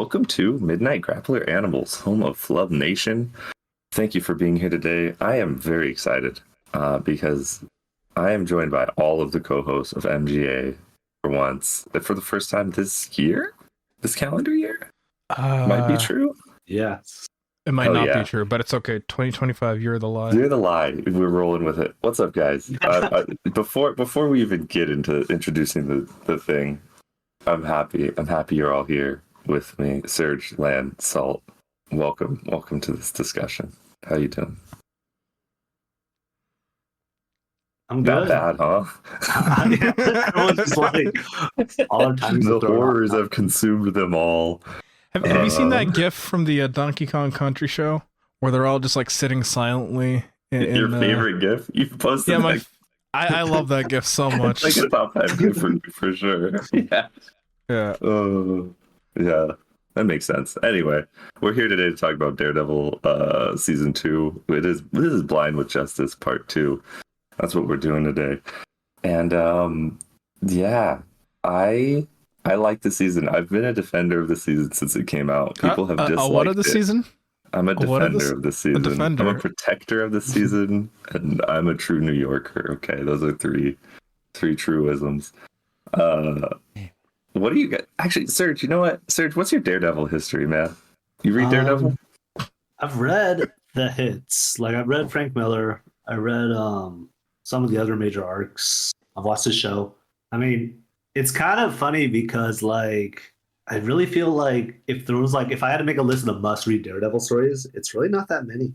welcome to Midnight Grappler Animals, home of Flub Nation. Thank you for being here today. I am very excited because I am joined by all of the co-hosts of MGA for the first time this calendar year. Might be true. Yes. It might not be true, but it's okay. 2025, you're the lie. You're the lie. We're rolling with it. What's up, guys? Before we even get into introducing the thing, I'm happy you're all here with me. Serg, Lan, Salt, welcome to this discussion. How you doing? I'm good. Not bad, huh? Everyone's just like, all our time the horrors have consumed them all. Have you seen that GIF from the Donkey Kong Country show where they're all just like sitting silently? Your favorite GIF? You've posted. Yeah, I love that GIF so much. Like a top 5 GIF for sure. Yeah. Yeah. Yeah. That makes sense. Anyway, we're here today to talk about Daredevil season 2. This is Blind with Justice part 2. That's what we're doing today. And I like the season. I've been a defender of the season since it came out. People have disliked what of the it. season? I'm a defender of the season. I'm a protector of the season, and I'm a true New Yorker. Okay, those are three truisms. What do you get? Actually, Serg, you know what? Serg, what's your Daredevil history, man? You read Daredevil? I've read the hits. Like, I've read Frank Miller. I read some of the other major arcs. I've watched the show. I mean, it's kind of funny because, like, I really feel like if I had to make a list of the must-read Daredevil stories, it's really not that many.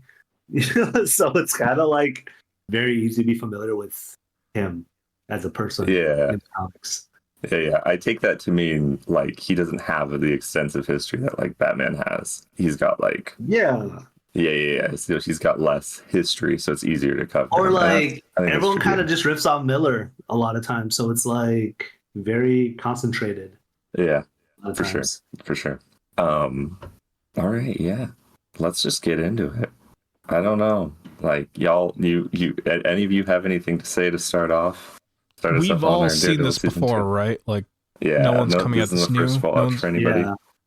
So it's kind of like very easy to be familiar with him as a person in comics. Yeah. I take that to mean like he doesn't have the extensive history that like Batman has. He's got like Yeah. So he's got less history, so it's easier to cover. Or like everyone kind of just riffs on Miller a lot of times, so it's like very concentrated. Yeah, for sure. All right, yeah. Let's just get into it. I don't know, like y'all, you, any of you have anything to say to start off? We've all seen this before, right? Like, no one's coming at this new. First Fallout for anybody.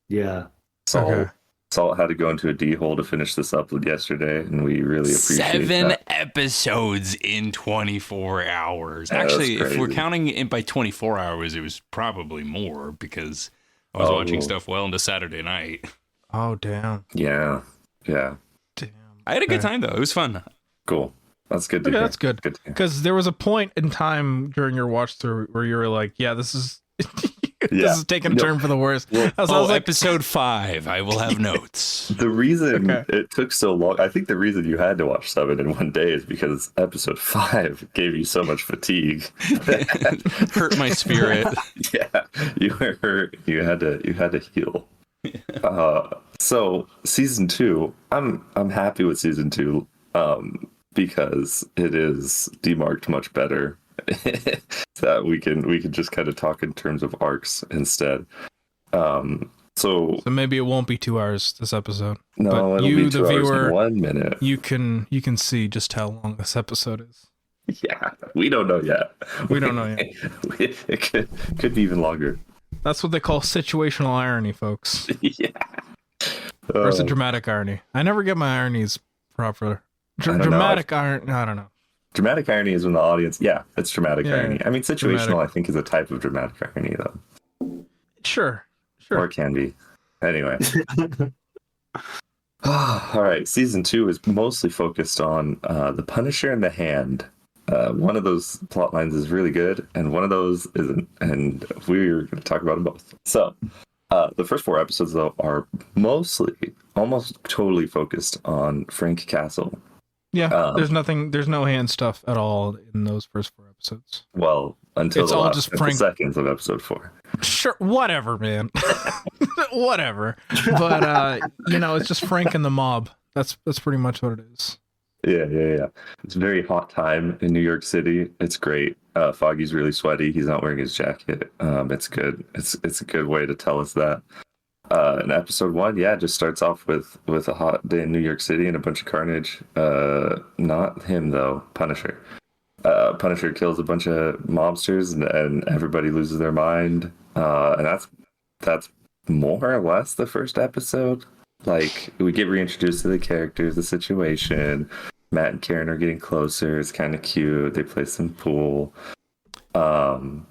Yeah. Salt had to go into a D-hole to finish this upload yesterday, and we really appreciate 7 episodes in 24 hours. Actually, if we're counting it by 24 hours, it was probably more because I was watching stuff well into Saturday night. Oh, damn. Yeah. Damn. I had a good time, though. It was fun. Cool. That's good to hear. That's good. Because there was a point in time during your watch through where you were like, yeah, this is... This is taking a turn for the worse. Well, I was like, episode 5. I will have notes. The reason it took so long, I think the reason you had to watch 7 in one day is because episode 5 gave you so much fatigue. Hurt my spirit. Yeah, you were hurt. You had to heal. So season 2, I'm happy with season 2 because it is demarked much better. That we can just kind of talk in terms of arcs instead. So maybe it won't be 2 hours this episode. No, but it'll be 2 hours and 1 minute. You can see just how long this episode is. Yeah, we don't know yet. It could be even longer. That's what they call situational irony, folks. Yeah. Or is it dramatic irony? I never get my ironies proper. Dramatic irony. I don't know. Dramatic irony is when the audience... Yeah, it's dramatic irony. I mean, situational, I think, is a type of dramatic irony, though. Sure. Or it can be. Anyway. All right, season 2 is mostly focused on the Punisher and the Hand. One of those plot lines is really good, and one of those isn't. And we're going to talk about them both. So, the first 4 episodes, though, are almost totally focused on Frank Castle. Yeah, there's no hand stuff at all in those first 4 episodes. Well, until it's the all last just 50 seconds of episode 4. Sure, whatever, man. Whatever. But it's just Frank and the mob. That's pretty much what it is. Yeah. It's a very hot time in New York City. It's great. Foggy's really sweaty. He's not wearing his jacket. It's good. It's a good way to tell us that. And episode 1, just starts off with a hot day in New York City and a bunch of carnage. Not him though, Punisher. Punisher kills a bunch of mobsters and everybody loses their mind. And that's more or less the first episode. Like, we get reintroduced to the characters, the situation. Matt and Karen are getting closer. It's kind of cute. They play some pool. And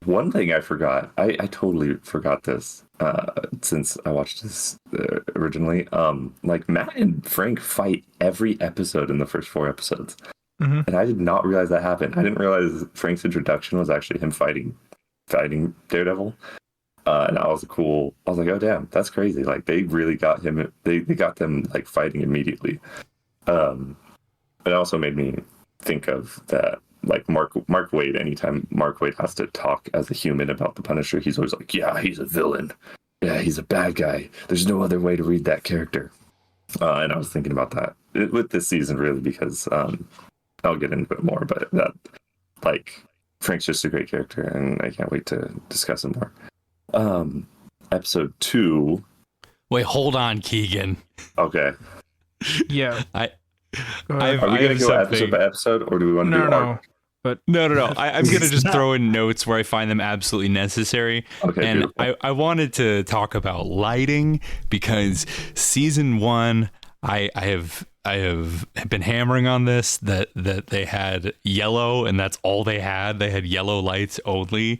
one thing I forgot, I totally forgot this since I watched this originally. Like, Matt and Frank fight every episode in the first 4 episodes. Mm-hmm. And I did not realize that happened. I didn't realize Frank's introduction was actually him fighting Daredevil. And I was like, oh damn, that's crazy. Like, they really got him. They got them like fighting immediately. It also made me think of that, like Mark Waid. Anytime Mark Waid has to talk as a human about the Punisher, he's always like, yeah, he's a villain. Yeah, he's a bad guy. There's no other way to read that character. And I was thinking about that with this season, really, because I'll get into it more. But that, like, Frank's just a great character, and I can't wait to discuss him more. Episode 2. Wait, hold on, Keigen. Okay. Yeah. Are we going to go episode by episode, or do we want to do arc? But No. I'm going to just throw in notes where I find them absolutely necessary. Okay, and I wanted to talk about lighting, because season 1, I have been hammering on this, that they had yellow, and that's all they had. They had yellow lights only.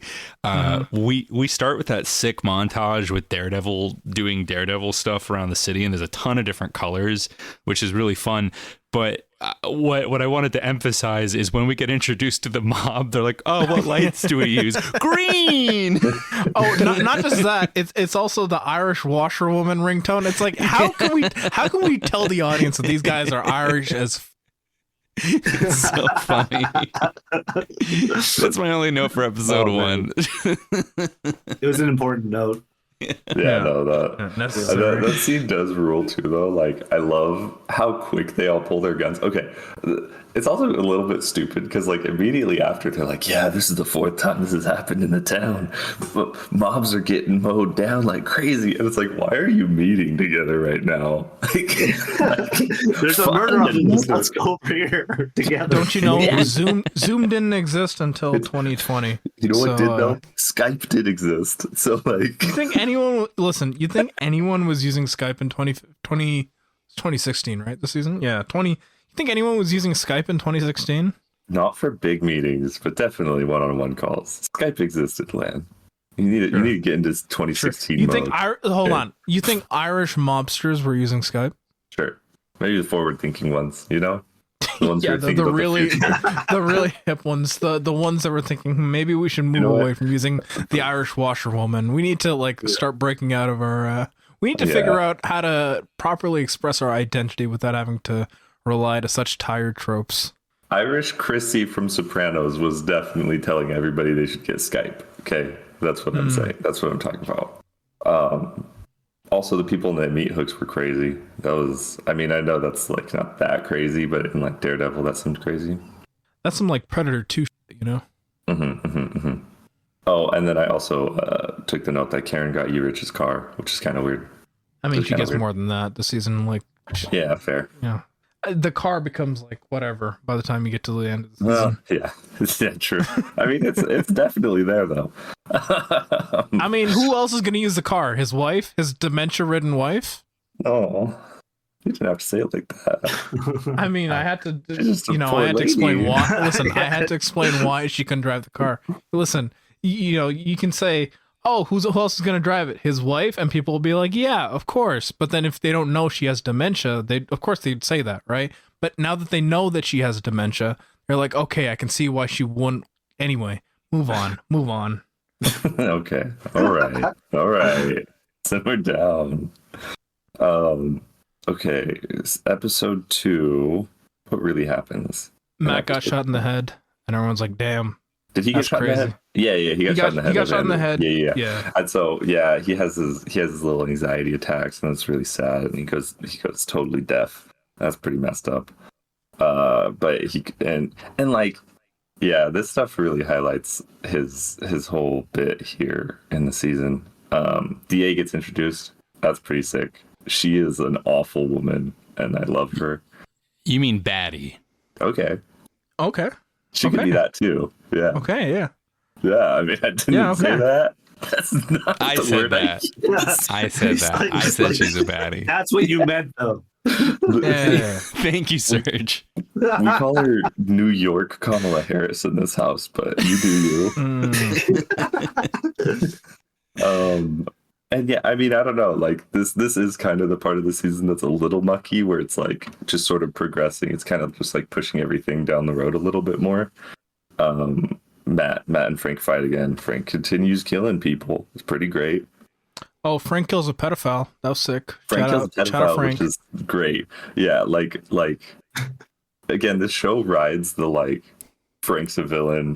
We start with that sick montage with Daredevil doing Daredevil stuff around the city, and there's a ton of different colors, which is really fun. But what I wanted to emphasize is when we get introduced to the mob, they're like, "Oh, what lights do we use? Green." Oh, not just that. It's also the Irish washerwoman ringtone. It's like, how can we tell the audience that these guys are Irish as? It's so funny. That's my only note for episode 1. It was an important note. That scene does rule too, though. Like, I love how quick they all pull their guns. Okay, it's also a little bit stupid because, like, immediately after, they're like, yeah, this is the 4th time this has happened in the town. But mobs are getting mowed down like crazy, and it's like, why are you meeting together right now? There's a murder on this. Let's go over here together. Don't you know? Yeah. Zoom didn't exist until 2020. You know what did though? Skype did exist. So, like, you think anyone was using Skype in 2016, right? This season? Yeah, 20. You think anyone was using Skype in 2016? Not for big meetings, but definitely one-on-one calls. Skype existed, man. You need to get into 2016 You mode. think hold on. You think Irish mobsters were using Skype? Sure. Maybe the forward-thinking ones, you know? The ones yeah, the really the really hip ones, the ones that were thinking maybe we should move away from using the Irish washerwoman. We need to start breaking out of our we need to figure out how to properly express our identity without having to rely to such tired tropes. Irish Chrissy from Sopranos was definitely telling everybody they should get Skype. Okay, that's what I'm saying. That's what I'm talking about. Also, the people in the meat hooks were crazy. That was, I mean, I know that's like not that crazy, but in like Daredevil, that seems crazy. That's some like Predator 2 shit, you know? Oh, and then I also took the note that Karen got Urich's car, which is kind of weird. I mean, she gets more than that this season. Like, yeah, fair. Yeah. The car becomes like whatever by the time you get to the end of the season. Well, yeah, true. I mean, it's definitely there though. I mean, who else is going to use the car? His wife, his dementia-ridden wife. Oh, you didn't have to say it like that. I mean, I had to, I had to explain why. Listen, I had to explain why she couldn't drive the car. Listen, you can say, oh, who else is going to drive it? His wife? And people will be like, yeah, of course. But then if they don't know she has dementia, of course they'd say that, right? But now that they know that she has dementia, they're like, okay, I can see why she wouldn't. Anyway, move on. Okay. All right. Simmer down. Okay. Episode 2. What really happens? Matt got shot in the head, and everyone's like, damn. Did he get shot in the head? Yeah, he got shot in the head. He got shot in the head. Yeah. And so, yeah, he has his little anxiety attacks, and it's really sad. And he goes totally deaf. That's pretty messed up. But he and like, yeah, this stuff really highlights his whole bit here in the season. DA gets introduced. That's pretty sick. She is an awful woman, and I love her. You mean baddie? Okay. Okay. She could be that too. Yeah. Okay. Yeah. Yeah. I mean, I didn't say that, That's not I the said word that. I said that. I said she's a baddie. That's what you meant, though. Yeah. Thank you, Serg. We call her New York Kamala Harris in this house, but you do you. And yeah, I mean, I don't know. Like this is kind of the part of the season that's a little mucky, where it's like just sort of progressing. It's kind of just like pushing everything down the road a little bit more. Matt and Frank fight again. Frank continues killing people. It's pretty great. Oh, Frank kills a pedophile. That was sick. Frank kills a shout out pedophile, Frank. which is great. Yeah, like again, this show rides the like Frank's a villain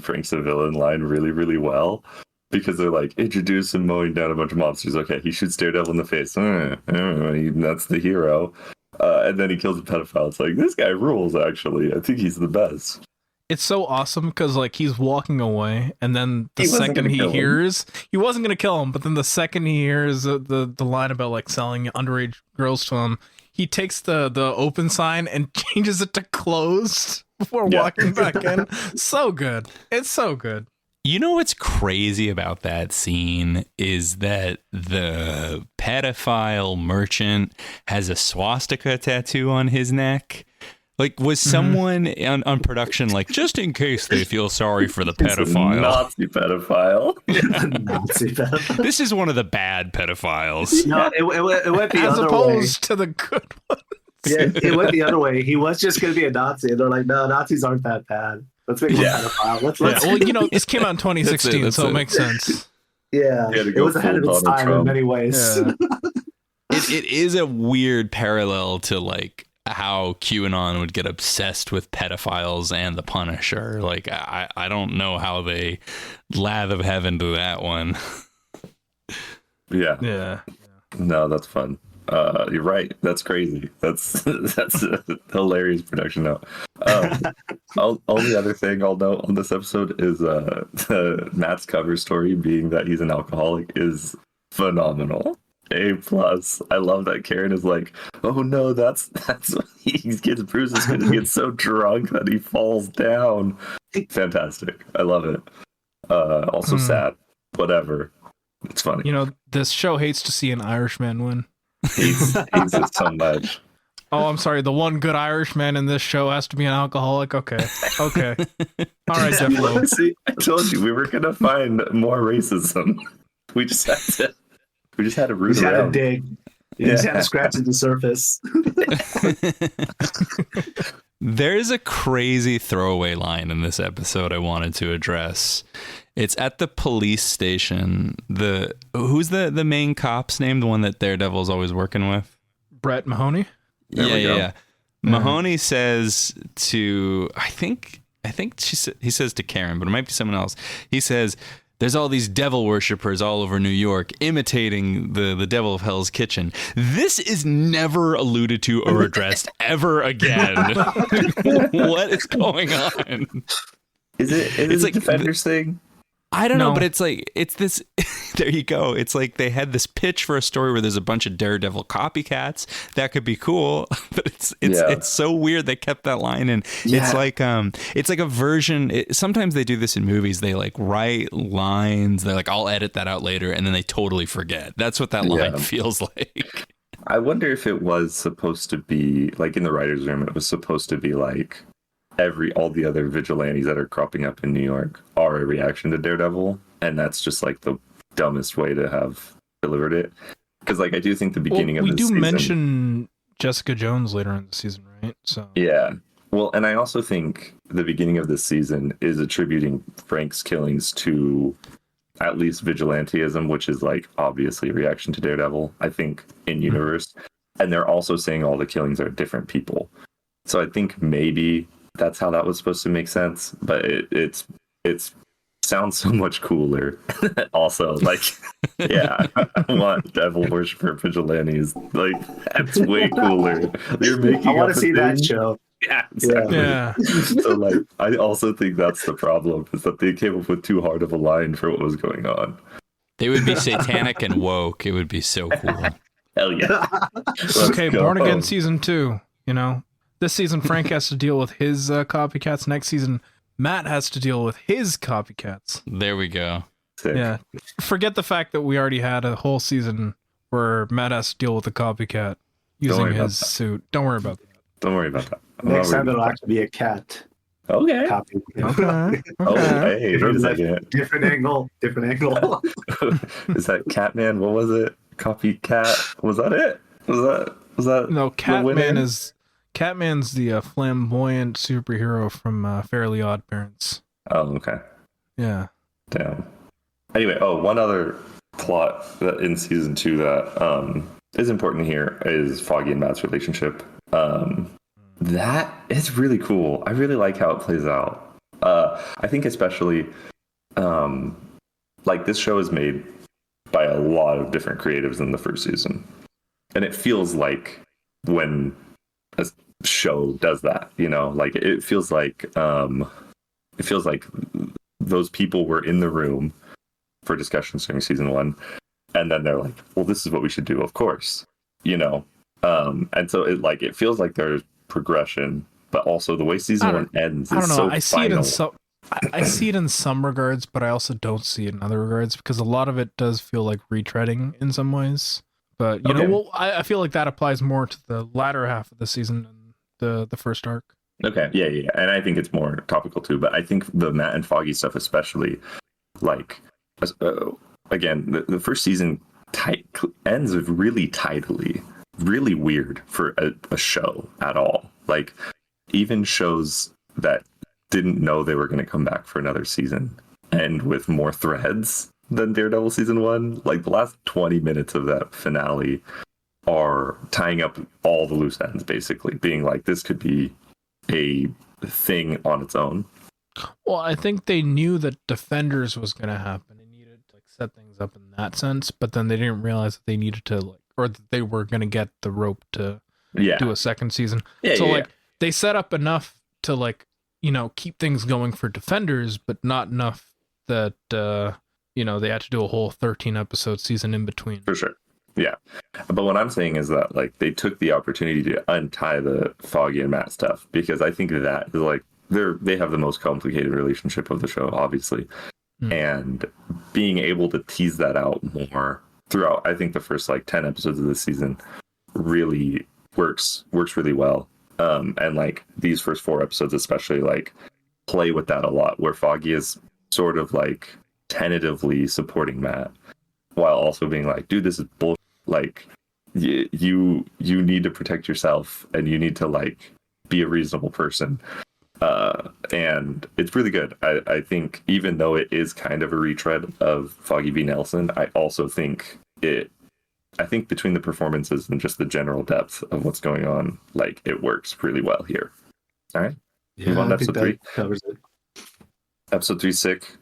line really, really well. Because they're like, introduce him mowing down a bunch of monsters. Okay, he shoots Daredevil in the face. That's the hero. And then he kills a pedophile. It's like, this guy rules, actually. I think he's the best. It's so awesome because like he's walking away, and then the He wasn't second gonna he kill him. hears, he wasn't gonna kill him, but then the second he hears the line about like selling underage girls to him, he takes the open sign and changes it to closed before walking back in. So good. It's so good. You know what's crazy about that scene is that the pedophile merchant has a swastika tattoo on his neck. Like, was someone on production like, just in case they feel sorry for the It's a pedophile? Nazi pedophile. Nazi pedophile. This is one of the bad pedophiles. No, it went the As other opposed to the good one. way. Yeah, it went the other way. He was just going to be a Nazi, and they're like, no, Nazis aren't that bad. Let's make him a pedophile. Let's Yeah, well, you know, this came out in 2016, That's so it it. makes sense. yeah, He had to it go was ahead of full its Donald time in Trump. many ways. Yeah. It is a weird parallel to like how QAnon would get obsessed with pedophiles and the Punisher. Like, I don't know how they lather heaven to that one. Yeah. Yeah. No, that's fun. You're right. That's crazy. That's a hilarious production note. Only other thing I'll note on this episode is Matt's cover story being that he's an alcoholic is phenomenal. A plus. I love that Karen is like, oh no, that's what he gets bruises because he gets so drunk that he falls down. Fantastic. I love it. Also sad. Whatever. It's funny. You know, this show hates to see an Irishman win. Hates it so much. Oh, I'm sorry. The one good Irishman in this show has to be an alcoholic. Okay. All right, Jeff Lowe. See, I told you we were gonna find more racism. We just had to root He's had to around. dig. You just had to scratch at the surface. There's a crazy throwaway line in this episode I wanted to address. It's at the police station. Who's the main cop's name? The one that Daredevil's always working with? Brett Mahoney. Yeah. Mahoney says to, I think he says to Karen, but it might be someone else. He says, there's all these devil worshippers all over New York imitating the devil of Hell's Kitchen. This is never alluded to or addressed ever again. What is going on? Is it It's a like Defenders thing? I don't know, No. but it's like, it's this, there you go. It's like they had this pitch for a story where there's a bunch of Daredevil copycats. That could be cool, but it's so weird they kept that line in. Yeah. It's like a version. Sometimes they do this in movies. They like write lines. They're like, I'll edit that out later. And then they totally forget. That's what that line feels like. I wonder if it was supposed to be like in the writer's room, it was supposed to be like all the other vigilantes that are cropping up in New York are a reaction to Daredevil, and that's just like the dumbest way to have delivered it. Because like I do think the beginning of we this do season, mention Jessica Jones later in the season, right? So yeah. Well, and I also think the beginning of this season is attributing Frank's killings to at least vigilantism, which is like obviously a reaction to Daredevil, I think, in universe. And they're also saying all the killings are different people. So I think maybe that's how that was supposed to make sense, but it's sounds so much cooler. Also, like, yeah, I want devil worshiper vigilantes. Like, that's way cooler. They're making. I want up to a see that thing. show. Yeah, exactly. yeah. So, like, I also think that's the problem is that they came up with too hard of a line for what was going on. They would be satanic and woke. It would be so cool. Hell yeah! Okay, Let's go. Born Again season 2. You know, this season Frank has to deal with his copycats. Next season, Matt has to deal with his copycats. There we go. Sick. Yeah. Forget the fact that we already had a whole season where Matt has to deal with a copycat using his suit. Don't worry about that. Don't worry about that. Next time it'll actually be a cat Okay. copy. Okay. Oh, hey, wait a second. Different angle. Is that Catman? What was it? Copycat? Was that it? Was that No, Catman Catman's the flamboyant superhero from Fairly Odd Parents. Oh, okay. Yeah. Damn. Anyway, one other plot that in season 2 that is important here is Foggy and Matt's relationship. That is really cool. I really like how it plays out. I think especially like this show is made by a lot of different creatives in the first season. And it feels like when a show does that, like it feels like those people were in the room for discussions during season 1, and then they're like, well, this is what we should do, of course, and so it feels like there's progression, but also the way season 1 ends is so final. I see it in some regards, but I also don't see it in other regards because a lot of it does feel like retreading in some ways. But I feel like that applies more to the latter half of the season than the first arc. Okay, yeah, and I think it's more topical too. But I think the Matt and Foggy stuff, especially, like again, the first season ends really tidily, really weird for a show at all. Like even shows that didn't know they were going to come back for another season end with more threads than Daredevil season 1. Like the last 20 minutes of that finale are tying up all the loose ends, basically being like, this could be a thing on its own. Well, I think they knew that Defenders was going to happen and needed to set things up in that sense, but then they didn't realize that they needed to or that they were going to get the rope to do a second season. They set up enough to keep things going for Defenders, but not enough that they had to do a whole 13 episode season in between. For sure. Yeah. But what I'm saying is that they took the opportunity to untie the Foggy and Matt stuff, because I think that is they have the most complicated relationship of the show, obviously. And being able to tease that out more throughout, I think the first 10 episodes of this season really works really well. And these first 4 episodes especially play with that a lot, where Foggy is sort of tentatively supporting Matt while also being like, dude, this is bullshit. You need to protect yourself and you need to be a reasonable person. And it's really good. I think even though it is kind of a retread of Foggy v. Nelson, I also think between the performances and just the general depth of what's going on, it works really well here. All right. Move on to episode 3. Covers it. Episode 3 sick.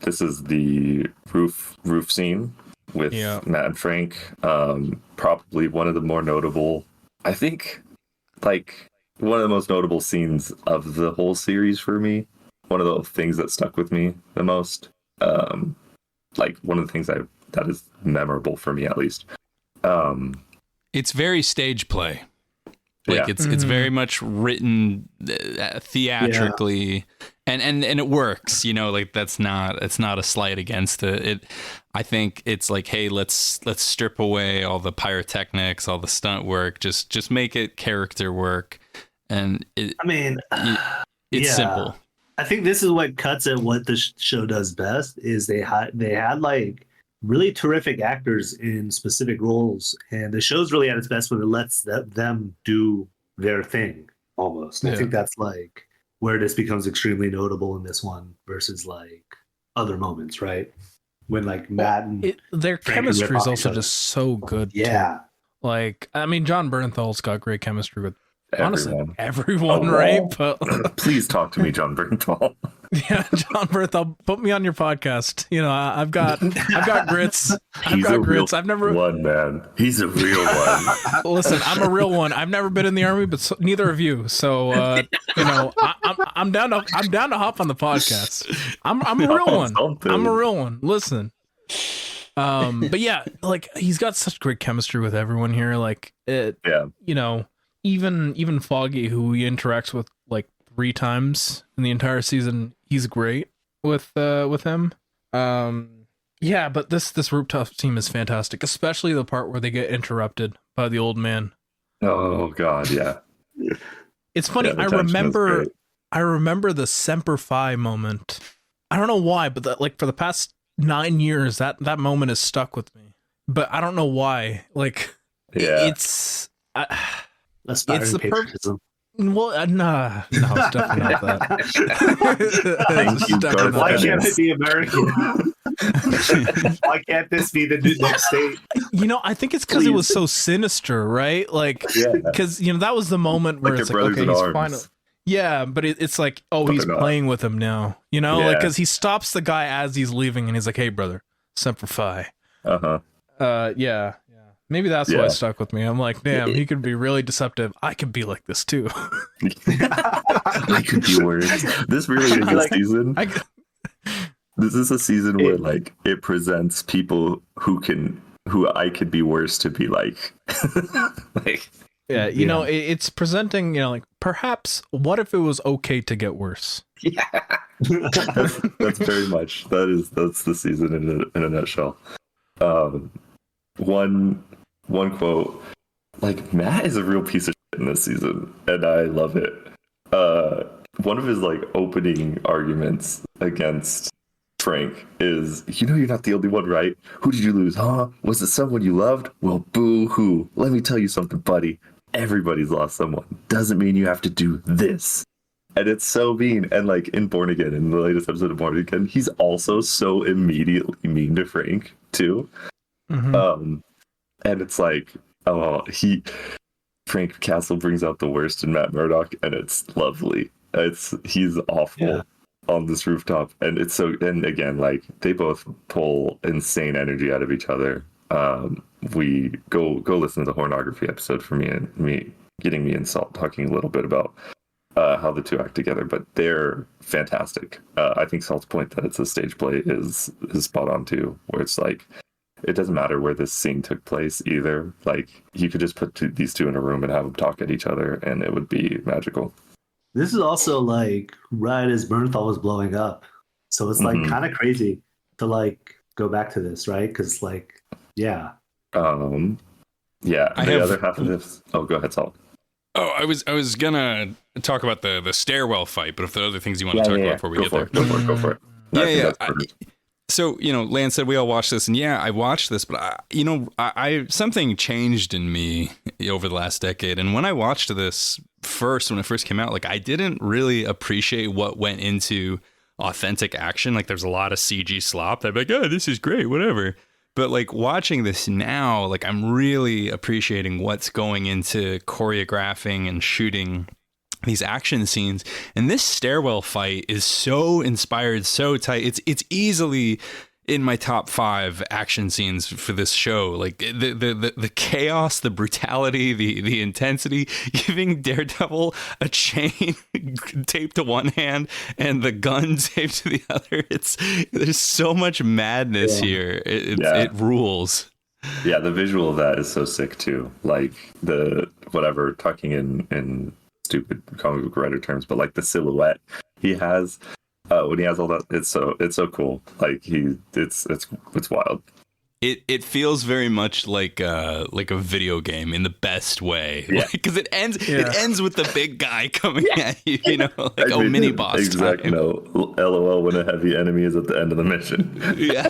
This is the roof scene with Matt and Frank. Probably one of the more notable, I think, one of the most notable scenes of the whole series for me. One of the things that stuck with me the most. One of the things that is memorable for me, at least. It's very stage play. It's very much written theatrically, and it works. It's not a slight against it. I think it's hey, let's strip away all the pyrotechnics, all the stunt work. Just make it character work, and it's simple. I think this is what cuts at what the show does best. Is they had really terrific actors in specific roles, and the show's really at its best when it lets them do their thing almost. I think that's where this becomes extremely notable in this one versus other moments, right? When Matt and their chemistry is also just so good. Yeah. Too. John Bernthal's got great chemistry with honestly everyone, right? But please talk to me, John Bernthal. Yeah, John Bernthal, put me on your podcast. I've got grits. I've never one, man. He's a real one. Listen, I'm a real one. I've never been in the army, but neither of you. So I'm down to hop on the podcast. I'm a real one. Something. I'm a real one. Listen. But yeah, he's got such great chemistry with everyone here. Even Foggy, who he interacts with 3 times in the entire season, he's great with him. Yeah, but this rooftop scene is fantastic, especially the part where they get interrupted by the old man. Oh God, yeah. It's funny. Yeah, the tension is great. I remember the Semper Fi moment. I don't know why, but that, like, for the past 9 years, that moment is stuck with me. But I don't know why. Like, Yeah. it's Aspiring the patriotism. well, no, it's definitely not that. Thank It's you, definitely Garth not Why that. can't Ennis. it be American? Why can't this be the next state? You know, I think it's because it was so sinister, right? Like, Yeah. because that was the moment where Like it's your like, brothers okay, in he's arms. finally. Yeah, but it's like, oh, But he's they're not. playing with him now. Like, Yeah. because he stops the guy as he's leaving, and he's like, "Hey, brother, Semper Fi." Uh-huh. Yeah. Maybe that's why Yeah. it stuck with me. I'm like, damn, he could be really deceptive. I could be like this too. I could be worse. This really is a Like- season. This is a season where It- like it presents people who I could be worse to be like. Like Yeah, it's presenting, like, perhaps what if it was okay to get worse? that's very much that's the season in a nutshell. One quote, like, Matt is a real piece of shit in this season, and I love it. One of his like opening arguments against Frank is, you're not the only one, right? Who did you lose, huh? Was it someone you loved? Well, boo-hoo. Let me tell you something, buddy. Everybody's lost someone. Doesn't mean you have to do this. And it's so mean. And like in Born Again, in the latest episode of Born Again, he's also so immediately mean to Frank too. Mhm. And it's like, Frank Castle brings out the worst in Matt Murdock, and it's lovely. He's awful on this rooftop, and it's so. And again, like, they both pull insane energy out of each other. We go listen to the Hornography episode for me getting me and Salt talking a little bit about how the two act together, but they're fantastic. I think Salt's point that it's a stage play is spot on too, where it's like, it doesn't matter where this scene took place either. Like, you could just put these two in a room and have them talk at each other, and it would be magical. This is also like right as Bernthal was blowing up, so it's like Mhm. kind of crazy to like go back to this, right? Because like, yeah, Yeah. I The have- other half of this. Oh, go ahead, Salt. Oh, I was gonna talk about the stairwell fight, but if there are other things you want to talk about before we Go get for there. it. Go for it. Yeah, I think yeah. that's perfect. So, Lance said we all watched this, and yeah, I watched this, but I something changed in me over the last decade. And when I watched this when it first came out, like, I didn't really appreciate what went into authentic action. Like, there's a lot of CG slop. I'd be like, oh, this is great, whatever. But like, watching this now, like, I'm really appreciating what's going into choreographing and shooting these action scenes. And this stairwell fight is so inspired, so tight. It's easily in my top 5 action scenes for this show. Like, the chaos, the brutality, the intensity, giving Daredevil a chain taped to one hand and the gun taped to the other. There's so much madness here. It rules. Yeah, the visual of that is so sick too. Like, the whatever, talking in stupid comic book writer terms, but like the silhouette he has when he has all that, it's so cool. Like, it's wild. It feels very much like a video game in the best way. Yeah. Because it ends with the big guy coming at you, like, I mean, mini boss exactly. time. LOL when a heavy enemy is at the end of the mission. Yeah.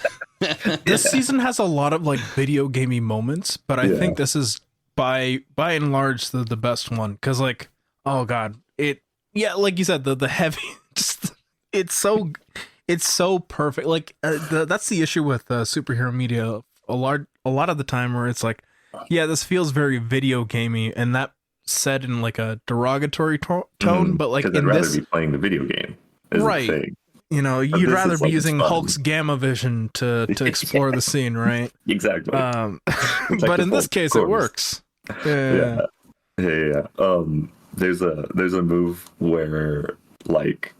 This season has a lot of like video gamey moments, but I think this is by and large the best one, because like, oh god, like you said, the heavy, just it's so perfect. Like, that's the issue with superhero media a lot of the time, where it's like, yeah, this feels very video gamey, and that said in like a derogatory tone, but like, 'Cause in I'd rather this, be playing the video game, is Right. the thing. you'd this rather is be like, using it's fun. Hulk's gamma vision to explore the scene, right? Exactly. But in this case, it works. Yeah. There's a move where, like,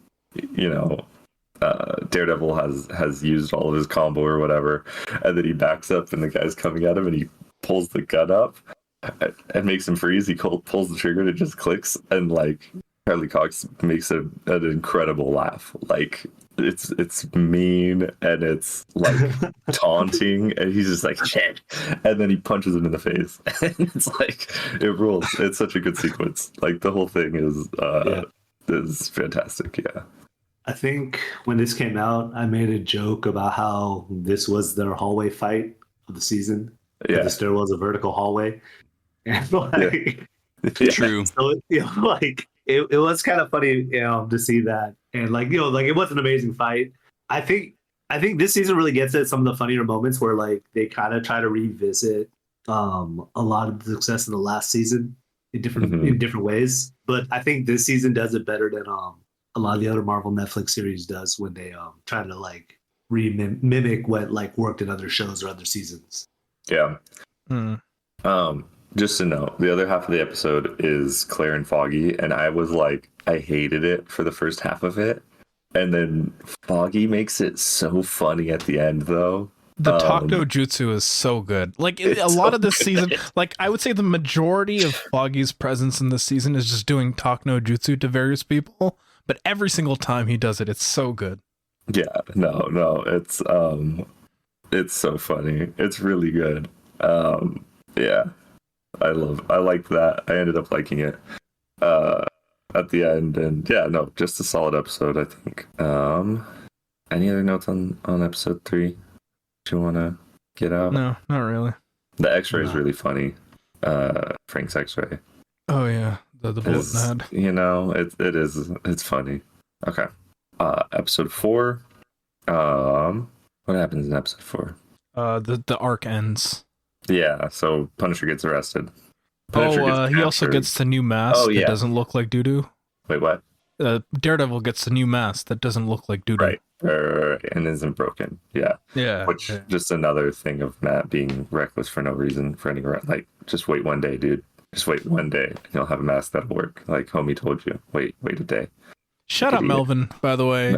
Daredevil has used all of his combo or whatever, and then he backs up and the guy's coming at him and he pulls the gun up and makes him freeze. He pulls the trigger and it just clicks, and like, Charlie Cox makes an incredible laugh. Like, it's mean and it's like taunting, and he's just like shit, and then he punches him in the face, and it's like it rules. It's such a good sequence. Like the whole thing is fantastic. Yeah. I think when this came out, I made a joke about how this was their hallway fight of the season. Yeah. The stairwell was a vertical hallway. And like, True. so, like it was kind of funny, to see that. And like, like it was an amazing fight. I think this season really gets at some of the funnier moments where like they kind of try to revisit a lot of the success in the last season in different ways. But I think this season does it better than a lot of the other Marvel Netflix series does when they try to like mimic what like worked in other shows or other seasons. Yeah. Just to note, the other half of the episode is Claire and Foggy, and I was like, I hated it for the first half of it, and then Foggy makes it so funny at the end, though. The talk no jutsu is so good. Like a lot of this season, like I would say the majority of Foggy's presence in this season is just doing talk no jutsu to various people. But every single time he does it, it's so good. Yeah, no, it's so funny. It's really good. Yeah, I liked that. I ended up liking it at the end, and yeah, no, just a solid episode, I think. Any other notes on episode 3 that you want to get out? No, not really. The X-ray is really funny. Frank's X-ray. Oh yeah. The bullet in the head. You know, it is. It's funny. Okay. Episode 4. What happens in episode 4? The arc ends. Yeah. So Punisher gets arrested. He also gets the new mask that doesn't look like doo-doo. Wait, what? Daredevil gets the new mask that doesn't look like doo-doo. Right. And isn't broken. Yeah. Yeah. Which just another thing of Matt being reckless for no reason for any like just wait one day, dude. Just wait one day and you'll have a mask that'll work. Like homie told you. Wait a day. Shut up, Melvin, by the way.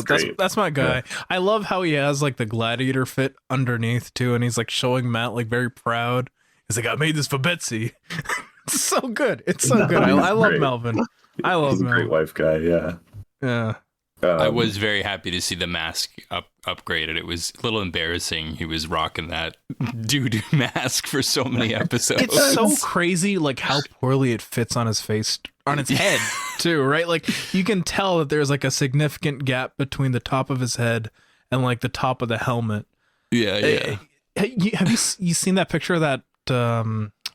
Great. That's my guy. Yeah. I love how he has like the gladiator fit underneath too, and he's like showing Matt like very proud. He's like, I made this for Betsy. It's so good. It's so good. I love Melvin. I love He's a great wife guy, yeah. Yeah. I was very happy to see the mask upgraded. It was a little embarrassing. He was rocking that doo-doo mask for so many episodes. It's so crazy, like how poorly it fits on his face, on his head too, right? Like you can tell that there's like a significant gap between the top of his head and like the top of the helmet. Yeah. Have you seen that picture of that?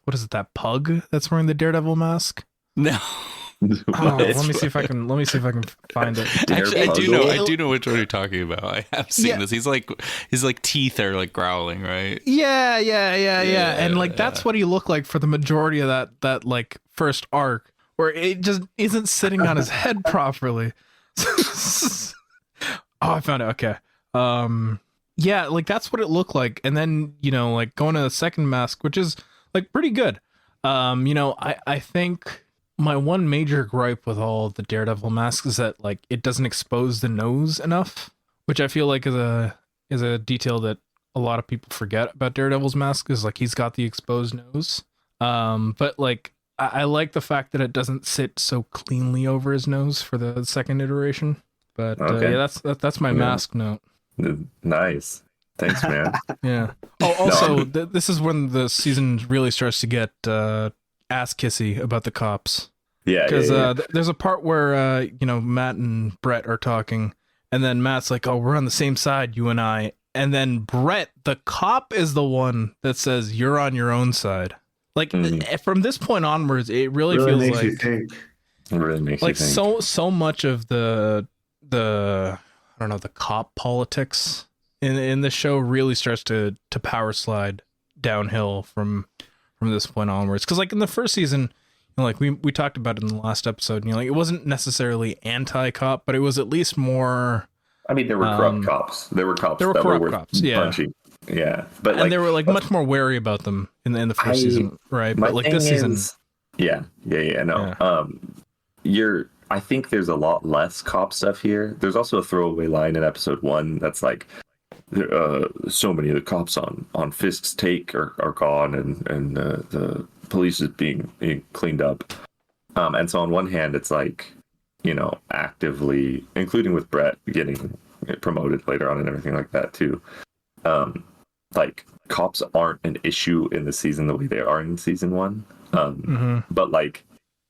What is it? That pug that's wearing the Daredevil mask? No. Let me see if I can find it. Actually, I do know which one you're talking about. I have seen this. His like teeth are like growling, right? Yeah. And like that's what he looked like for the majority of that like first arc, where it just isn't sitting on his head properly. I found it. Okay. Yeah, like that's what it looked like, and then like going to the second mask, which is like pretty good. I think my one major gripe with all the Daredevil masks is that like it doesn't expose the nose enough, which I feel like is a detail that a lot of people forget about Daredevil's mask, is like he's got the exposed nose. But like I like the fact that it doesn't sit so cleanly over his nose for the second iteration. But yeah, that's my mask note. Nice. Thanks, man. Yeah. Oh, also, this is when the season really starts to get ass kissy about the cops. Yeah. Because there's a part where Matt and Brett are talking, and then Matt's like, "Oh, we're on the same side, you and I." And then Brett, the cop, is the one that says, "You're on your own side." Like from this point onwards, it really feels makes like you think. It really makes like you think. so much of the I don't know, the cop politics in the show really starts to power slide downhill from this point onwards. Because like in the first season, like we talked about it in the last episode, like it wasn't necessarily anti-cop, but it was at least more. I mean, there were corrupt cops. There were cops that were worth punching. Yeah, but and they were like much more wary about them in the first season, right? But like this season, I think there's a lot less cop stuff here. There's also a throwaway line in episode 1 that's like, so many of the cops on Fisk's take are gone, and the police is being cleaned up. And so on one hand, it's like, actively, including with Brett getting promoted later on and everything like that too. Like cops aren't an issue in the season the way they are in season 1. But like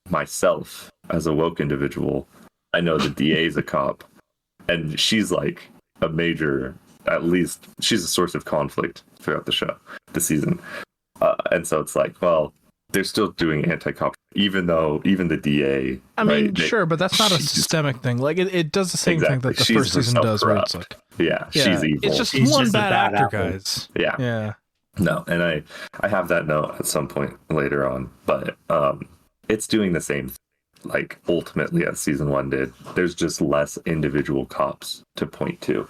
myself as a woke individual, I know the DA is a cop, and she's like a major, at least she's a source of conflict throughout the season. And so it's like, well, they're still doing anti-cop, even the DA. I mean, sure, but that's not a systemic thing. Like it does the same thing that the first season does, where it's like, she's evil. It's just He's one just a bad bad actor, apple. guys. Yeah. No, and I have that note at some point later on, but it's doing the same thing, like ultimately as season 1 did. There's just less individual cops to point to,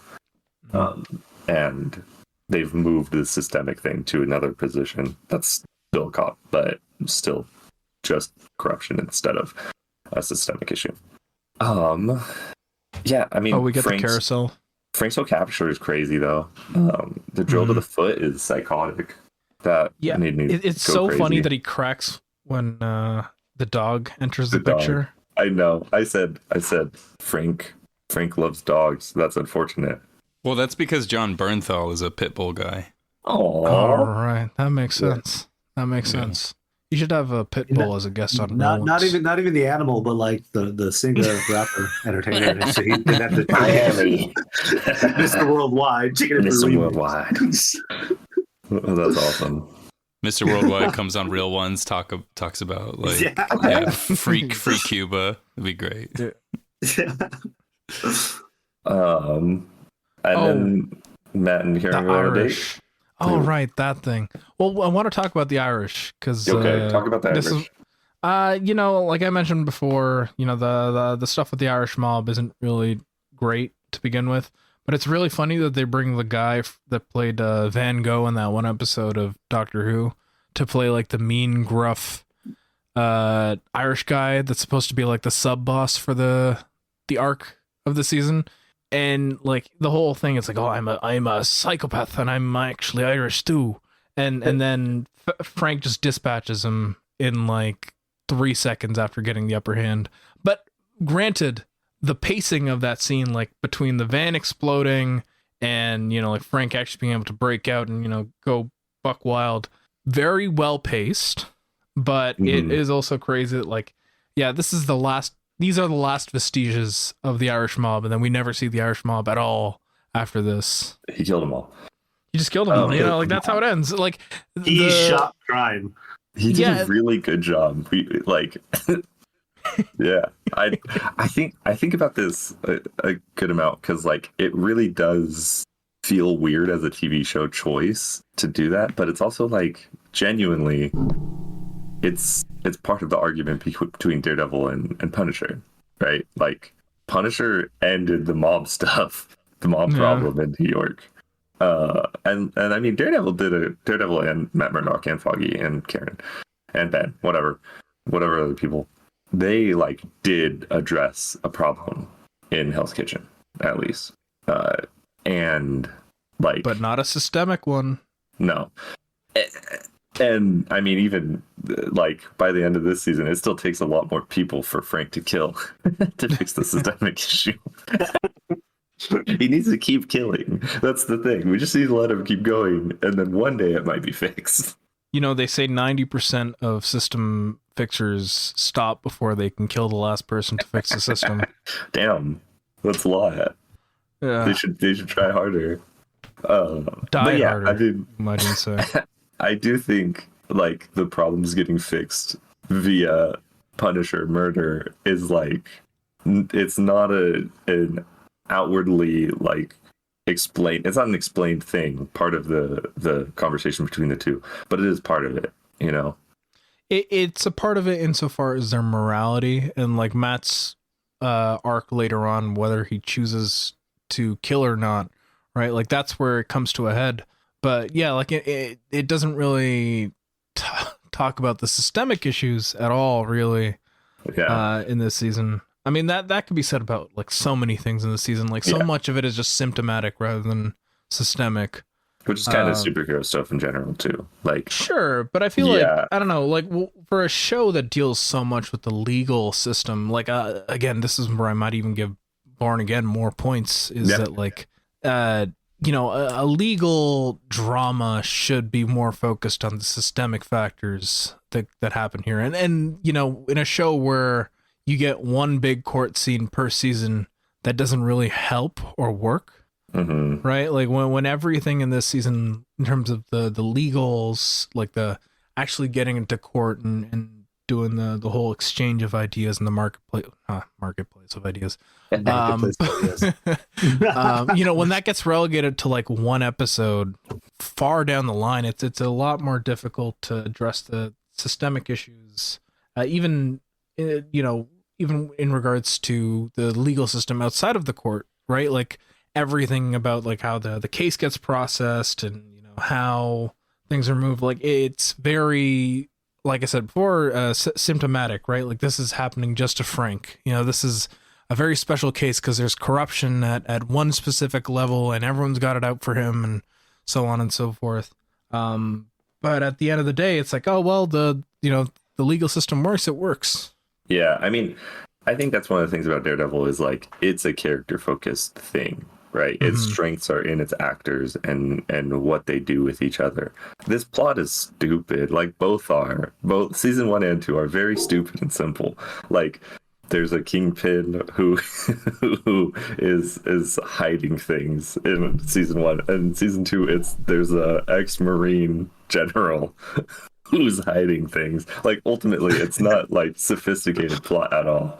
and they've moved the systemic thing to another position that's still a cop, but still just corruption instead of a systemic issue. Yeah, I mean, we get the carousel. Frank's whole capture is crazy though. The drill to the foot is psychotic. That made me it's go so crazy. funny that he cracks when the dog enters the picture. Dog. I know. I said Frank loves dogs. That's unfortunate. Well, that's because John Bernthal is a pit bull guy. Oh, all right, that makes sense. That makes sense. You should have a pit bull as a guest on. Not even the animal, but like the singer, rapper, entertainer. So he didn't have to Miami. Mr. Worldwide. Mr. Worldwide. Oh, that's awesome. Mr. Worldwide comes on Real Ones, talks about like free Cuba. It'd be great. And then Matt and Karen go on a date. Oh, right, that thing. Well, I want to talk about the Irish because talk about the Irish. You know, like I mentioned before, you know, the stuff with the Irish mob isn't really great to begin with, but it's really funny that they bring the guy that played Van Gogh in that one episode of Doctor Who to play like the mean, gruff Irish guy that's supposed to be like the sub boss for the arc of the season. And like the whole thing, it's like, oh, I'm a psychopath and I'm actually Irish too. And then Frank just dispatches him in like 3 seconds after getting the upper hand. But granted, the pacing of that scene, like between the van exploding and, you know, like Frank actually being able to break out and, you know, go buck wild, very well paced. But it is also crazy that like, yeah, these are the last vestiges of the Irish mob, and then we never see the Irish mob at all after this. He killed them all. He just killed them all. You know, like that's how it ends. Like he shot crime. He did a really good job. Yeah, I think about this a good amount because like it really does feel weird as a TV show choice to do that, but it's also like genuinely. It's part of the argument between Daredevil and Punisher, right? Like Punisher ended the mob stuff, the mob problem in New York, and I mean Daredevil and Matt Murdock and Foggy and Karen and Ben, whatever other people, they like did address a problem in Hell's Kitchen at least, and like, but not a systemic one. No. And I mean, even like by the end of this season, it still takes a lot more people for Frank to kill to fix the systemic issue. He needs to keep killing. That's the thing. We just need to let him keep going, and then one day it might be fixed. You know, they say 90% of system fixers stop before they can kill the last person to fix the system. Damn, that's a lot. Yeah, they should try harder. Die harder. I mean, might even say. I do think like the problems getting fixed via Punisher murder is like it's not an outwardly like explained. It's not an explained thing. Part of the conversation between the two, but it is part of it. You know, it's a part of it insofar as their morality and like Matt's arc later on, whether he chooses to kill or not. Right, like that's where it comes to a head. But yeah, like it doesn't really talk about the systemic issues at all, really. Yeah. In this season, I mean that could be said about like so many things in the season. Like so much of it is just symptomatic rather than systemic. Which is kind of superhero stuff in general too. Like sure, but I feel like I don't know, like for a show that deals so much with the legal system, like again, this is where I might even give Born Again more points is that like a legal drama should be more focused on the systemic factors that happen here, and in a show where you get one big court scene per season, that doesn't really help or work. Right, like when everything in this season in terms of the legals, like the actually getting into court and doing the whole exchange of ideas in the marketplace of ideas, when that gets relegated to like one episode far down the line, it's a lot more difficult to address the systemic issues, even in regards to the legal system outside of the court, right? Like everything about like how the case gets processed and how things are moved. Like it's very, like I said before, symptomatic, right? Like this is happening just to Frank. This is a very special case because there's corruption at one specific level and everyone's got it out for him and so on and so forth. But at the end of the day, it's like, oh, well, the legal system works. It works. Yeah. I mean, I think that's one of the things about Daredevil is like, it's a character focused thing. Right, its strengths are in its actors and what they do with each other. This plot is stupid. Like both season 1 and 2 are very stupid and simple. Like there's a kingpin who is hiding things in season 1, and season 2 there's a ex-Marine general who's hiding things. Like ultimately, it's not like sophisticated plot at all.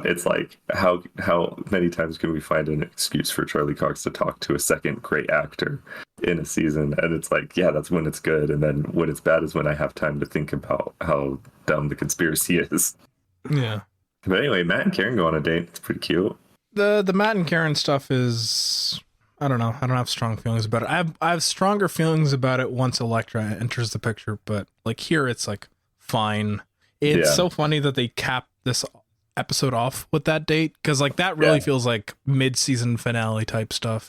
It's like how many times can we find an excuse for Charlie Cox to talk to a second great actor in a season? And it's like, yeah, that's when it's good. And then when it's bad is when I have time to think about how dumb the conspiracy is. Yeah. But anyway, Matt and Karen go on a date. It's pretty cute. The Matt and Karen stuff is, I don't know. I don't have strong feelings about it. I have stronger feelings about it once Elektra enters the picture. But like here, it's like fine. It's so funny that they cap this episode off with that date, because like that really feels like mid-season finale type stuff,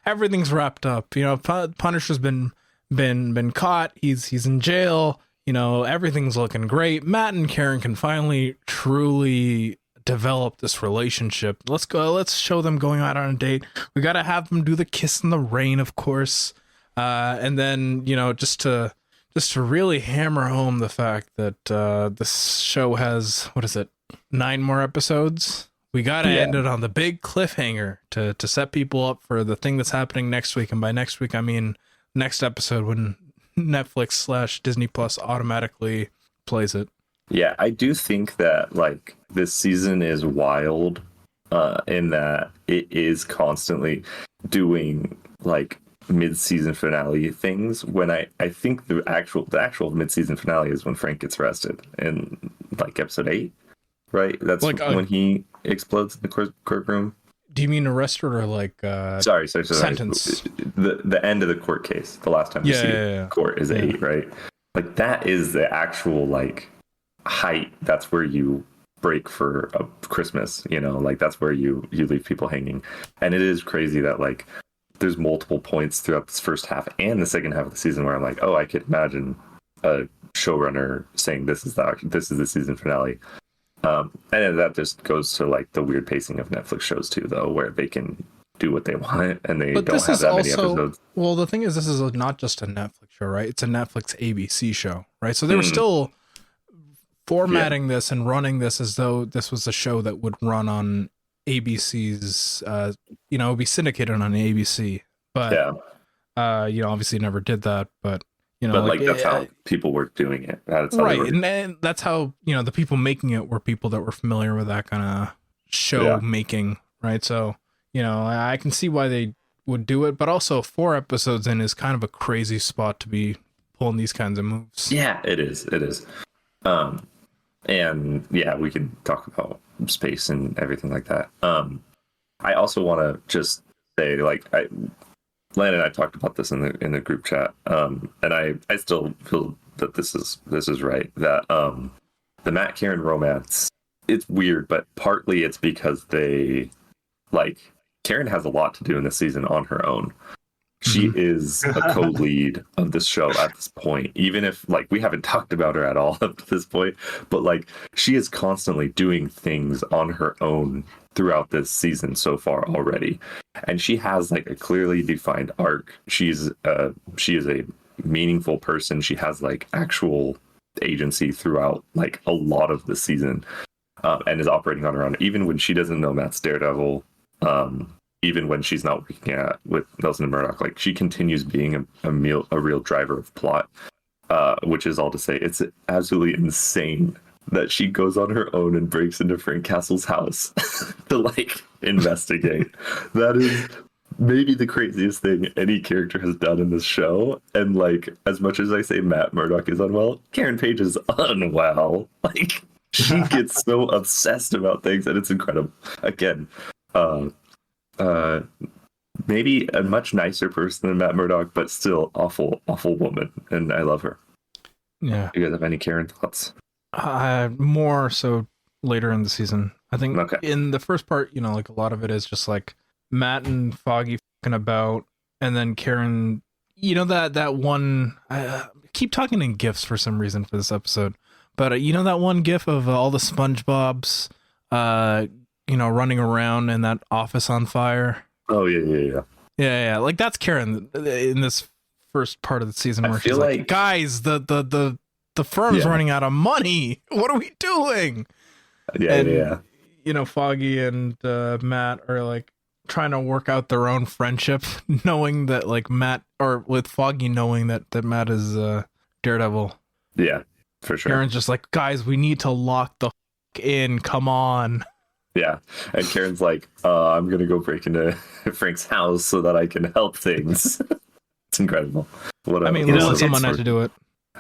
everything's wrapped up, Punisher's been caught, he's in jail, everything's looking great. Matt and Karen can finally truly develop this relationship. Let's show them going out on a date. We gotta have them do the kiss in the rain, of course, and then just to really hammer home the fact that this show has, 9 more episodes. We gotta end it on the big cliffhanger to set people up for the thing that's happening next week. And by next week, I mean next episode, when Netflix / Disney Plus automatically plays it. Yeah, I do think that like this season is wild in that it is constantly doing like mid-season finale things, when I think the actual mid-season finale is when Frank gets arrested in like episode 8. Right, that's like when he explodes in the courtroom. Do you mean arrested or like sorry, sentence? The end of the court case, the last time you see court is 8, right? Like that is the actual like height. That's where you break for a Christmas, like that's where you leave people hanging. And it is crazy that like there's multiple points throughout this first half and the second half of the season where I'm like, oh, I could imagine a showrunner saying this is the season finale. And that just goes to like the weird pacing of Netflix shows too, though, where they can do what they want and they don't have that many episodes. Well, the thing is, this is not just a Netflix show, right? It's a Netflix ABC show, right? So they were still formatting this and running this as though this was a show that would run on ABC's, be syndicated on ABC. But, obviously never did that, but that's how people were doing it. Right. And that's how, the people making it were people that were familiar with that kind of show making. Right. So, I can see why they would do it, but also 4 episodes in is kind of a crazy spot to be pulling these kinds of moves. Yeah, it is. And we can talk about space and everything like that. I also want to just say, like, Landon and I talked about this in the group chat, and I still feel that this is right, that the Matt Karen romance, it's weird, but partly it's because they like Karen has a lot to do in this season on her own. She is a co-lead of this show at this point, even if like we haven't talked about her at all up to this point, but like she is constantly doing things on her own throughout this season so far already. And she has like a clearly defined arc. She is a meaningful person. She has like actual agency throughout like a lot of the season, and is operating on her own, even when she doesn't know Matt's Daredevil. Even when she's not working with Nelson and Murdoch, like she continues being a real driver of plot, which is all to say it's absolutely insane that she goes on her own and breaks into Frank Castle's house to like investigate. That is maybe the craziest thing any character has done in this show. And like, as much as I say Matt Murdock is unwell, Karen Page is unwell. Like, she gets so obsessed about things, and it's incredible. Again, maybe a much nicer person than Matt Murdock, but still awful woman, and I love her. Yeah. Do you guys have any Karen thoughts? More so later in the season. I think Okay. in the first part, you know, like a lot of it is just like Matt and Foggy fucking about, and then Karen, you know, that one, I keep talking in GIFs for some reason for this episode, but you know that one GIF of all the SpongeBobs, you know, running around in that office on fire. Oh yeah. Yeah. Like that's Karen in this first part of the season where she's like, guys, the firm's running out of money. What are we doing? Yeah. You know, Foggy and Matt are like trying to work out their own friendship, knowing that like Matt, or with Foggy knowing that Matt is Daredevil. Yeah, for sure. Karen's just like, guys, we need to lock the in. Come on. Yeah, and Karen's like, I'm gonna go break into Frank's house so that I can help things. It's incredible. I mean, listen, someone had to do it.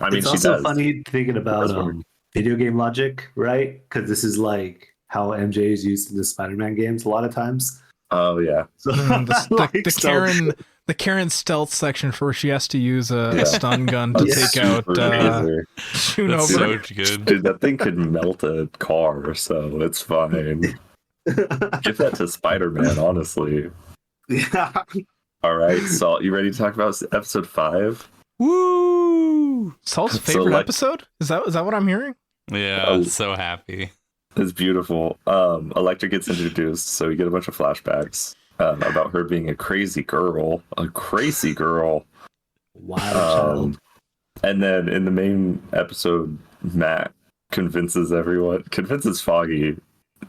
I mean, it's she also does. funny thinking about video game logic, right? Because this is like how MJ is used in the Spider-Man games a lot of times. Oh yeah. So, the Karen stealth section for where she has to use a stun gun to take out That's so good. Dude, that thing could melt a car, so it's fine. Give that to Spider-Man, honestly. Yeah. All right, Salt, you ready to talk about episode 5? Woo! Salt's favorite like- episode? Is that what I'm hearing? Yeah, so happy. It's beautiful. Electra gets introduced, so we get a bunch of flashbacks about her being a crazy girl. Wild child. And then in the main episode, Matt convinces Foggy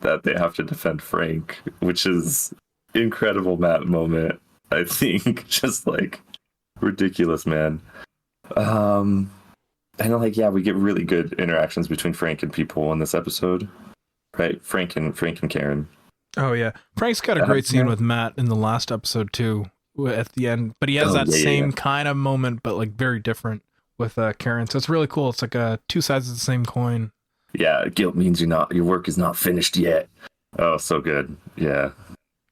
that they have to defend Frank, which is incredible Matt moment. I think just like ridiculous, man. And like, yeah, we get really good interactions between Frank and people in this episode. Right, Frank and Karen. Oh yeah, Frank's got a great scene with Matt in the last episode too, at the end. But he has that same kind of moment, but like very different with Karen. So it's really cool. It's like two sides of the same coin. Yeah, guilt means your work is not finished yet. Oh, so good. Yeah.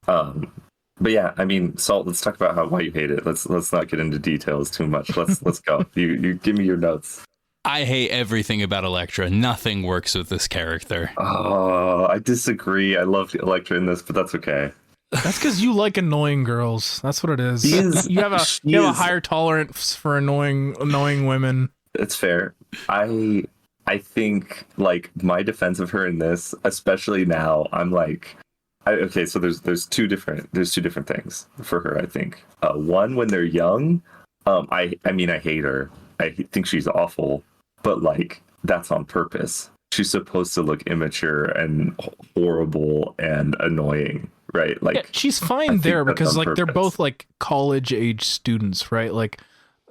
But yeah, I mean, Salt, let's talk about why you hate it. Let's not get into details too much. Let's go. You give me your notes. I hate everything about Elektra. Nothing works with this character. Oh, I disagree. I love Elektra in this, but that's okay. That's because you like annoying girls. That's what it is. You have a higher tolerance for annoying women. It's fair. I think like my defense of her in this, especially now, I'm like, okay. So there's two different things for her. I think one, when they're young, I mean I hate her. I think she's awful. But like, that's on purpose. She's supposed to look immature and horrible and annoying, right? Like, yeah, she's fine there because like they're both like college age students, right? Like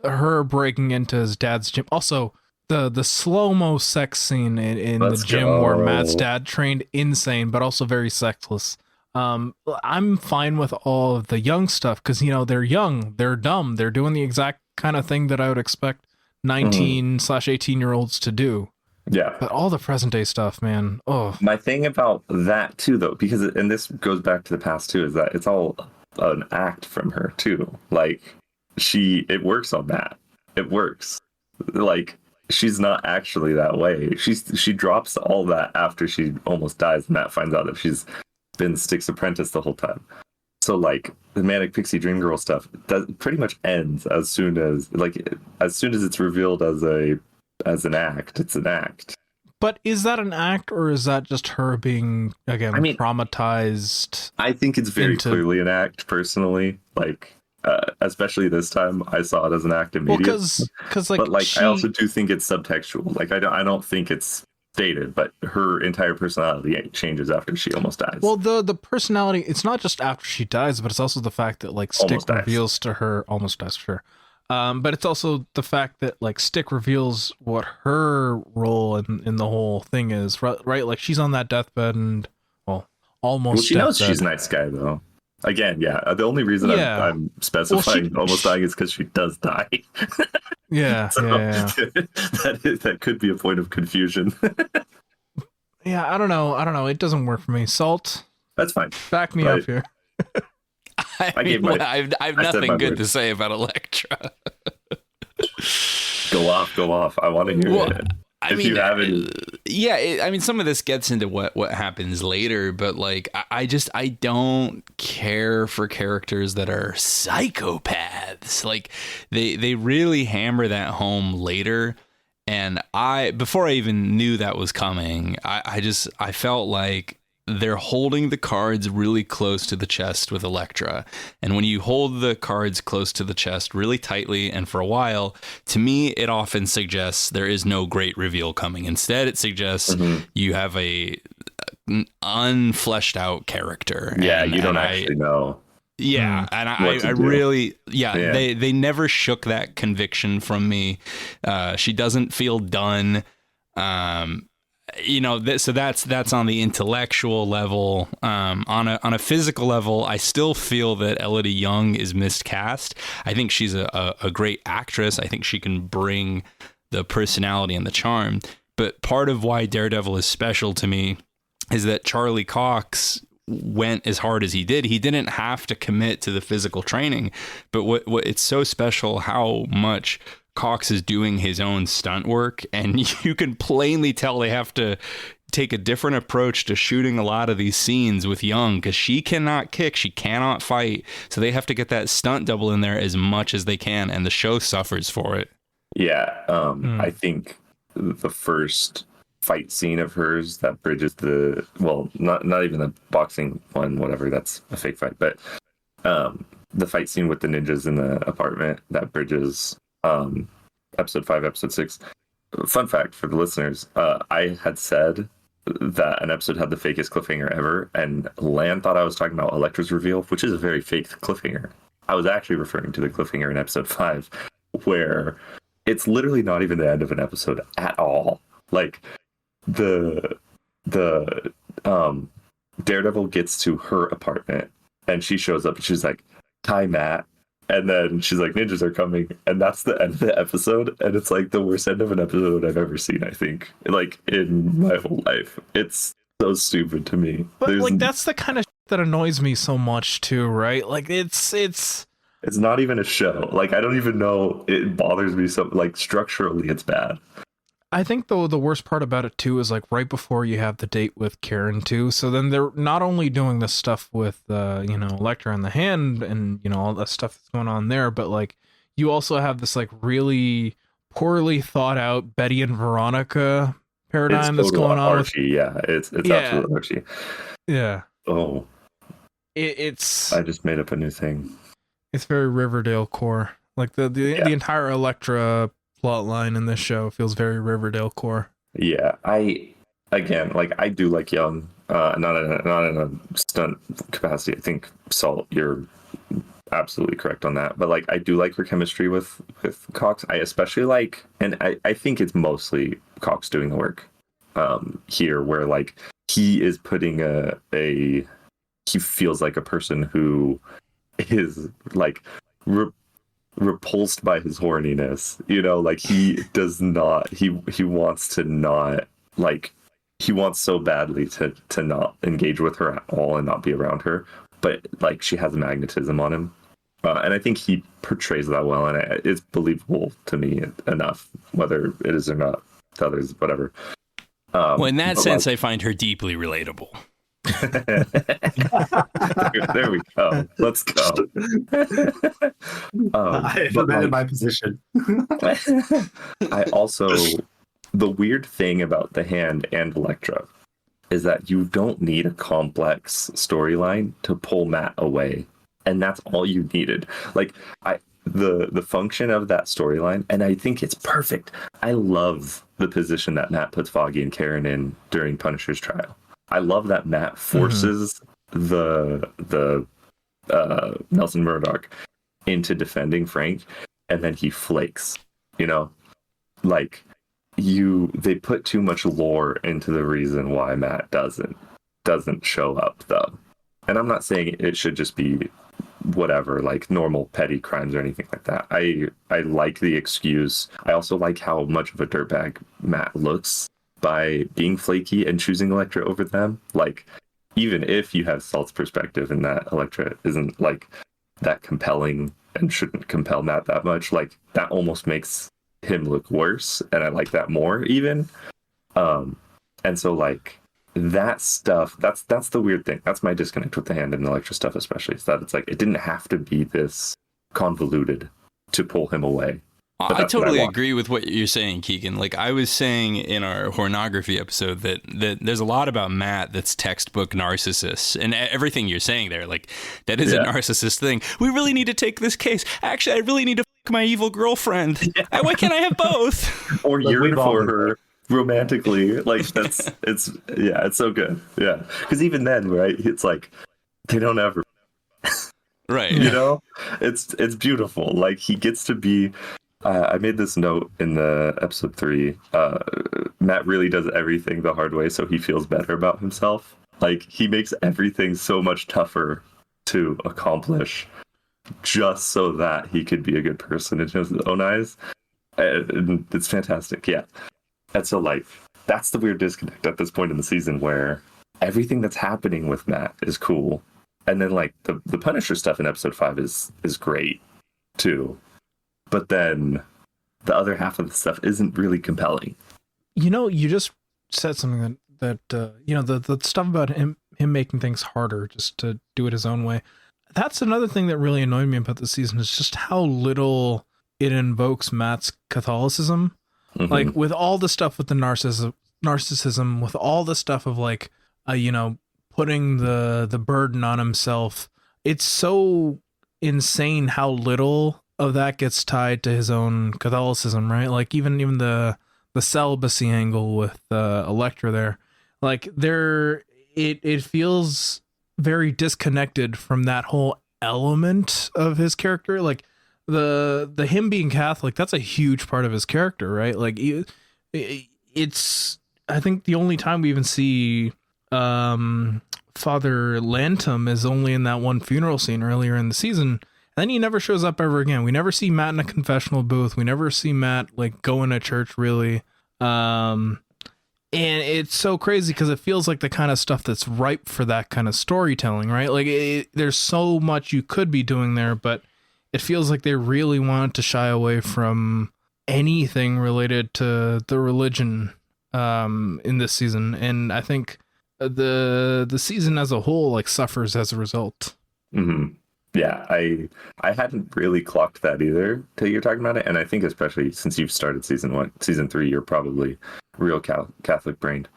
her breaking into his dad's gym. Also, the slow-mo sex scene in the gym where Matt's dad trained, insane, but also very sexless. I'm fine with all of the young stuff because, you know, they're young, they're dumb, they're doing the exact kind of thing that I would expect 19/18-year-olds to do. Yeah. But all the present day stuff, man. Oh. My thing about that too, though, because and this goes back to the past too, is that it's all an act from her too. Like it works on that. It works. Like she's not actually that way. She drops all that after she almost dies, and Matt finds out that she's been Stick's apprentice the whole time. So like the Manic Pixie Dream Girl stuff that pretty much ends as soon as it's revealed as an act. It's an act. But is that an act, or is that just her being, again, traumatized? I think it's very clearly an act, personally. Like, especially this time, I saw it as an act immediately. Well, because like, but like, I also do think it's subtextual. Like, I don't think it's stated, but her entire personality changes after she almost dies. Well, the personality, it's not just after she dies, but it's also the fact that like Stick reveals to her, almost dies for sure. But it's also the fact that like Stick reveals what her role in the whole thing is, right? Like she's on that deathbed and almost. Well, she knows she's a nice guy though. Again, yeah. The only reason I'm specifying almost dying is because she does die. Yeah, so yeah. that could be a point of confusion. Yeah, I don't know. It doesn't work for me. Salt. That's fine. Back me up here. I have nothing good to say about Elektra. Go off. I want to hear it. You haven't. Yeah, some of this gets into what happens later, but like, I don't care for characters that are psychopaths. Like, they really hammer that home later. And before I even knew that was coming, I felt like they're holding the cards really close to the chest with Elektra. And when you hold the cards close to the chest really tightly and for a while, to me, it often suggests there is no great reveal coming. Instead, it suggests you have an unfleshed out character. Yeah, you don't actually know. Yeah, and I really, they never shook that conviction from me. She doesn't feel done. So that's on the intellectual level. On a physical level, I still feel that Elodie Yung is miscast. I think she's a great actress. I think she can bring the personality and the charm. But part of why Daredevil is special to me is that Charlie Cox went as hard as he did. He didn't have to commit to the physical training, but what it's so special how much Cox is doing his own stunt work, and you can plainly tell they have to take a different approach to shooting a lot of these scenes with Young, because she cannot kick, she cannot fight, so they have to get that stunt double in there as much as they can, and the show suffers for it. I think the first fight scene of hers that bridges not even the boxing one, whatever, that's a fake fight, but the fight scene with the ninjas in the apartment that bridges episode 5, episode 6. Fun fact for the listeners, I had said that an episode had the fakest cliffhanger ever, and Lan thought I was talking about Elektra's reveal, which is a very fake cliffhanger. I was actually referring to the cliffhanger in episode 5, where it's literally not even the end of an episode at all. Like the Daredevil gets to her apartment and she shows up and she's like, "Hi, Matt." And then she's like, "Ninjas are coming," and that's the end of the episode. And it's like the worst end of an episode I've ever seen, I think, like in my whole life. It's so stupid to me. But like, that's the kind of that annoys me so much too, right? Like it's not even a show. Like, I don't even know. It bothers me so, like, structurally it's bad. I think though the worst part about it too is like right before you have the date with Karen too. So then they're not only doing this stuff with Elektra in the hand and all that stuff that's going on there, but like you also have this like really poorly thought out Betty and Veronica paradigm that's going on. Archie, yeah, it's absolute Archie. Yeah. Oh. It's. I just made up a new thing. It's very Riverdale core. Like the entire Elektra plot line in this show feels very Riverdale core. Yeah, I do like Young, not in a stunt capacity. I think Salt, you're absolutely correct on that. But like, I do like her chemistry with Cox. I especially like, and I think it's mostly Cox doing the work here, where like he is putting he feels like a person who is like repulsed by his horniness, like he does not, he wants to not, like, he wants so badly to not engage with her at all and not be around her, but like she has magnetism on him, and I think he portrays that well, and it's believable to me enough, whether it is or not to others, whatever. Well, in that sense, I find her deeply relatable. There we go. Let's go. I amended my position. I also, the weird thing about the Hand and Elektra is that you don't need a complex storyline to pull Matt away, and that's all you needed. Like the function of that storyline, and I think it's perfect. I love the position that Matt puts Foggy and Karen in during Punisher's trial. I love that Matt forces the Nelson Murdoch into defending Frank, and then he flakes. You know, like they put too much lore into the reason why Matt doesn't show up though. And I'm not saying it should just be whatever, like normal petty crimes or anything like that. I like the excuse. I also like how much of a dirtbag Matt looks by being flaky and choosing Elektra over them. Like, even if you have Salt's perspective and that Elektra isn't like that compelling and shouldn't compel Matt that much, like that almost makes him look worse, and I like that more even. And so like that stuff, that's the weird thing. That's my disconnect with the Hand and Elektra stuff, especially, is that it's like it didn't have to be this convoluted to pull him away. I totally agree with what you're saying, Keigen. Like I was saying in our pornography episode that there's a lot about Matt that's textbook narcissist, and everything you're saying there, like that is a narcissist thing. We really need to take this case. Actually, I really need to fuck my evil girlfriend. Why can't I have both? Or yearn for her romantically. Like it's so good. Yeah, because even then, right? It's like they don't ever. Right. You know, it's beautiful. Like he gets to be. I made this note in the episode 3. Matt really does everything the hard way, so he feels better about himself. Like he makes everything so much tougher to accomplish, just so that he could be a good person in his own eyes. And it's fantastic, yeah. And so, like, that's the weird disconnect at this point in the season, where everything that's happening with Matt is cool, and then like the Punisher stuff in episode 5 is great too. But then the other half of the stuff isn't really compelling. You know, you just said something that you know, the stuff about him making things harder just to do it his own way. That's another thing that really annoyed me about the season, is just how little it invokes Matt's Catholicism. Mm-hmm. Like with all the stuff with the narcissism, with all the stuff of like, you know, putting the burden on himself. It's so insane how little of that gets tied to his own Catholicism, right? Like even the celibacy angle with Elektra there, like it feels very disconnected from that whole element of his character. Like the him being Catholic, that's a huge part of his character, right? Like it's, I think the only time we even see Father Lantum is only in that one funeral scene earlier in the season. Then he never shows up ever again. We never see Matt in a confessional booth. We never see Matt like going to church really. And it's so crazy because it feels like the kind of stuff that's ripe for that kind of storytelling, right? Like there's so much you could be doing there, but it feels like they really wanted to shy away from anything related to the religion in this season. And I think the season as a whole like suffers as a result. Mm-hmm. Yeah, I hadn't really clocked that either till you're talking about it, and I think especially since you've started season 3, you're probably real Catholic brained,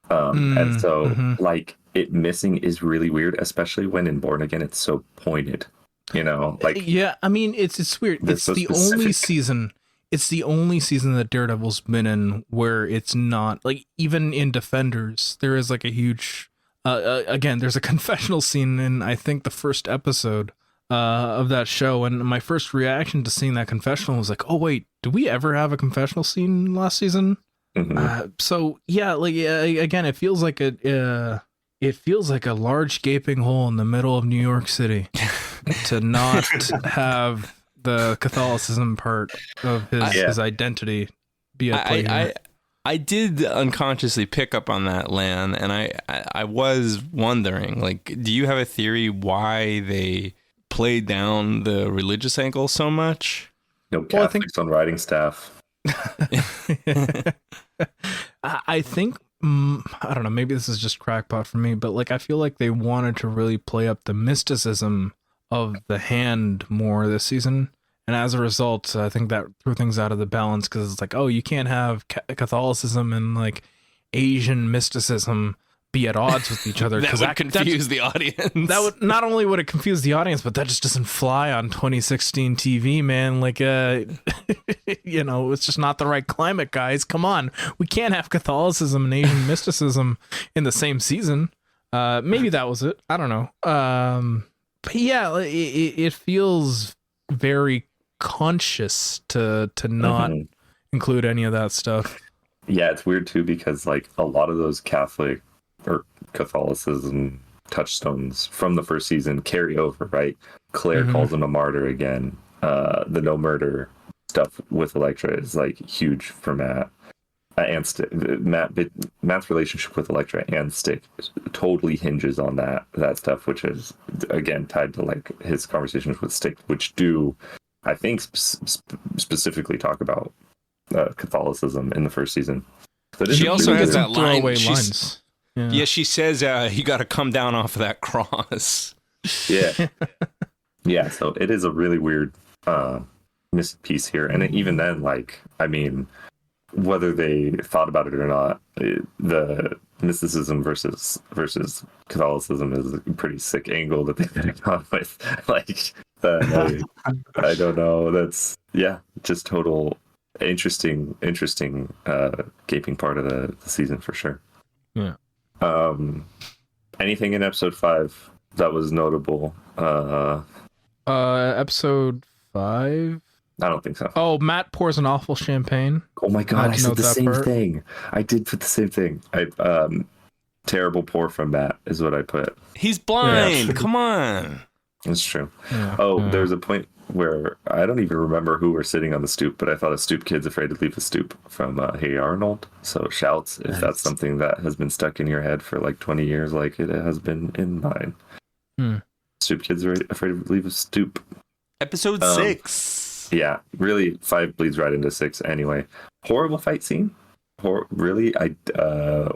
and so like it missing is really weird, especially when in Born Again it's so pointed, you know. Like yeah, I mean it's weird. It's so the specific. Only season. It's the only season that Daredevil's been in where it's not like, even in Defenders there is like a huge. Again, there's a confessional scene in I think the first episode of that show, and my first reaction to seeing that confessional was like, oh wait, did we ever have a confessional scene last season? So yeah, like again, it feels like a large gaping hole in the middle of New York City to not have the Catholicism part of his identity be at play. I did unconsciously pick up on that, Lan, and I was wondering, like, do you have a theory why they played down the religious angle so much? No Catholics on writing staff. I think I don't know, maybe this is just crackpot for me, but like I feel like they wanted to really play up the mysticism of the hand more this season. And as a result, I think that threw things out of the balance because it's like, oh, you can't have Catholicism and like Asian mysticism be at odds with each other. That would confuse the audience. That would not only would it confuse the audience, but that just doesn't fly on 2016 TV, man. Like, you know, it's just not the right climate, guys. Come on, we can't have Catholicism and Asian mysticism in the same season. Maybe that was it. I don't know. But yeah, it feels very conscious to not include any of that stuff. Yeah, it's weird too because like a lot of those Catholic or Catholicism touchstones from the first season carry over, right? Claire calls him a martyr again. The no murder stuff with Elektra is like huge for Matt. Matt's relationship with Elektra and Stick totally hinges on that stuff, which is again tied to like his conversations with Stick, which do, I think, specifically talk about Catholicism in the first season. So she also has that line. Lines. Yeah, she says, you got to come down off of that cross. Yeah. Yeah, so it is a really weird missed piece here. And even then, like, I mean, whether they thought about it or not, the mysticism versus Catholicism is a pretty sick angle that they've been gone with. Like, I don't know. That's, yeah, just total interesting gaping part of the season for sure. Yeah. Anything in episode 5 that was notable? Episode 5? I don't think so. Oh, Matt pours an awful champagne. Oh my god, I said the same thing. I did put the same thing. Terrible pour from Matt is what I put. He's blind. Yeah. Come on. That's true. Yeah. There's a point where I don't even remember who were sitting on the stoop, but I thought a stoop kid's afraid to leave the stoop from Hey Arnold. So shouts if that's something that has been stuck in your head for like 20 years, like it has been in mine. Stoop kids are afraid to leave a stoop. Episode 6. Yeah, really, 5 bleeds right into 6 anyway. Horrible fight scene. Really,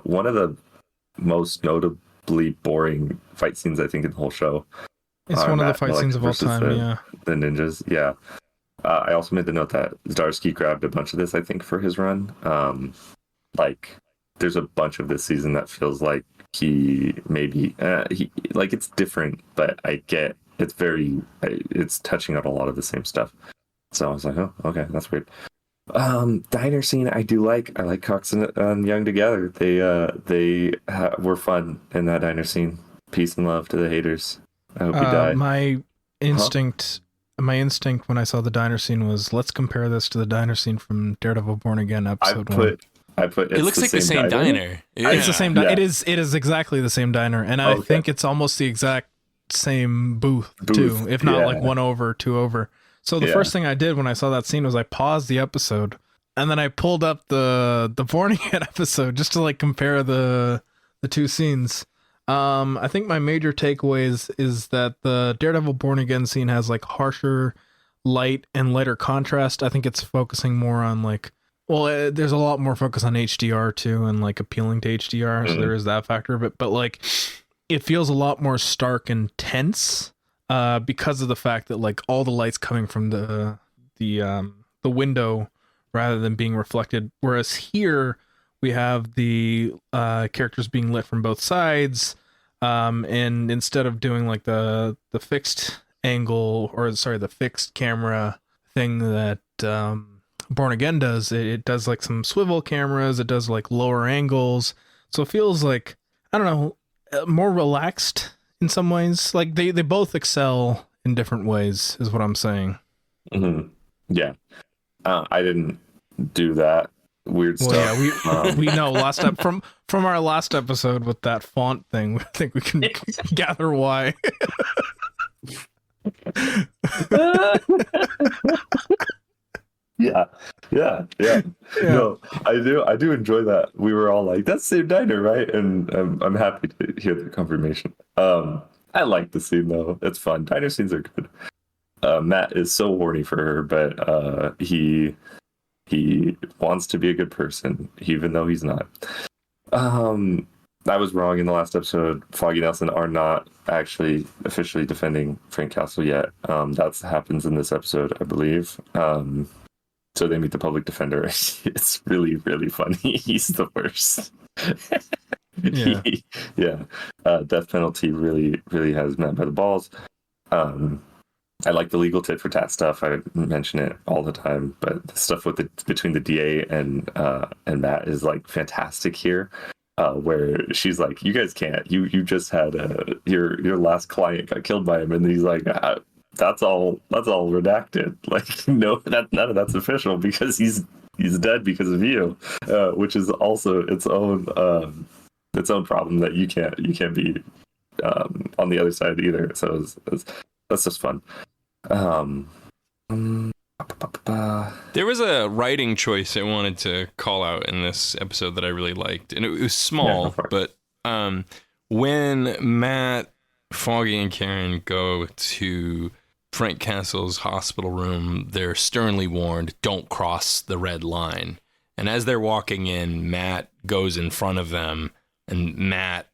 one of the most notably boring fight scenes I think in the whole show. It's one of the fight scenes of all time, the ninjas, yeah. I also made the note that Zdarsky grabbed a bunch of this, I think, for his run. Like, there's a bunch of this season that feels like it's different, but I get it's touching on a lot of the same stuff. So I was like, oh, okay, that's weird. Diner scene, I like Cox and Young together. They were fun in that diner scene. Peace and love to the haters. I hope you die. My instinct when I saw the diner scene was, let's compare this to the diner scene from Daredevil Born Again episode 1. It looks like the same diner. Yeah. It's the same diner. It is exactly the same diner, and I think it's almost the exact same booth too, if not like 1 over, 2 over. So the first thing I did when I saw that scene was I paused the episode, and then I pulled up the Born Again episode just to like compare the two scenes. I think my major takeaways is that the Daredevil Born Again scene has like harsher light and lighter contrast. I think it's focusing more on like, there's a lot more focus on HDR too, and like appealing to HDR. So there is that factor of it, but like it feels a lot more stark and tense because of the fact that like all the light's coming from the window rather than being reflected. Whereas here we have the characters being lit from both sides, and instead of doing like the fixed angle, or sorry, the fixed camera thing that Born Again does, it does like some swivel cameras, it does like lower angles, so it feels like, I don't know, more relaxed in some ways. Like they both excel in different ways is what I'm saying. Yeah, I didn't do that weird stuff. Yeah, we know from our last episode with that font thing, I think we can gather why. Yeah. No, I do enjoy that. We were all like, that's the same diner, right? And I'm happy to hear the confirmation. I like the scene though. It's fun. Diner scenes are good. Matt is so horny for her, but he wants to be a good person, even though he's not. I was wrong in the last episode. Foggy Nelson are not actually officially defending Frank Castle yet. That happens in this episode, I believe. So they meet the public defender. It's really, really funny. He's the worst. Yeah. Death penalty really, really has Matt by the balls. I like the legal tit for tat stuff. I mention it all the time, but the stuff between the DA and Matt is like fantastic here. Where she's like, "You guys can't. You just had your last client got killed by him," and he's like, "That's all redacted. Like, no, none of that's official because he's dead because of you," which is also its own problem that you can't be on the other side either. So that's just fun. There was a writing choice I wanted to call out in this episode that I really liked, and it was small, but when Matt, Foggy, and Karen go to Frank Castle's hospital room, they're sternly warned, don't cross the red line. And as they're walking in, Matt goes in front of them, and Matt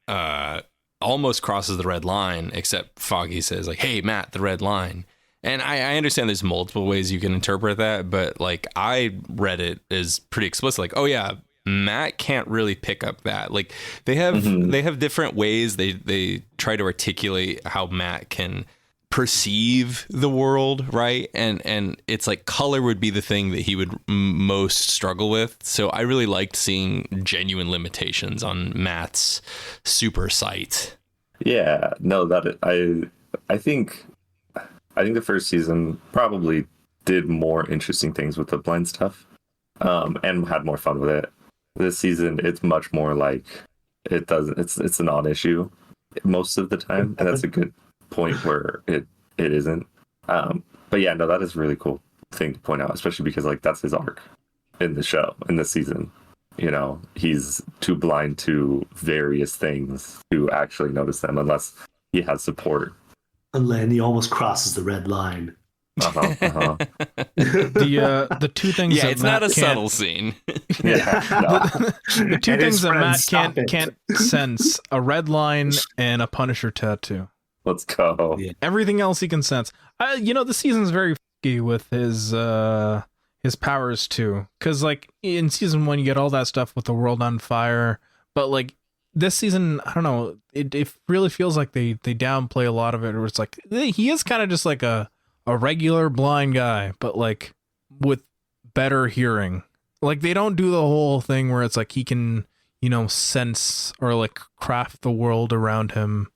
almost crosses the red line, except Foggy says, like, "Hey, Matt, the red line." And I understand there's multiple ways you can interpret that, but like I read it as pretty explicit, like, oh yeah, Matt can't really pick up that. Like they have different ways they try to articulate how Matt can perceive the world, right? And it's like color would be the thing that he would most struggle with. So I really liked seeing genuine limitations on Matt's super sight. Yeah, no, I think the first season probably did more interesting things with the blind stuff, and had more fun with it. This season, it's much more like it's a non-issue most of the time, and that's a good point where it isn't. But yeah, no, that is a really cool thing to point out, especially because like that's his arc in the show, in this season. You know, he's too blind to various things to actually notice them unless he has support. And then he almost crosses the red line. The two things. Yeah, that it's Matt not a can't- subtle scene. Yeah, no. The two And things his that Matt friends, stop it. can't sense: a red line and a Punisher tattoo. Let's go. Yeah. Everything else he can sense. The season's very f***y with his powers too. Because like in season 1, you get all that stuff with the world on fire, but like this season, I don't know. It really feels like they downplay a lot of it. Or it's like he is kind of just like a regular blind guy, but like with better hearing. Like they don't do the whole thing where it's like he can, sense or like craft the world around him,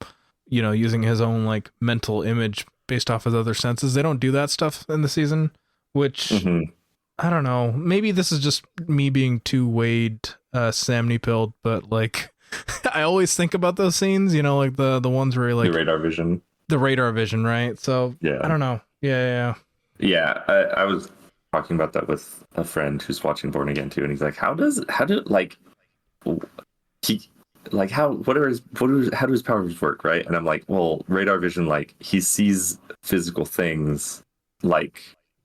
using his own like mental image based off his other senses. They don't do that stuff in the season, which I don't know. Maybe this is just me being too Wade Samney-pilled, but like I always think about those scenes, like the ones where like The radar vision, right? So yeah, I don't know. Yeah. I was talking about that with a friend who's watching Born Again too, and he's like, how do his powers work, right? And I'm like, well, radar vision, like he sees physical things, like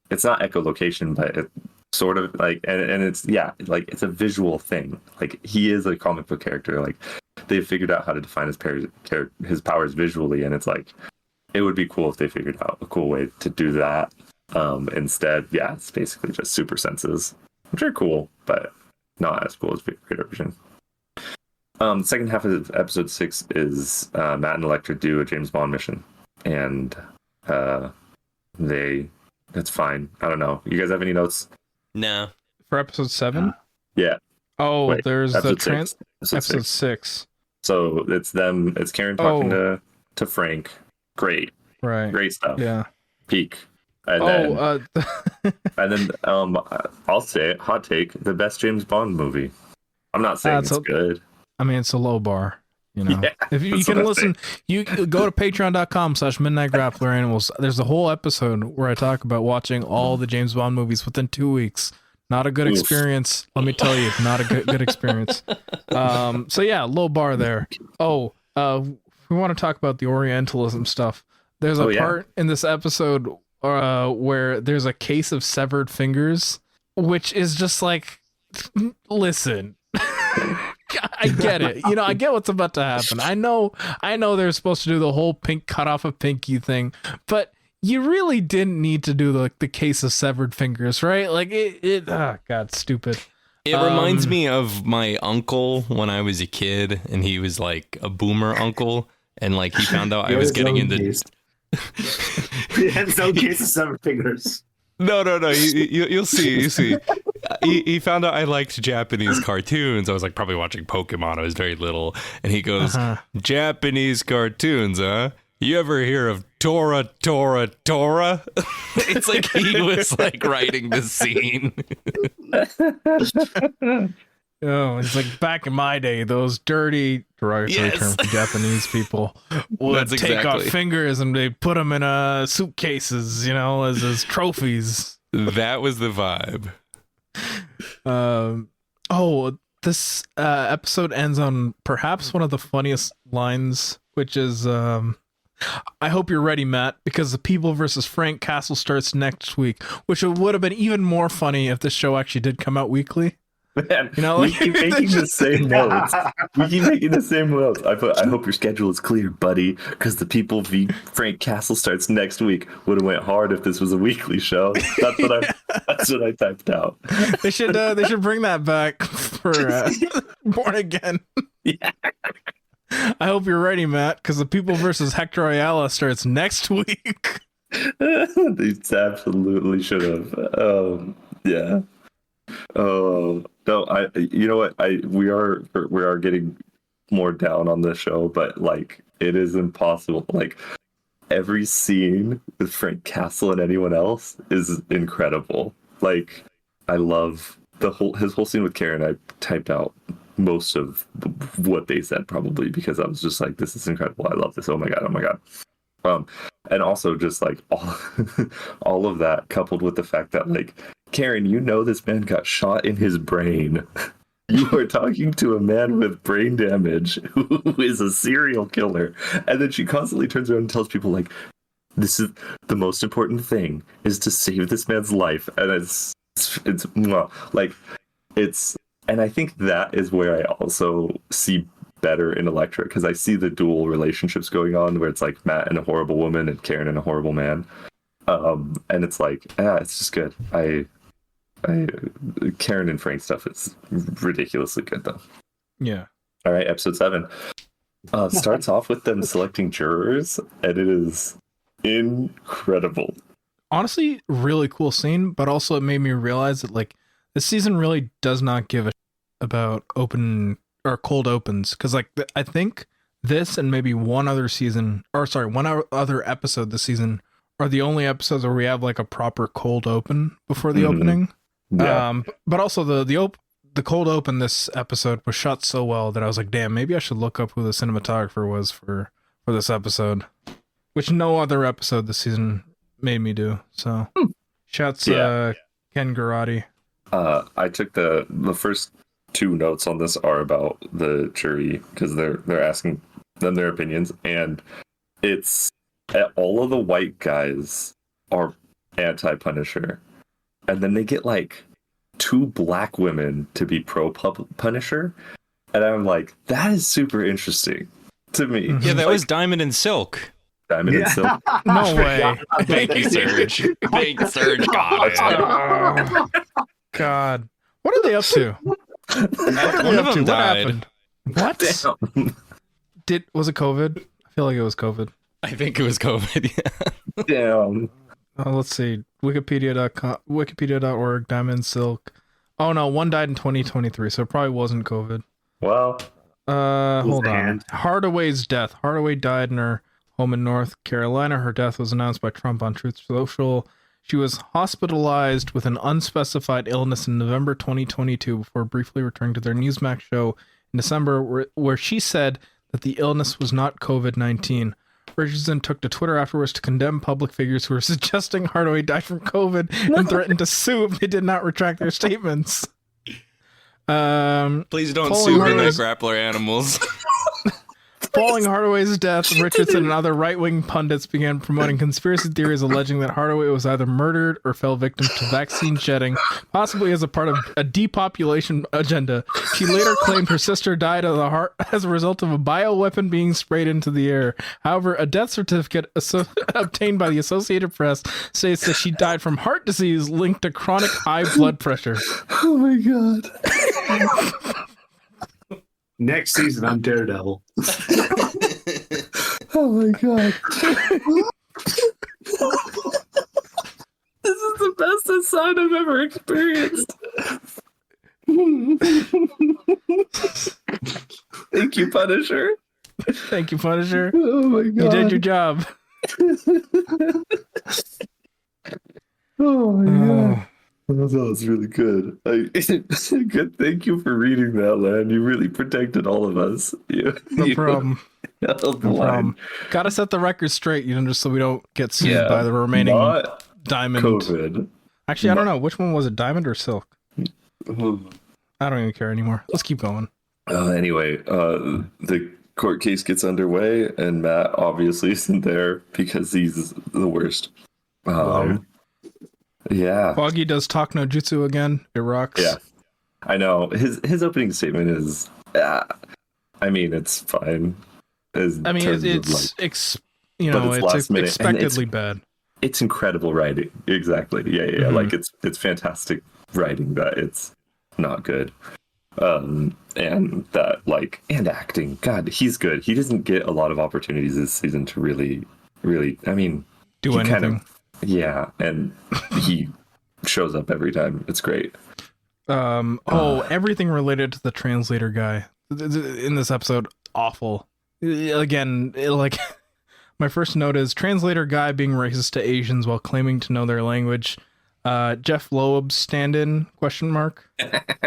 it's not echolocation, but it sort of like, and it's like it's a visual thing. Like he is a comic book character. Like they've figured out how to define his powers visually, and it's like it would be cool if they figured out a cool way to do that. Instead, it's basically just super senses, which are cool, but not as cool as radar vision. The second half of episode 6 is Matt and Elektra do a James Bond mission, and that's fine. I don't know. You guys have any notes? No. For episode 7? Yeah. Oh, Wait, there's episode the episode 6. So it's them. It's Karen talking to Frank. Great Right. stuff. Yeah. Peak. And then I'll say it, hot take, the best James Bond movie. I'm not saying it's good. I mean, it's a low bar, Yeah, if you can listen, you go to patreon.com/midnightgrappler, and there's a whole episode where I talk about watching all the James Bond movies within 2 weeks. Not a good experience. Let me tell you, not a good experience. So yeah, low bar there. We want to talk about the Orientalism stuff. There's a part in this episode where there's a case of severed fingers, which is just like, listen, I get it. You know, I get what's about to happen. I know they're supposed to do the whole pink cut off a pinky thing, but you really didn't need to do the case of severed fingers, right? Like oh God, stupid. It reminds me of my uncle when I was a kid, and he was like a boomer uncle, and like he found out I was getting into. He had his own case of severed fingers. No. You'll see. He found out I liked Japanese cartoons. I was like probably watching Pokemon. I was very little, and he goes, "Japanese cartoons, huh? You ever hear of Tora? It's like he was like writing the scene. Oh, it's like back in my day, those dirty derogatory terms for Japanese people would take off fingers and they put them in suitcases, you know, as trophies. That was the vibe. This episode ends on perhaps one of the funniest lines, which is I hope you're ready, Matt, because the People versus Frank Castle starts next week, which would have been even more funny if this show actually did come out weekly. Man, you know, we keep making the same notes. I hope your schedule is clear, buddy, because the People v Frank Castle starts next week. Would have went hard if this was a weekly show. That's what I typed out. They should bring that back for Born Again. Yeah. I hope you're ready, Matt, because the People versus Hector Ayala starts next week. They absolutely should have. Yeah. Oh no! You know what? We are getting more down on this show, but like it is impossible. Like every scene with Frank Castle and anyone else is incredible. Like I love his whole scene with Karen. I typed out most of what they said probably because I was just like, this is incredible. I love this. Oh my god. And also just like all of that coupled with the fact that like, Karen, you know this man got shot in his brain. You are talking to a man with brain damage who is a serial killer. And then she constantly turns around and tells people like, this is the most important thing is to save this man's life. And and I think that is where I also see better in Elektra, because I see the dual relationships going on where it's like Matt and a horrible woman and Karen and a horrible man. And it's like, it's just good. Karen and Frank stuff is ridiculously good though. Yeah. All right, episode 7 starts off with them selecting jurors, and it is incredible. Honestly, really cool scene, but also it made me realize that like this season really does not give a about open or cold opens, because like I think this and maybe one other episode this season are the only episodes where we have like a proper cold open before the opening. Yeah. But also the cold open this episode was shot so well that I was like, damn, maybe I should look up who the cinematographer was for this episode, which no other episode this season made me do. So shouts Ken Garati. I took the first 2 notes on this are about the jury because they're asking them their opinions, and it's all of the white guys are anti-Punisher, and then they get like 2 black women to be pro-Punisher, and I'm like, that is super interesting to me. Yeah, that was Diamond and Silk. Diamond and Silk. No way. Thank you, Serg. Thank you, Serg. God, what are they up to? One of them died. What? Was it COVID? I feel like it was COVID. I think it was COVID. Yeah. Damn. Let's see. Wikipedia.org. Diamond Silk. Oh no, one died in 2023, so it probably wasn't COVID. Well. Hold on. Hardaway's death. Hardaway died in her home in North Carolina. Her death was announced by Trump on Truth Social. She was hospitalized with an unspecified illness in November 2022 before briefly returning to their Newsmax show in December, where she said that the illness was not COVID-19. Richardson took to Twitter afterwards to condemn public figures who were suggesting Hardaway died from COVID and threatened to sue if they did not retract their statements. Please don't sue Midnight Grappler Animals. Following Hardaway's death, Richardson and other right-wing pundits began promoting conspiracy theories alleging that Hardaway was either murdered or fell victim to vaccine shedding, possibly as a part of a depopulation agenda. She later claimed her sister died of the heart as a result of a bioweapon being sprayed into the air. However, a death certificate obtained by the Associated Press states that she died from heart disease linked to chronic high blood pressure. Oh my god. Next season, I'm Daredevil. Oh my god. This is the best sign I've ever experienced. Thank you, Punisher. Thank you, Punisher. Oh my god. You did your job. Oh my god. That was really good. Good. Thank you for reading that, Lan. You really protected all of us. No problem. No problem. Gotta set the record straight, just so we don't get sued by the remaining Diamond. COVID. Actually, I don't know. Which one was it, Diamond or Silk? I don't even care anymore. Let's keep going. Anyway, the court case gets underway, and Matt obviously isn't there because he's the worst. Yeah. Foggy does talk no jutsu again. It rocks. Yeah. I know. His opening statement is, it's fine. It's expectedly bad. It's incredible writing. Exactly. Yeah. Mm-hmm. Like it's fantastic writing, but it's not good. And acting. God, he's good. He doesn't get a lot of opportunities this season to really, do anything. And he shows up every time. It's great. Everything related to the translator guy in this episode, awful. Again, my first note is translator guy being racist to Asians while claiming to know their language. Jeff Loeb stand-in ?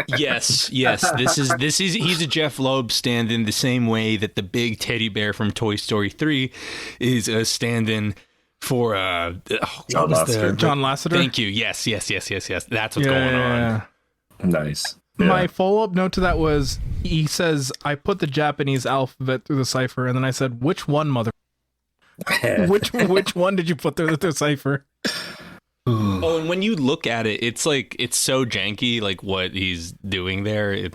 Yes. He's a Jeff Loeb stand-in the same way that the big teddy bear from Toy Story 3 is a stand-in for John Lasseter. Thank you. Yes. That's what's going on. Nice. Yeah. My follow-up note to that was he says, I put the Japanese alphabet through the cipher, and then I said, which one, mother? which one did you put through the cipher? Oh, and when you look at it, it's so janky, like what he's doing there.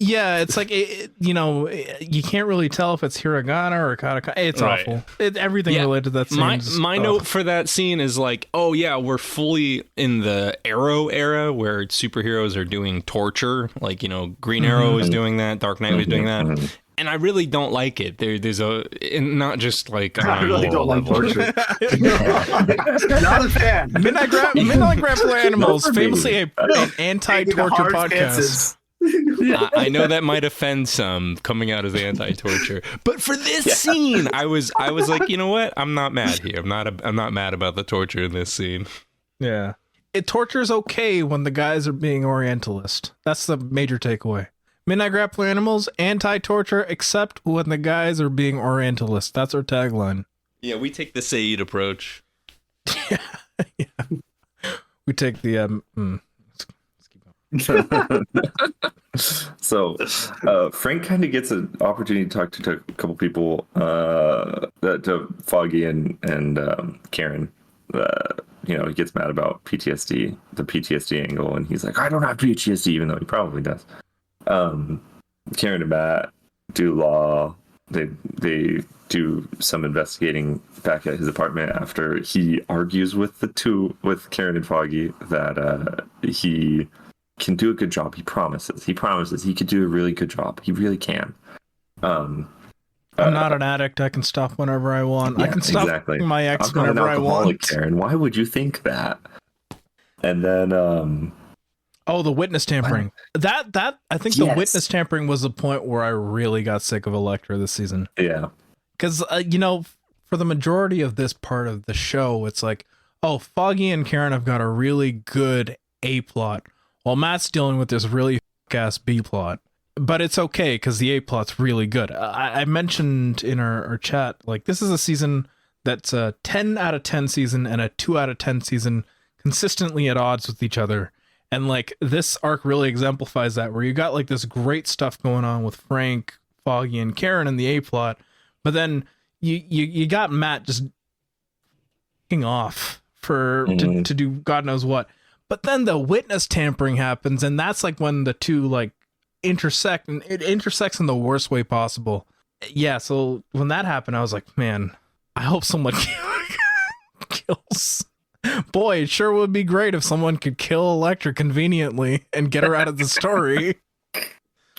Yeah, it's like you can't really tell if it's hiragana or katakana. It's right. Awful. Everything related to that scene. My note for that scene is like, oh yeah, we're fully in the Arrow era where superheroes are doing torture. Like Green Arrow is doing that, Dark Knight was doing that, and I really don't like it. There's not just like I really don't like torture. Not a fan. Midnight Grapple Animals, famously an anti-torture podcast. I know that might offend some coming out as anti-torture, but for this scene, I was like, you know what? I'm not mad here. I'm not mad about the torture in this scene. Yeah, torture is okay when the guys are being Orientalist. That's the major takeaway. Midnight Grapple Animals, anti-torture, except when the guys are being Orientalist. That's our tagline. Yeah, we take the Saeed approach. Yeah. We take the So Frank kind of gets an opportunity to talk to a couple people, to Foggy and Karen. He gets mad about PTSD, the PTSD angle, and he's like, I don't have PTSD, even though he probably does. Karen and Matt do law. They do some investigating back at his apartment after he argues with Karen and Foggy that he can do a good job. He promises he could do a really good job. He really can. I'm not an addict. I can stop whenever I want. I can stop my ex whenever I want. Karen, why would you think that? And then the witness tampering. That I think the witness tampering was the point where I really got sick of Elektra this season. Yeah. Because for the majority of this part of the show, it's like, Foggy and Karen have got a really good A plot, while Matt's dealing with this really ass B plot. But it's okay because the A plot's really good. I mentioned in our chat, like, this is a season that's a 10 out of 10 season and a 2 out of 10 season consistently at odds with each other. And like this arc really exemplifies that, where you got like this great stuff going on with Frank, Foggy, and Karen in the A plot, But then you got Matt just f***ing off to do God knows what. But then the witness tampering happens, and that's like when the two like intersect, and it intersects in the worst way possible. Yeah, so when that happened, I was like, man, I hope someone kills. Boy, it sure would be great if someone could kill Elektra conveniently and get her out of the story.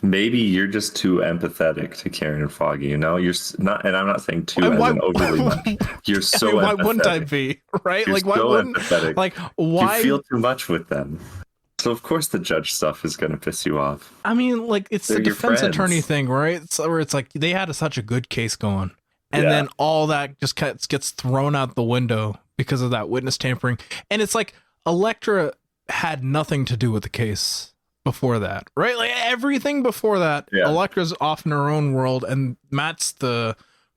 Maybe you're just too empathetic to Karen and Foggy, you know? You're not, and I'm not saying too as in overly much. You're so why empathetic. wouldn't I be? Right? You're like, why so wouldn't, empathetic. like, why? You feel too much with them. So, of course, the judge stuff is going to piss you off. I mean, like, it's They're the your defense friends. attorney thing, right? Where it's like they had such a good case going, and then all that just gets thrown out the window because of that witness tampering. And it's like Elektra had nothing to do with the case before that, right? Like everything before that, Elektra's off in her own world, and Matt's the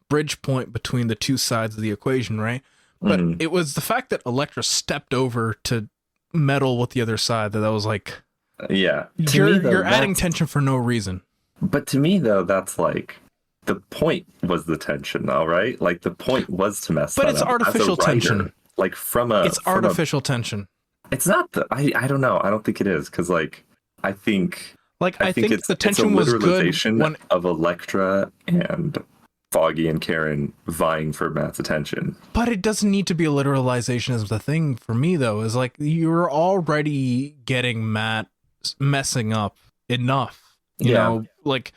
bridge point between the two sides of the equation, right? But it was the fact that Elektra stepped over to meddle with the other side that was like, you're adding tension for no reason. But to me, though, that's like the point was the tension, though, right? Like the point was to mess. But it's up. artificial tension. Like it's artificial tension. It's not the. I don't know. I don't think it is because like I think the tension was good when of Elektra and Foggy and Karen vying for Matt's attention. But it doesn't need to be a literalization as the thing for me, though, is like you're already getting Matt messing up enough. You know, like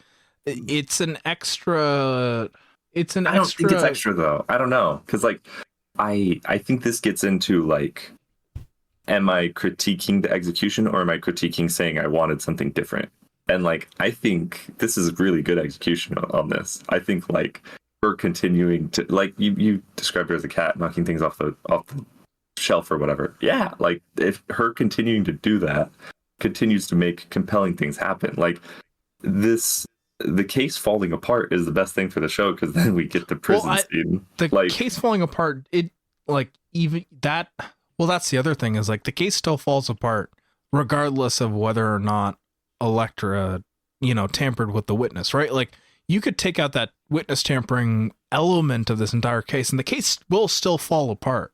it's an extra. I don't think it's extra though. I don't know because like I think this gets into like, am I critiquing the execution or am I critiquing saying I wanted something different? And like, I think this is really good execution on this. I think like her continuing to like you described her as a cat knocking things off the shelf or whatever. Yeah, like if her continuing to do that continues to make compelling things happen. Like the case falling apart is the best thing for the show because then we get the prison scene. The case falling apart, it like even that. Well, that's the other thing is like the case still falls apart regardless of whether or not Elektra, tampered with the witness, right? Like you could take out that witness tampering element of this entire case and the case will still fall apart,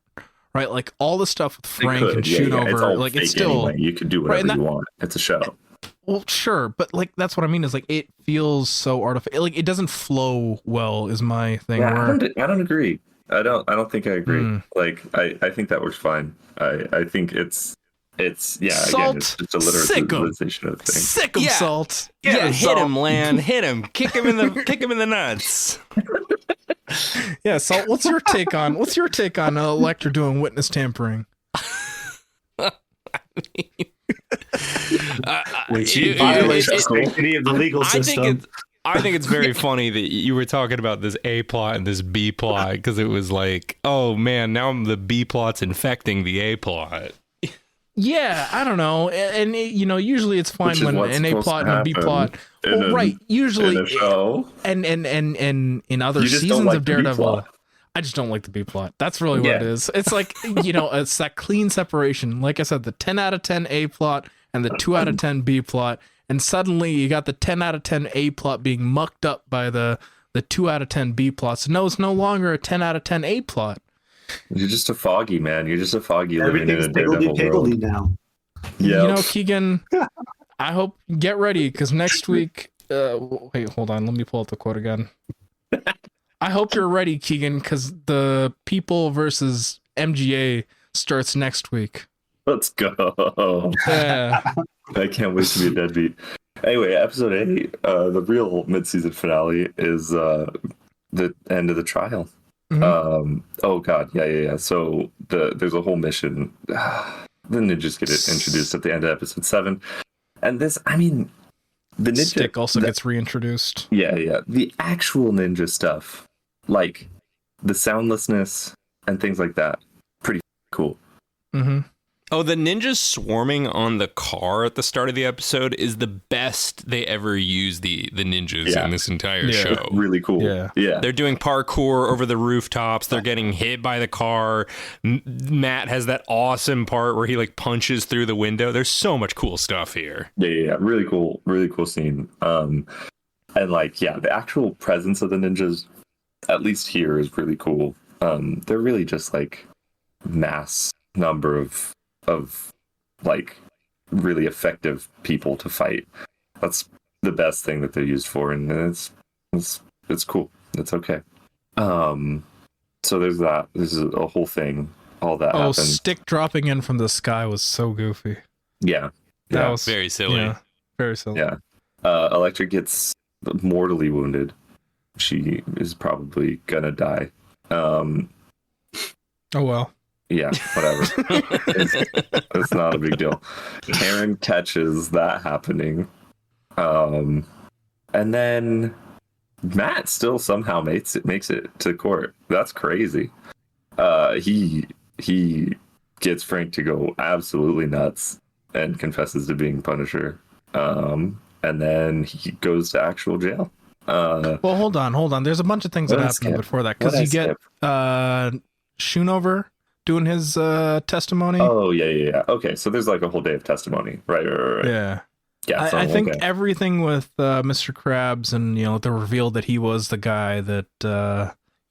right? Like all the stuff with Frank and Schoonover, like it's still anyway. You could do whatever you want. It's a show. Well, sure, but like that's what I mean is like it feels so artificial. Like it doesn't flow well. Is my thing. Yeah, I don't agree. I don't think I agree. Like I think that works fine. I think it's Salt, again, it's just a literalization of things. Sick 'em, Salt. Yeah, hit him, Lan. Hit him. Kick him in the nuts. Yeah, Salt. What's your take on Elektra doing witness tampering? When she violates the sanctity of the legal system. I think it's very funny that you were talking about this A plot and this B plot because it was like, oh man, now the B plot's infecting the A plot. Yeah, I don't know, and usually it's fine when an A plot and a B plot. Well, right, usually in a show. and in other seasons of Daredevil. I just don't like the B plot. That's really what it is. It's like, it's that clean separation. Like I said, the 10 out of 10 A plot and the 2 out of 10 B plot. And suddenly you got the 10 out of 10 A plot being mucked up by the 2 out of 10 B plot. So no, it's no longer a 10 out of 10 A plot. You're just a Foggy, man. You're just a Foggy living in a Daredevil world now. Yeah. Keegan, I hope get ready because next week. Wait, hold on. Let me pull up the quote again. I hope you're ready, Keigen, because the People versus MGA starts next week. Let's go. Yeah. I can't wait to be a deadbeat. Anyway, episode 8, the real mid-season finale is the end of the trial. Mm-hmm. Oh god, yeah. So there's a whole mission. The ninjas get introduced at the end of episode 7, and this, I mean, the ninja Stick also gets reintroduced. Yeah. The actual ninja stuff, like the soundlessness and things like that, pretty cool. Mm-hmm. Oh, the ninjas swarming on the car at the start of the episode is the best they ever use the ninjas in this entire show. Really cool. Yeah. They're doing parkour over the rooftops. They're getting hit by the car. Matt has that awesome part where he like punches through the window. There's so much cool stuff here. Yeah. Really cool scene. And like, the actual presence of the ninjas at least here, is really cool. They're really just like mass number of like really effective people to fight. That's the best thing that they're used for, and it's cool. It's okay. So there's that. This is a whole thing. All that happened. Stick dropping in from the sky was so goofy. Yeah. That was very silly. Yeah, very silly. Yeah. Electra gets mortally wounded. She is probably gonna die. Oh well. Yeah, whatever. it's not a big deal. Karen catches that happening. And then Matt still somehow makes it to court. That's crazy. He gets Frank to go absolutely nuts and confesses to being Punisher. And then he goes to actual jail. Well, hold on. There's a bunch of things that happened before that, because you get Schoonover doing his testimony. Oh yeah. Okay, so there's like a whole day of testimony, right? Yeah. Yeah, I think everything with Mr. Krabs and the reveal that he was the guy that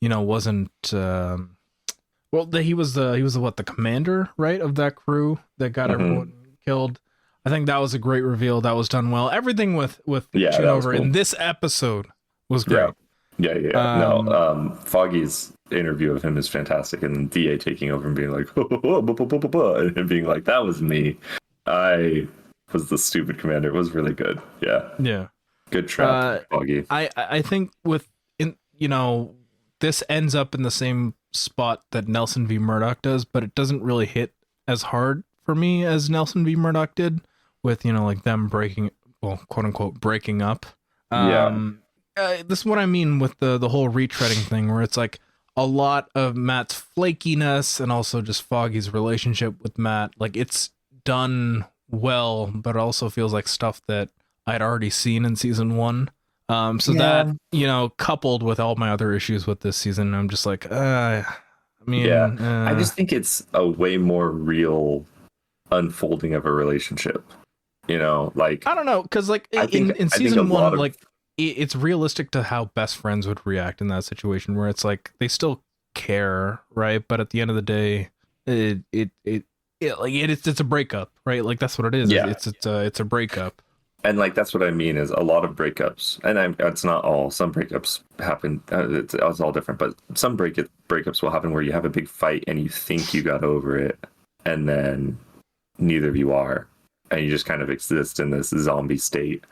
wasn't that he was the commander, right, of that crew that got everyone killed. I think that was a great reveal. That was done well. Everything with Schoonover in this episode was great. Yeah. Foggy's interview of him is fantastic, and DA taking over and being like, and him being like, that was me. I was the stupid commander. It was really good. Yeah. Good trap, Foggy. I think this ends up in the same spot that Nelson v. Murdoch does, but it doesn't really hit as hard for me as Nelson v. Murdoch did, with like them breaking, well, quote unquote, breaking up. This is what I mean with the whole retreading thing, where it's like a lot of Matt's flakiness and also just Foggy's relationship with Matt. Like, it's done well, but it also feels like stuff that I'd already seen in season 1. That, coupled with all my other issues with this season, I'm just like, I just think it's a way more real unfolding of a relationship. Like, I don't know, because like in season 1, like it's realistic to how best friends would react in that situation, where it's like they still care, right? But at the end of the day, it's a breakup, right? Like, that's what it is. Yeah. It's a breakup. And like, that's what I mean, is a lot of breakups, and it's not all. Some breakups happen. It's all different, but some breakups will happen where you have a big fight and you think you got over it, and then neither of you are, and you just kind of exist in this zombie state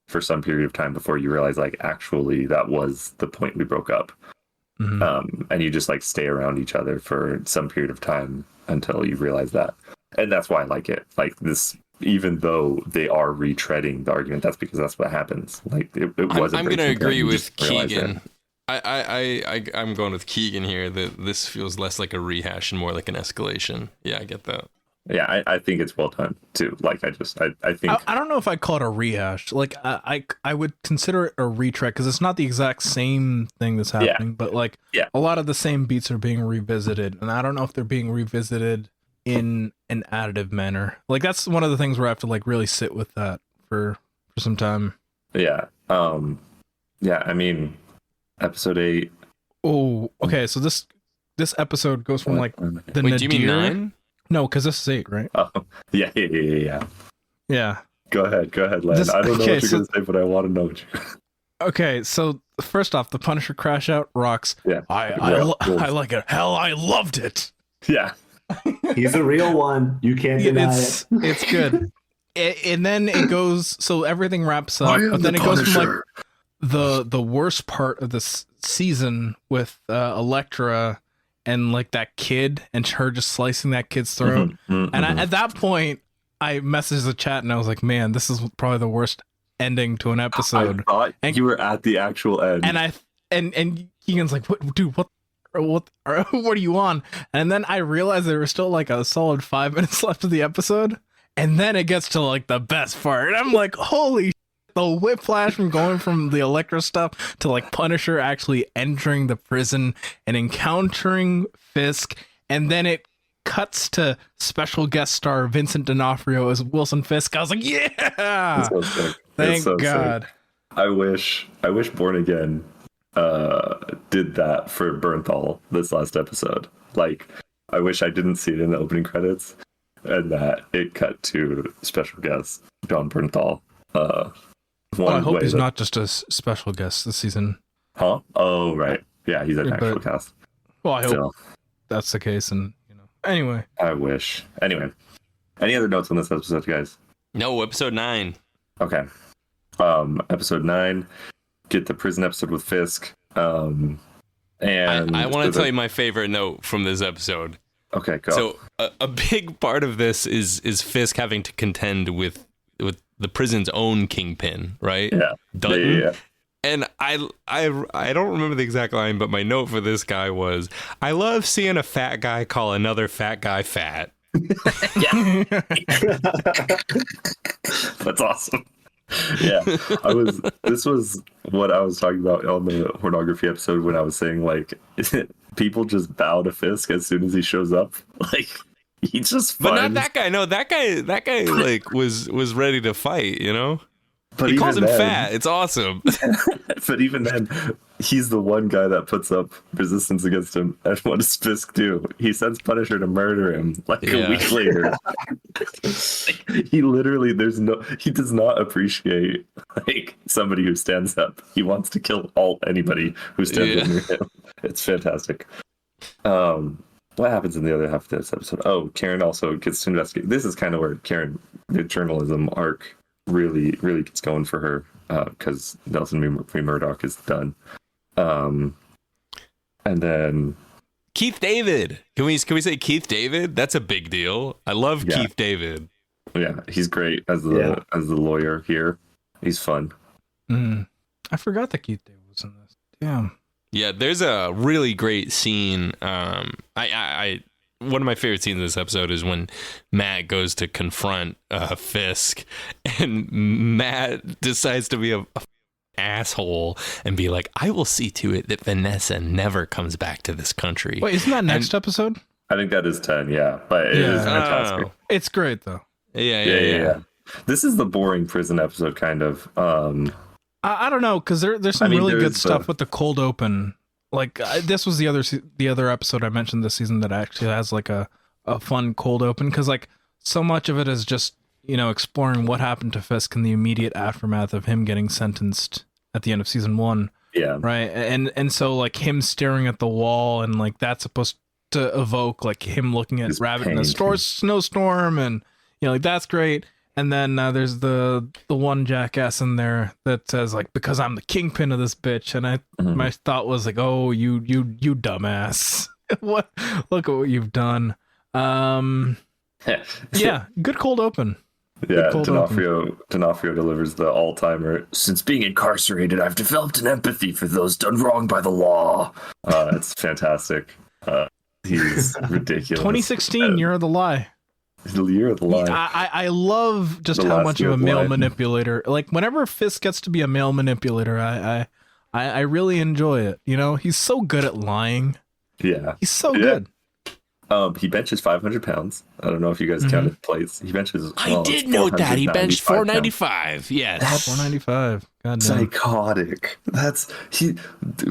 for some period of time before you realize, like, actually that was the point we broke up. And you just like stay around each other for some period of time until you realize that. And that's why I like it. Like, this, even though they are retreading the argument, that's because that's what happens. Like, it was. I'm going to agree with Keigen. I'm going with Keigen here, that this feels less like a rehash and more like an escalation. Yeah, I get that. Yeah, I think it's well done too. Like, I think I don't know if I'd call it a rehash. Like, I would consider it a retread, because it's not the exact same thing that's happening, but like a lot of the same beats are being revisited, and I don't know if they're being revisited in an additive manner. Like, that's one of the things where I have to like really sit with that for some time. Yeah. I mean, episode 8. Oh, okay. So this episode goes from like the Wait, do you mean 9? No, because this is 8, right? Oh, yeah. Yeah. Go ahead, Len. I don't know what you're gonna say, but I want to know what you're. Okay, so first off, the Punisher crash out rocks. Yeah, I like it. Hell, I loved it. Yeah, he's a real one. You can't deny it. It's good. And then it goes. So everything wraps up, but then it goes from like the worst part of this season with Elektra and like that kid and her just slicing that kid's throat. At that point, I messaged the chat and I was like, man, this is probably the worst ending to an episode. I thought you were at the actual end. And Keigen's like, what are you on? And then I realized there was still like a solid 5 minutes left of the episode. And then it gets to like the best part. And I'm like, holy the whiplash from going from the Elektra stuff to like Punisher actually entering the prison and encountering Fisk, and then it cuts to special guest star Vincent D'Onofrio as Wilson Fisk. I was like, yeah, so sick. Thank God. Sick. I wish Born Again did that for Bernthal this last episode. Like, I wish I didn't see it in the opening credits, and that it cut to special guest John Bernthal. I hope he's not just a special guest this season. Huh? Oh, right. Yeah, he's an actual cast. Well, I hope that's the case, and Anyway, I wish. Anyway, any other notes on this episode, guys? No, episode 9. Okay. Episode 9. Get the prison episode with Fisk. And I want to tell you my favorite note from this episode. Okay, go. So a big part of this is Fisk having to contend with the prison's own kingpin, right? Yeah. Dutton. Yeah. And I don't remember the exact line, but my note for this guy was, I love seeing a fat guy call another fat guy fat. Yeah. That's awesome. Yeah. This was what I was talking about on the pornography episode when I was saying, like, people just bow to Fisk as soon as he shows up. Like, he's just fun. But not that guy. No, that guy like was ready to fight, But he calls him then, fat. It's awesome. But even then, he's the one guy that puts up resistance against him. And what does Fisk do? He sends Punisher to murder him a week later. He literally, he does not appreciate like somebody who stands up. He wants to kill anybody who stands up near him. It's fantastic. What happens in the other half of this episode? Oh, Karen also gets to investigate. This is kind of where Karen, the journalism arc, really gets going for her, because Nelson P. Murdoch is done. And then Keith David. Can we say Keith David? That's a big deal. I love Keith David. Yeah, he's great as the lawyer here. He's fun. I forgot that Keith David was in this. Damn. Yeah, there's a really great scene. One of my favorite scenes in this episode is when Matt goes to confront Fisk, and Matt decides to be a asshole and be like, I will see to it that Vanessa never comes back to this country. Wait, isn't that next episode? I think that is 10, yeah. But it is fantastic. It's great, though. Yeah. This is the boring prison episode, kind of. I don't know, because there's some really good stuff with the cold open. Like, this was the other episode I mentioned this season that actually has like a fun cold open, because like so much of it is just exploring what happened to Fisk in the immediate aftermath of him getting sentenced at the end of season 1. Yeah, right. And so like him staring at the wall, and like that's supposed to evoke like him looking at Rabbit in a snowstorm, and like that's great. And then there's the one jackass in there that says like, because I'm the kingpin of this bitch. And my thought was like, oh, you dumbass. Look at what you've done. Yeah, good cold open. Yeah, D'Onofrio delivers the all-timer. Since being incarcerated, I've developed an empathy for those done wrong by the law. It's fantastic. He's ridiculous. 2016, Year of the Lie. The Year of the Lie. I love just how much of a male manipulator. Like, whenever Fisk gets to be a male manipulator, I really enjoy it. He's so good at lying. Yeah. He's so good. He benches 500 pounds. I don't know if you guys counted plates. He benches. I did note that he benched 495. Yes, that's 495. God damn. Psychotic. That's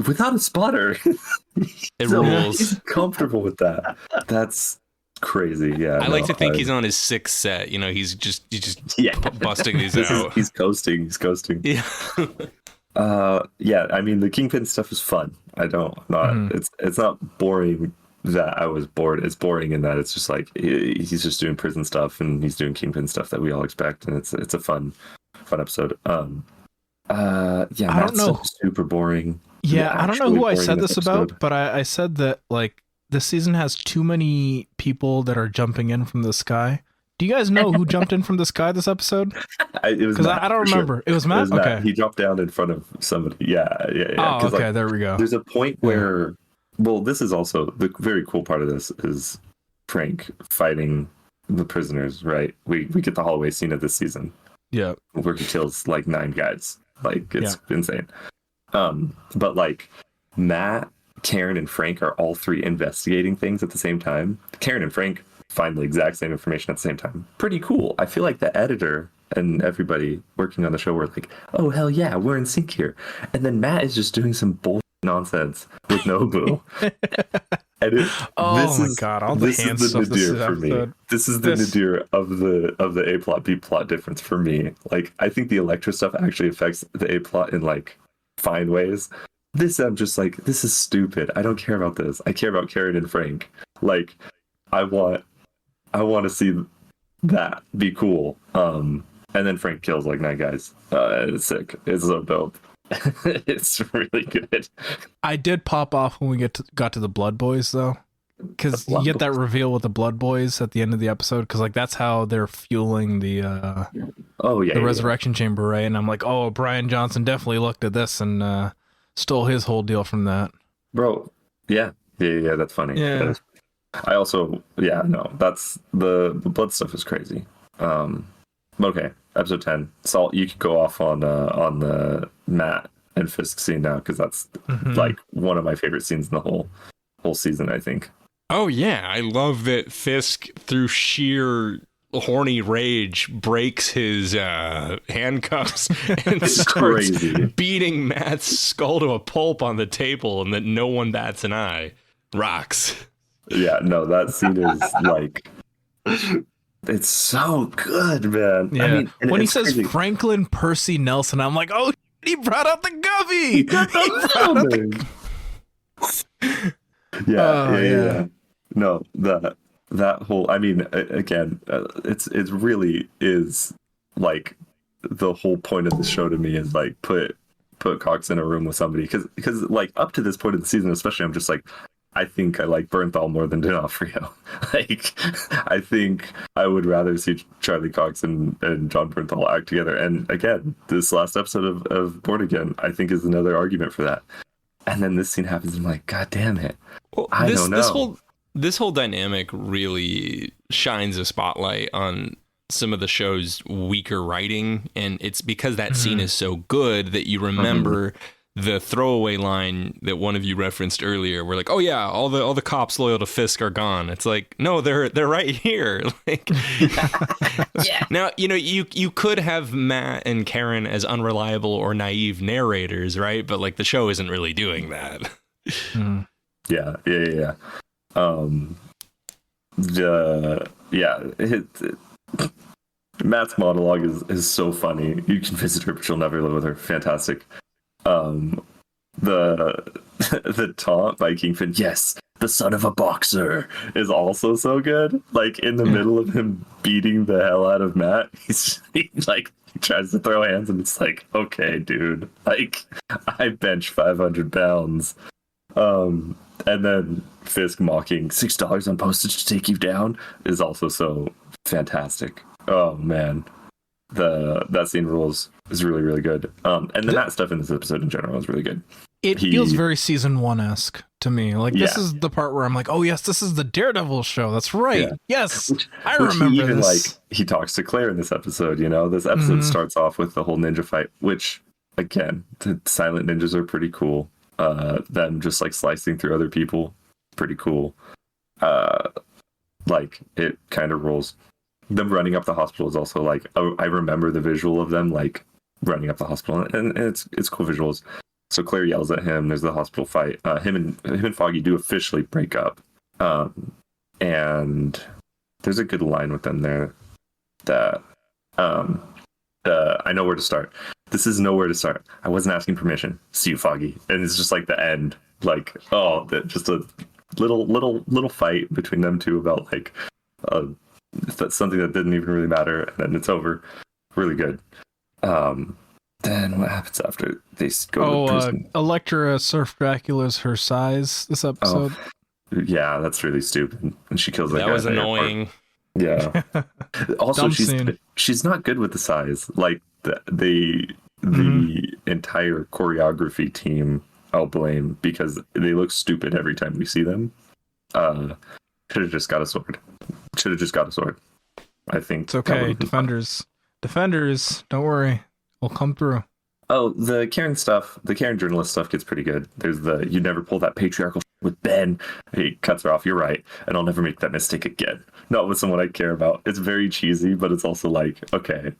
without a spotter. It rules. He's comfortable with that. That's crazy. Yeah. I like to think he's on his 6th set. He's just busting these out. He's coasting. Yeah. Yeah. I mean, the Kingpin stuff is fun. It's not boring that I was bored. It's boring in that it's just like he's just doing prison stuff and he's doing Kingpin stuff that we all expect, and it's a fun episode. I don't know. Super boring. Yeah, I don't know who I said this about, but I said that like this season has too many people that are jumping in from the sky. Do you guys know who jumped in from the sky this episode? It was Matt, I don't remember. Sure. It was Matt? Okay. He dropped down in front of somebody. Yeah. Oh, okay. There we go. There's a point where, well, this is also the very cool part of this is Frank fighting the prisoners, right? We get the hallway scene of this season. Yeah. Where he kills like 9 guys. Like, it's insane. But like Matt, Karen, and Frank are all 3 investigating things at the same time. Karen and Frank find the exact same information at the same time. Pretty cool. I feel like the editor and everybody working on the show were like, oh, hell yeah, we're in sync here. And then Matt is just doing some bullshit nonsense with Nobu. And oh my god! All the hand stuff. This is the nadir for me. This is the nadir of the A plot B plot difference for me. Like, I think the Elektra stuff actually affects the A plot in like fine ways. This, I'm just like, this is stupid. I don't care about this. I care about Karen and Frank. Like, I want to see that be cool. And then Frank kills like 9 guys. It's sick. It's so dope. It's really good. I did pop off when we got to the Blood Boys though, because you get that reveal with the Blood Boys at the end of the episode, because like that's how they're fueling the resurrection chamber, right? And I'm like, oh, Brian Johnson definitely looked at this and stole his whole deal from that, bro. Yeah, that's funny. Yeah. I also, that's the blood stuff is crazy. Okay, episode 10. Salt, you could go off on the Matt and Fisk scene now, because that's like one of my favorite scenes in the whole season, I think. Oh yeah, I love that Fisk, through sheer horny rage, breaks his handcuffs and starts beating Matt's skull to a pulp on the table, and that no one bats an eye. Rocks. Yeah, no, that scene is like, it's so good, man. Yeah. I mean, when he says crazy. Franklin Percy Nelson, I'm like, oh, he brought out the Govey. Yeah. No, that whole, I mean, again, it really is like the whole point of the show to me is like put Cox in a room with somebody, because like up to this point of the season, especially, I'm just like, I think I like Bernthal more than D'Onofrio. Like, I think I would rather see Charlie Cox and John Bernthal act together. And again, this last episode of Born Again, I think, is another argument for that. And then this scene happens, and I'm like, God damn it. Well, I don't know. This whole dynamic really shines a spotlight on some of the show's weaker writing. And it's because that scene is so good that you remember the throwaway line that one of you referenced earlier. We're like, oh yeah, all the cops loyal to Fisk are gone. It's like, no, they're right here. Like, yeah. Now, you could have Matt and Karen as unreliable or naive narrators, right? But like, the show isn't really doing that. Yeah. Matt's monologue is so funny. You can visit her, but you'll never live with her. Fantastic. The taunt by Kingpin, yes, the son of a boxer, is also so good. Like, in the middle of him beating the hell out of Matt, he like tries to throw hands, and it's like, okay, dude, like, I bench 500 pounds. And then Fisk mocking $6 on postage to take you down is also so fantastic. Oh man. That scene rules. Is really, really good. And the Matt stuff in this episode in general is really good. It feels very season 1-esque to me. Like, this is the part where I'm like, oh yes, this is the Daredevil show. That's right. Yeah. Yes, I remember this. Like, he talks to Claire in this episode. This episode starts off with the whole ninja fight, which, again, the silent ninjas are pretty cool. Them just like slicing through other people, pretty cool. Like, it kind of rules. Them running up the hospital is also like, I remember the visual of them like running up the hospital, and it's cool visuals. So Claire yells at him. There's the hospital fight. Him and Foggy do officially break up, and there's a good line with them there that I know where to start. This is nowhere to start. I wasn't asking permission. See you, Foggy. And it's just like the end, like, just a little fight between them two about like that's something that didn't even really matter, and then it's over. Really good. Then what happens after they go to prison? Elektra Surf Dracula's her size this episode. Yeah, that's really stupid. And she kills that. That was annoying. Yeah. Also, she's not good with the size. Like the entire choreography team, I'll blame, because they look stupid every time we see them. Should have just got a sword. I think it's okay. Defenders, don't worry, we'll come through. Oh, the Karen journalist stuff gets pretty good. There's you never pull that patriarchal with Ben. He cuts her off. You're right, and I'll never make that mistake again. Not with someone I care about. It's very cheesy, but it's also like, okay,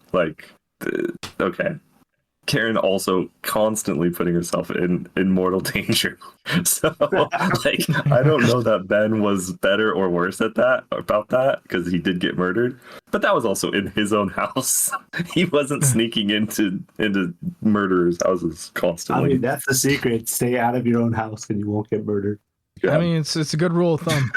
Karen also constantly putting herself in mortal danger. So, like, I don't know that Ben was better or worse at that about that because he did get murdered, but that was also in his own house. He wasn't sneaking into murderers' houses constantly. I mean, that's the secret. Stay out of your own house and you won't get murdered. Yeah. I mean, it's a good rule of thumb.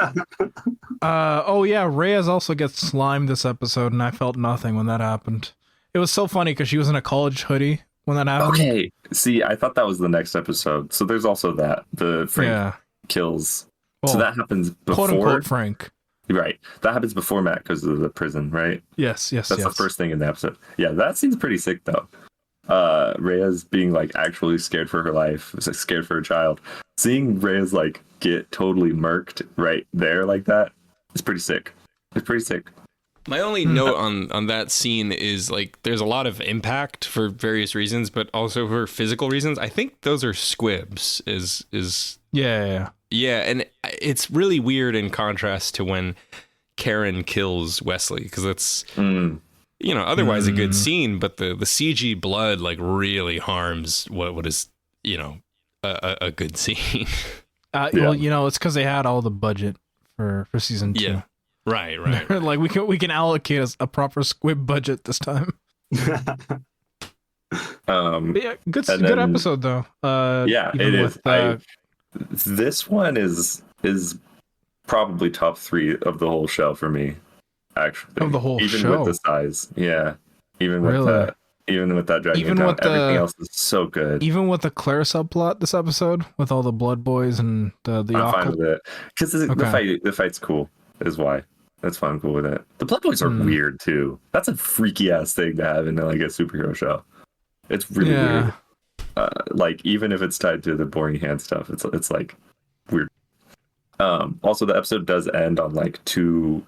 Oh yeah, Reyes also gets slimed this episode, and I felt nothing when that happened. It was so funny because she was in a college hoodie when that happened. Okay, see, I thought that was the next episode. So there's also that the Frank kills. Well, so that happens before quote unquote Frank. Right, that happens before Matt goes to the prison, right? Yes. That's the first thing in the episode. Yeah, that seems pretty sick though. Reyes being like actually scared for her life, scared for her child. Seeing Reyes like get totally murked right there like that, it's pretty sick. It's pretty sick. My only note on that scene is like there's a lot of impact for various reasons, but also for physical reasons. I think those are squibs. Yeah, and it's really weird in contrast to when Karen kills Wesley because it's otherwise a good scene, but the CG blood like really harms what is a good scene. Well, it's because they had all the budget for season 2. Yeah. Right. Like we can allocate a proper squib budget this time. Yeah, good episode though. It is. This one is probably top 3 of the whole show for me. Actually, of the whole even show, with the size, yeah. Even with that, dragging even it down, with everything else is so good. Even with the Claire subplot this episode, with all the blood boys and the I'm fine with it because the fight's cool. Is why. That's fine. I'm cool with it. The blood boys are weird too. That's a freaky ass thing to have in like a superhero show. It's really weird. Like even if it's tied to the boring hand stuff, it's like weird. Also, the episode does end on like 2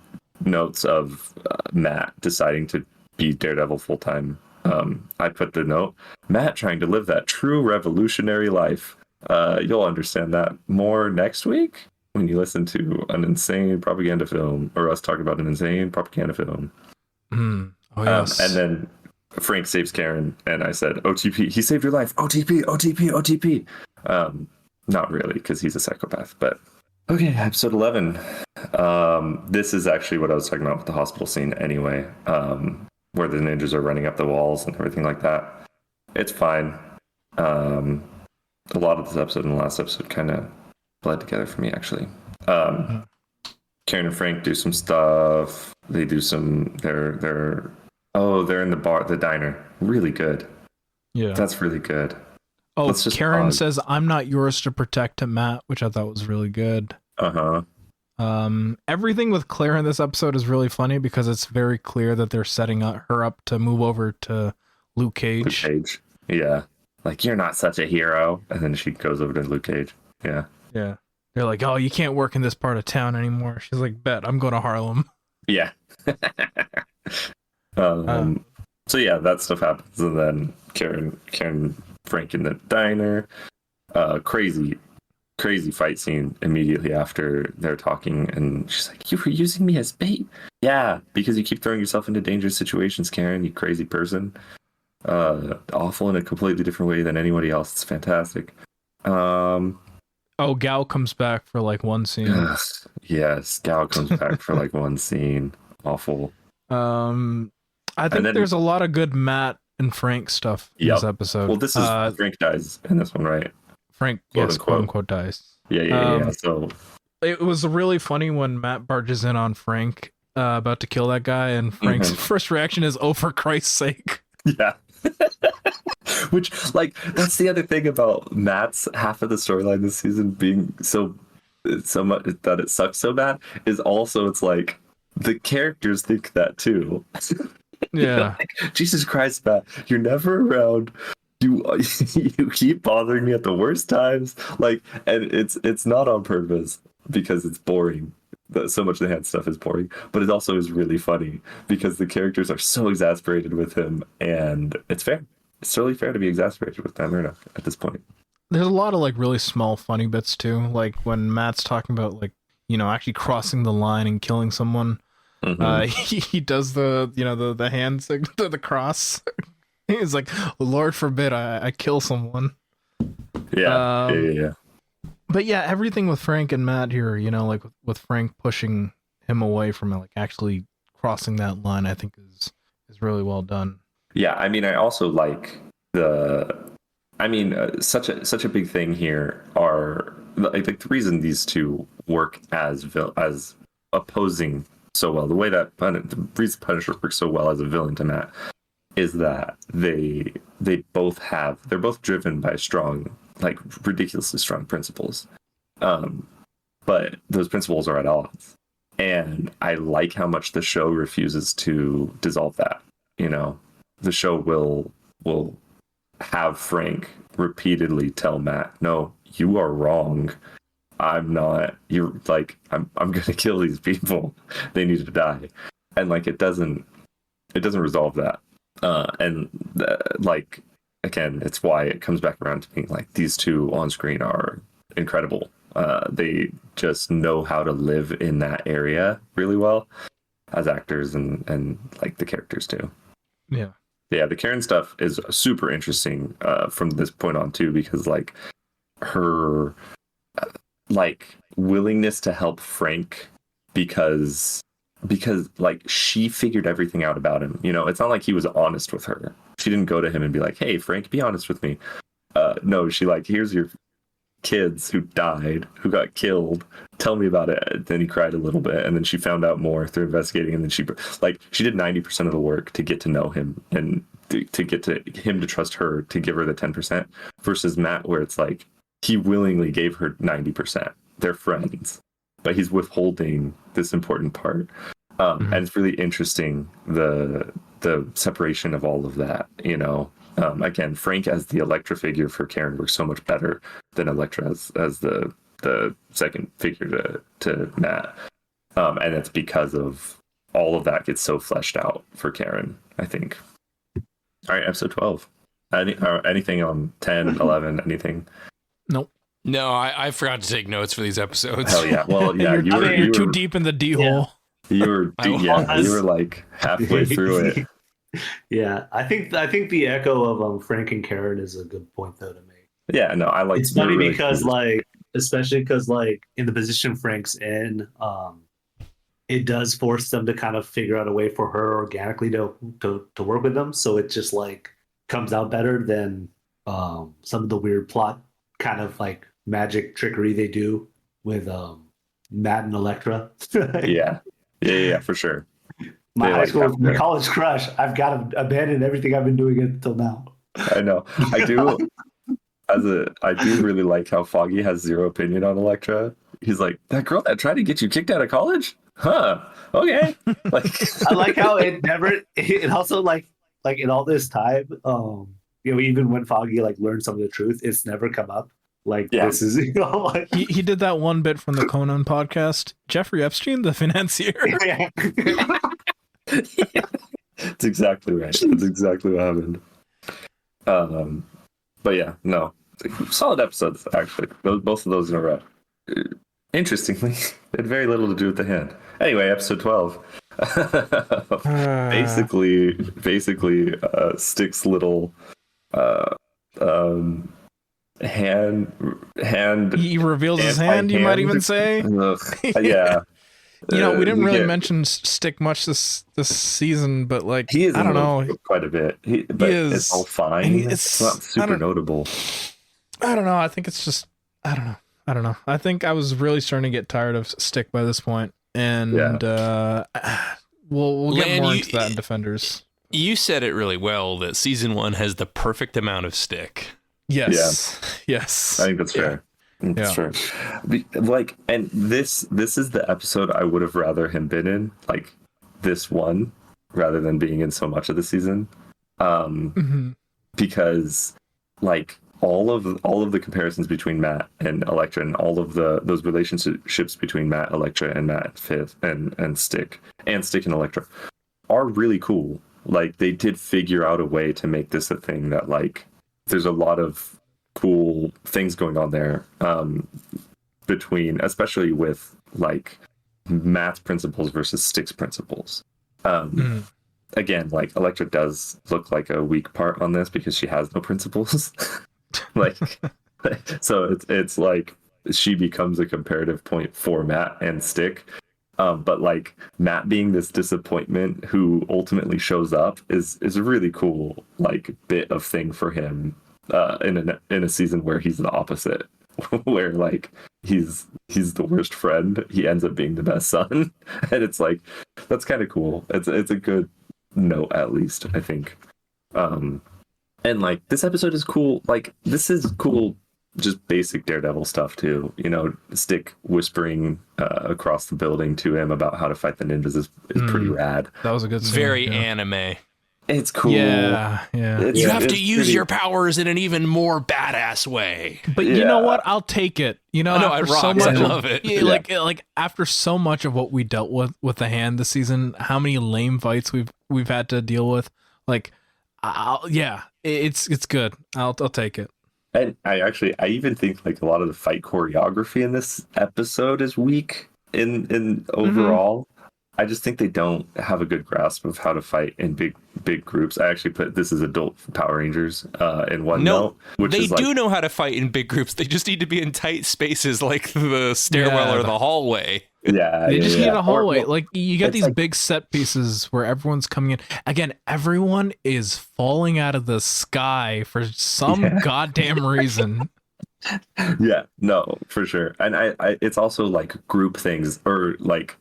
notes of Matt deciding to be Daredevil full time. I put the note, Matt trying to live that true revolutionary life. You'll understand that more next week when you listen to an insane propaganda film, or us talk about an insane propaganda film. Oh yes. And then Frank saves Karen, and I said, OTP, he saved your life. OTP, OTP, OTP. Not really, because he's a psychopath, but okay, episode 11. This is actually what I was talking about with the hospital scene anyway, where the ninjas are running up the walls and everything like that. It's fine. A lot of this episode and the last episode kind of bled together for me, actually. Karen and Frank do some stuff. They do some. They're in the diner. Really good. Yeah, that's really good. Oh, Karen says, "I'm not yours to protect, Matt," which I thought was really good. Everything with Claire in this episode is really funny because it's very clear that they're setting her up to move over to Luke Cage. Yeah, like you're not such a hero, and then she goes over to Luke Cage. Yeah. They're like, "Oh, you can't work in this part of town anymore." She's like, "Bet, I'm going to Harlem." Yeah. So yeah, that stuff happens, and then Karen, Frank in the diner. Crazy fight scene immediately after they're talking, and she's like, "You were using me as bait." Yeah, because you keep throwing yourself into dangerous situations, Karen. You crazy person. Awful in a completely different way than anybody else. It's fantastic. Oh, Gal comes back for like one scene. Yes, Gal comes back for like one scene. Awful. I think there's a lot of good Matt and Frank stuff in this episode. Well, this is Frank dies in this one, right? Frank, quote unquote, dies. Yeah. So it was really funny when Matt barges in on Frank about to kill that guy, and Frank's first reaction is, "Oh, for Christ's sake!" Yeah. Which, like, that's the other thing about Matt's half of the storyline this season being so much that it sucks so bad is also it's like the characters think that too. Yeah. Like, Jesus Christ, Matt, you're never around. You keep bothering me at the worst times. Like, and it's not on purpose because it's boring. So much of the hand stuff is boring, but it also is really funny because the characters are so exasperated with him, and it's fair. It's totally fair to be exasperated with them, or not, at this point. There's a lot of like really small funny bits too, like when Matt's talking about like, actually crossing the line and killing someone. He does the hand signal, the cross. He's like, Lord forbid I kill someone. Yeah. But yeah, everything with Frank and Matt here, you know, like with Frank pushing him away from like actually crossing that line, I think is really well done. Yeah, I mean, I also like such a big thing here are like the reason these two work as opposing so well. The way that the reason Punisher works so well as a villain to Matt is that they're both driven by strong, like ridiculously strong principles, but those principles are at odds. And I like how much the show refuses to dissolve that. You know, the show will have Frank repeatedly tell Matt, "No, you are wrong. I'm not. You're like I'm gonna kill these people. They need to die." And like it doesn't resolve that. Like again, it's why it comes back around to being like these two on screen are incredible. They just know how to live in that area really well as actors and like the characters too. Yeah, the Karen stuff is super interesting from this point on too, because like her like willingness to help Frank because like she figured everything out about him. You know, it's not like he was honest with her. She didn't go to him and be like, "Hey, Frank, be honest with me." No, she like, "Here's your kids who died, who got killed. Tell me about it." Then he cried a little bit, and then she found out more through investigating, and then she did 90% of the work to get to know him and to get to him to trust her to give her the 10%, versus Matt, where it's like he willingly gave her 90%. They're friends, but he's withholding this important part. And it's really interesting the separation of all of that, you know. Again, Frank as the Elektra figure for Karen works so much better than Elektra as the second figure to Matt. And it's because of all of that gets so fleshed out for Karen, I think. All right, episode 12. Anything on 10, 11, anything? Nope. No, I forgot to take notes for these episodes. Hell yeah. Well, yeah, you were too deep in the D hole. You were like halfway through it. Yeah, I think the echo of Frank and Karen is a good point though to make. Yeah, no, I like. It's funny really because like, especially because like in the position Frank's in, it does force them to kind of figure out a way for her organically to work with them. So it just like comes out better than some of the weird plot kind of like magic trickery they do with Matt and Elektra. Yeah, for sure. My high school college crush. I've got to abandon everything I've been doing until now. I know. I do. I do really like how Foggy has zero opinion on Elektra. He's like, that girl that tried to get you kicked out of college? Huh. Okay. Like, I like how it also like in all this time, you know, even when Foggy like learned some of the truth, it's never come up. Like this is, you know, like he did that one bit from the Conan podcast. Jeffrey Epstein, the financier. That's exactly right. That's exactly what happened. But yeah, no, solid episodes actually. Both of those in a row. Interestingly, it had very little to do with the hand. Anyway, episode 12. basically, Stick's little hand. He reveals his hand. You might even say. Yeah. You know, we didn't really mention Stick much this season, but like he is, I don't know, quite a bit. It's all fine. It's not super notable. I don't know. I think it's just I don't know. I think I was really starting to get tired of Stick by this point, and we'll get more into that in Defenders. You said it really well that season 1 has the perfect amount of Stick. Yes. Yes. I think that's fair. That's fair. Like, and this is the episode I would have rather him been in, like this one, rather than being in so much of the season. Because like all of the comparisons between Matt and Elektra and all of those relationships between Matt, Elektra, and Matt Fifth and Stick and Elektra are really cool. Like they did figure out a way to make this a thing that like there's a lot of cool things going on there between, especially with like Matt's principles versus Stick's principles. again, like Elektra does look like a weak part on this because she has no principles. like, so it's like she becomes a comparative point for Matt and Stick. But like Matt being this disappointment who ultimately shows up is a really cool like bit of thing for him in a season where he's the opposite, where like he's the worst friend, he ends up being the best son, and it's like that's kind of cool. It's a good note, at least I think. And like this episode is cool. Like this is cool. Just basic Daredevil stuff too, you know. Stick whispering across the building to him about how to fight the ninjas is pretty rad. That was a good scene. Very anime. It's cool. Yeah. You have to use your powers in an even more badass way. But you know what? I'll take it. You know, I love it. Yeah, like after so much of what we dealt with the hand this season, how many lame fights we've had to deal with. Like, it's good. I'll take it. And I even think like a lot of the fight choreography in this episode is weak in overall. I just think they don't have a good grasp of how to fight in big groups. I actually put this as adult Power Rangers in one note. Which they is like, do know how to fight in big groups. They just need to be in tight spaces like the stairwell or the hallway. Yeah, they just need a hallway. Or, like you get these like, big set pieces where everyone's coming in. Again, everyone is falling out of the sky for some goddamn reason. Yeah, no, for sure. And I it's also like group things or like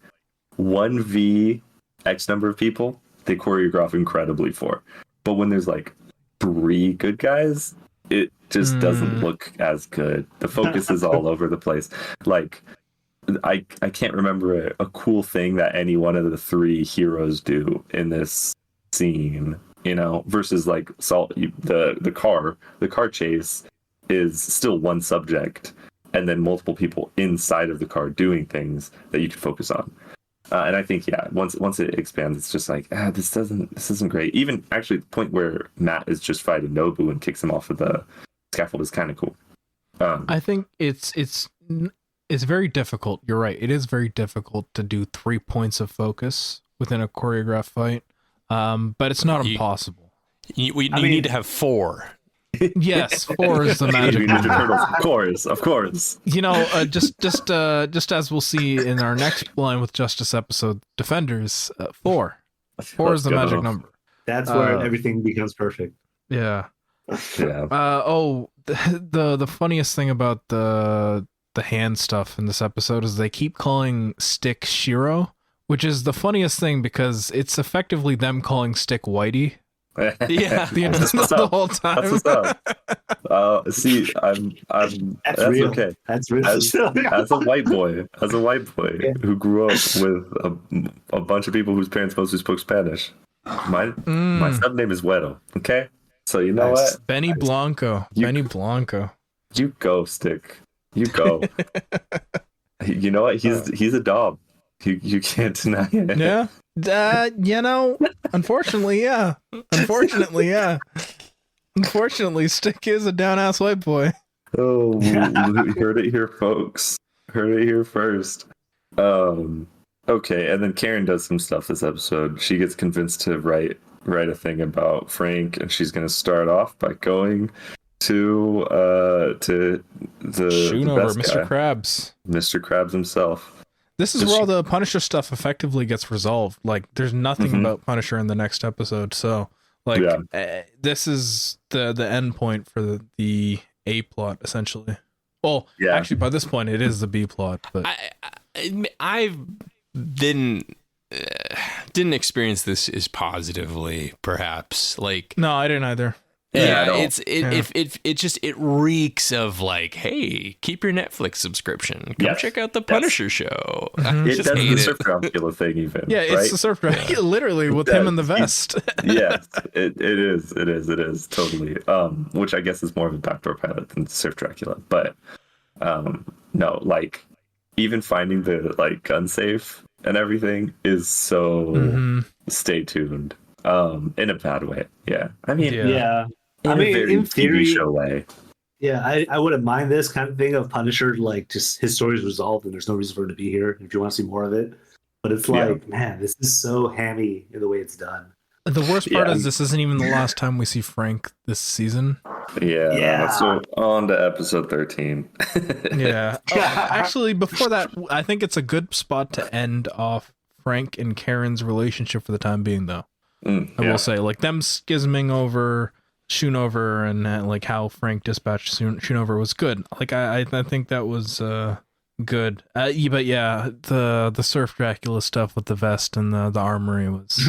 1v X number of people, they choreograph incredibly for. But when there's like 3 good guys, it just doesn't look as good. The focus is all over the place. Like I can't remember a cool thing that any one of the 3 heroes do in this scene, you know, versus like the car chase is still one subject and then multiple people inside of the car doing things that you can focus on. And I think, once it expands, it's just like, this isn't great. Even actually the point where Matt is just fighting Nobu and kicks him off of the scaffold is kind of cool. I think it's very difficult. You're right. It is very difficult to do 3 points of focus within a choreographed fight. But it's not impossible. You need to have 4. Yes, 4 is the magic number. Turtles, of course. You know, just as we'll see in our next Line with Justice episode, Defenders, 4. 4 is the magic number. That's where everything becomes perfect. Yeah. Yeah. The funniest thing about the hand stuff in this episode is they keep calling Stick Shiro, which is the funniest thing because it's effectively them calling Stick Whitey. Yeah, the whole time. That's what's up. See, that's real. Okay. That's real. As a white boy who grew up with a bunch of people whose parents mostly spoke Spanish, my subname is Güero. Okay, so you know what? Benny Blanco. Benny Blanco. You go, Stick. You go. You know what? He's a dog. You can't deny it. Yeah. You know, unfortunately, yeah. Unfortunately, Stick is a down-ass white boy. Oh, you heard it here, folks. Heard it here first. Okay, and then Karen does some stuff this episode. She gets convinced to write a thing about Frank, and she's going to start off by going to the shooting the over best Mr. guy, Krabs. Mr. Krabs himself. This is where all the Punisher stuff effectively gets resolved. Like, there's nothing about Punisher in the next episode. So, like, this is the end point for the A plot, essentially. Well, actually, by this point, it is the B plot. But I didn't experience this as positively, perhaps. Like, no, I didn't either. Yeah, it reeks of like, hey, keep your Netflix subscription. Come check out the Punisher show. It does the Surf Dracula thing even. Yeah, it's right? the Surf Dracula, literally with him in the vest. Yes, it is totally. Which I guess is more of a backdoor pilot than Surf Dracula, but no, like even finding the like gun safe and everything is so stay tuned. In a bad way. Yeah, I mean, I mean, in theory, TV show way. Yeah, I wouldn't mind this kind of thing of Punisher, like just his story's resolved and there's no reason for him to be here if you want to see more of it. But it's like, man, this is so hammy in the way it's done. The worst part Yeah. is this isn't even the last time we see Frank this season. Yeah. So on to episode 13. Yeah. Actually, before that, I think it's a good spot to end off Frank and Karen's relationship for the time being, though. I will say, like, them schisming over Schoonover and like how Frank dispatched Schoonover was good. Like, I think that was good. But yeah, the Surf Dracula stuff with the vest and the armory was.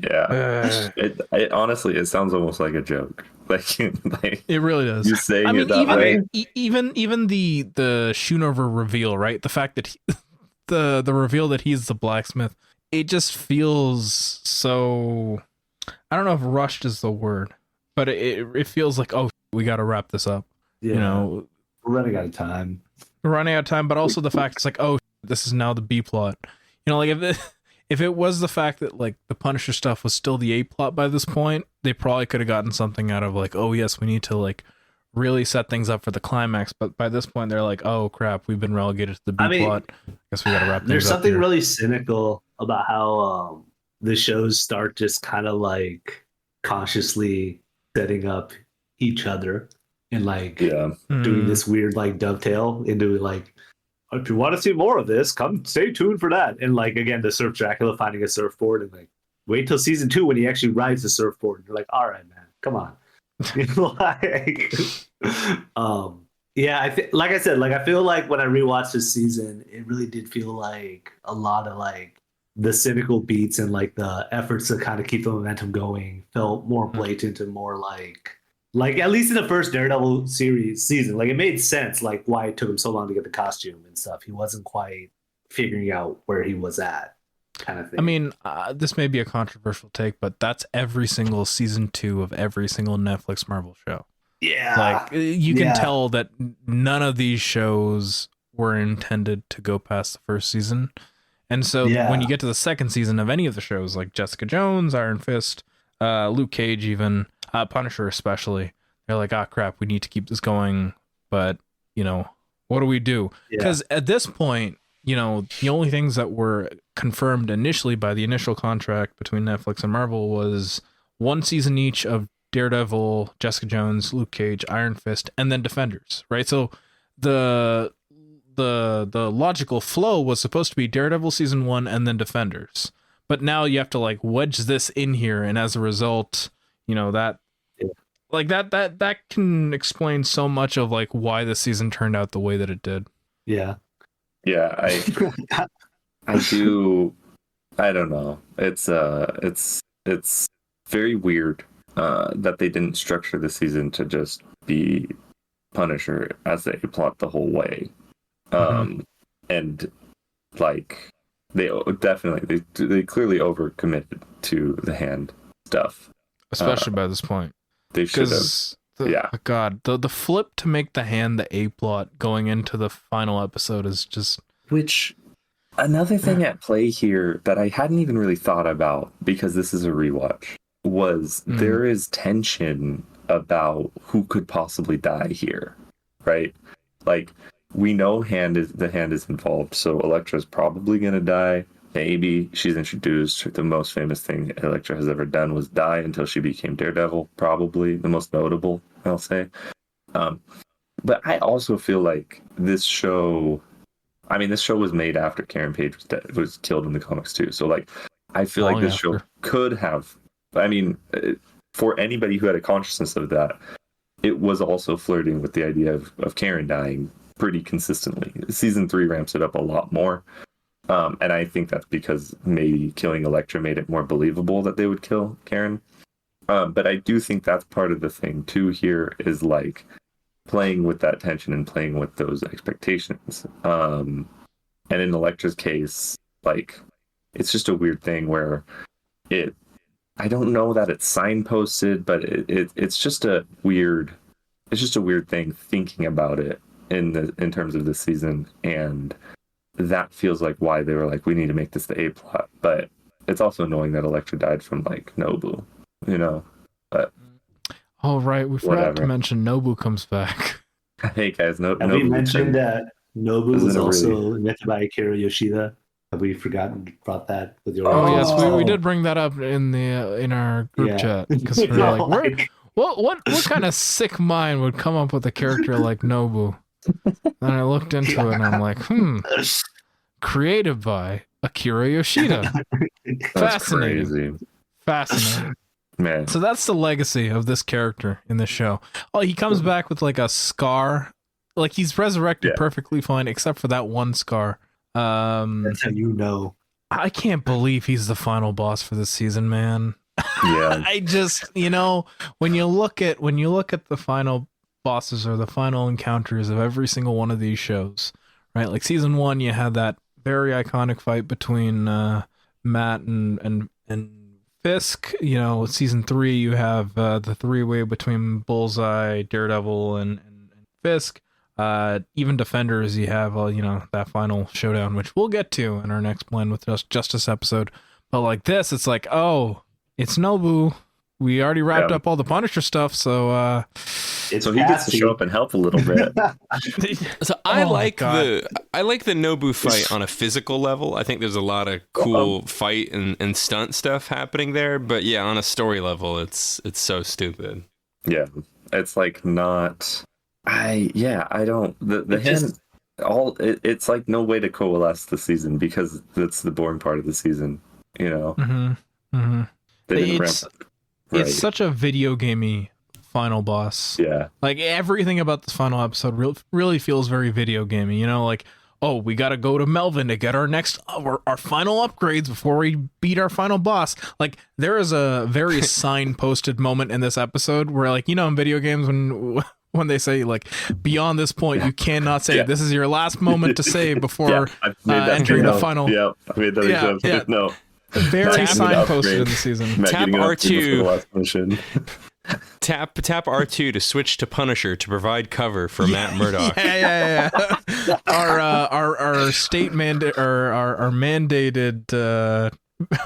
Yeah. It honestly, it sounds almost like a joke. Like it really does. You saying it that way. Even the Schoonover reveal, right? The fact that the reveal that he's the blacksmith, it just feels so. I don't know if rushed is the word, but it feels like, oh, we got to wrap this up. Yeah. You know, we're running out of time. We're running out of time, but also the fact it's like, oh, this is now the B plot. You know, like if it was the fact that like the Punisher stuff was still the A plot by this point, they probably could have gotten something out of like, oh yes, we need to like really set things up for the climax. But by this point, they're like, oh crap, we've been relegated to the B plot. Guess we got to wrap things up. There's something here. really cynical about how the shows start just kind of like consciously setting up each other and like doing this weird like dovetail into like, if you want to see more of this, come stay tuned for that. And like again, the Surf Dracula finding a surfboard and like wait till season 2 when he actually rides the surfboard. And you're like, all right, man, come on. Like, yeah, like I said, like I feel like when I rewatched this season, it really did feel like a lot of like the cynical beats and like the efforts to kind of keep the momentum going felt more blatant and more like at least in the first Daredevil season, like it made sense like why it took him so long to get the costume and stuff. He wasn't quite figuring out where he was at, kind of thing. I mean, this may be a controversial take, but that's every single season 2 of every single Netflix Marvel show. Yeah, like you can tell that none of these shows were intended to go past the first season, and so when you get to the second season of any of the shows, like Jessica Jones, Iron Fist, Luke Cage, even Punisher especially, they're like, ah, crap, we need to keep this going, but you know, what do we do? Because at this point, you know, the only things that were confirmed initially by the initial contract between Netflix and Marvel was 1 season each of Daredevil, Jessica Jones, Luke Cage, Iron Fist, and then Defenders, right? So the logical flow was supposed to be Daredevil season 1 and then Defenders, but now you have to like wedge this in here, and as a result, you know, that like that can explain so much of like why the season turned out the way that it did. Yeah, I do. I don't know. It's very weird that they didn't structure the season to just be Punisher as the A plot the whole way. And like they definitely they clearly overcommitted to the hand stuff, especially by this point. They should have. God, the flip to make the hand the A plot going into the final episode is just. Which another thing at play here that I hadn't even really thought about, because this is a rewatch, was there is tension about who could possibly die here, right? Like we know the hand is involved, so Elektra's probably gonna die. Maybe she's introduced. The most famous thing Elektra has ever done was die until she became Daredevil. Probably the most notable, I'll say. But I also feel like this show. I mean, this show was made after Karen Page was killed in the comics too. So like, I feel like this show could have. I mean, for anybody who had a consciousness of that, it was also flirting with the idea of Karen dying pretty consistently. Season 3 ramps it up a lot more. And I think that's because maybe killing Elektra made it more believable that they would kill Karen. But I do think that's part of the thing too here is like playing with that tension and playing with those expectations. And in Elektra's case, like it's just a weird thing where I don't know that it's signposted, but it's just a weird thing thinking about it in terms of this season, and that feels like why they were like, we need to make this the A plot. But it's also knowing that Elektra died from like Nobu, you know. But oh right, we forgot to mention Nobu comes back. Hey guys, Have we mentioned that Nobu was also invented by Akira Yoshida? Have we forgotten about that with your? Oh yes, we did bring that up in the in our group chat because we were like, what kind of sick mind would come up with a character like Nobu? And I looked into it and I'm like, created by Akira Yoshida. Fascinating. Fascinating. Man. So that's the legacy of this character in this show. Oh, he comes back with like a scar. Like he's resurrected perfectly fine, except for that one scar. That's how you know. I can't believe he's the final boss for this season, man. Yeah. I just, when you look at the final bosses or the final encounters of every single one of these shows, right? Like season 1, you had that very iconic fight between Matt and Fisk. Season 3, you have the three-way between Bullseye, Daredevil, and Fisk. Even Defenders, you have that final showdown, which we'll get to in our next Blend with Justice episode. But like this, it's like, oh, it's Nobu. We already wrapped up all the Punisher stuff, so he gets to show up and help a little bit. So I like the Nobu fight on a physical level. I think there's a lot of cool fight and stunt stuff happening there. But yeah, on a story level, it's so stupid. Yeah, it's like not. I don't. It's like no way to coalesce the season because that's the boring part of the season. It's such a video gamey final boss. Yeah. Like everything about this final episode really feels very video gamey. Like, oh, we got to go to Melvin to get our next our final upgrades before we beat our final boss. Like there is a very signposted moment in this episode where, like, in video games when they say like beyond this point you cannot say this is your last moment to save before entering the final. Yeah, I made that example. No. Very signposted in the season. Tap R2. Tap R2 to switch to Punisher to provide cover for Matt Murdock. Yeah. Our state mandate or our mandated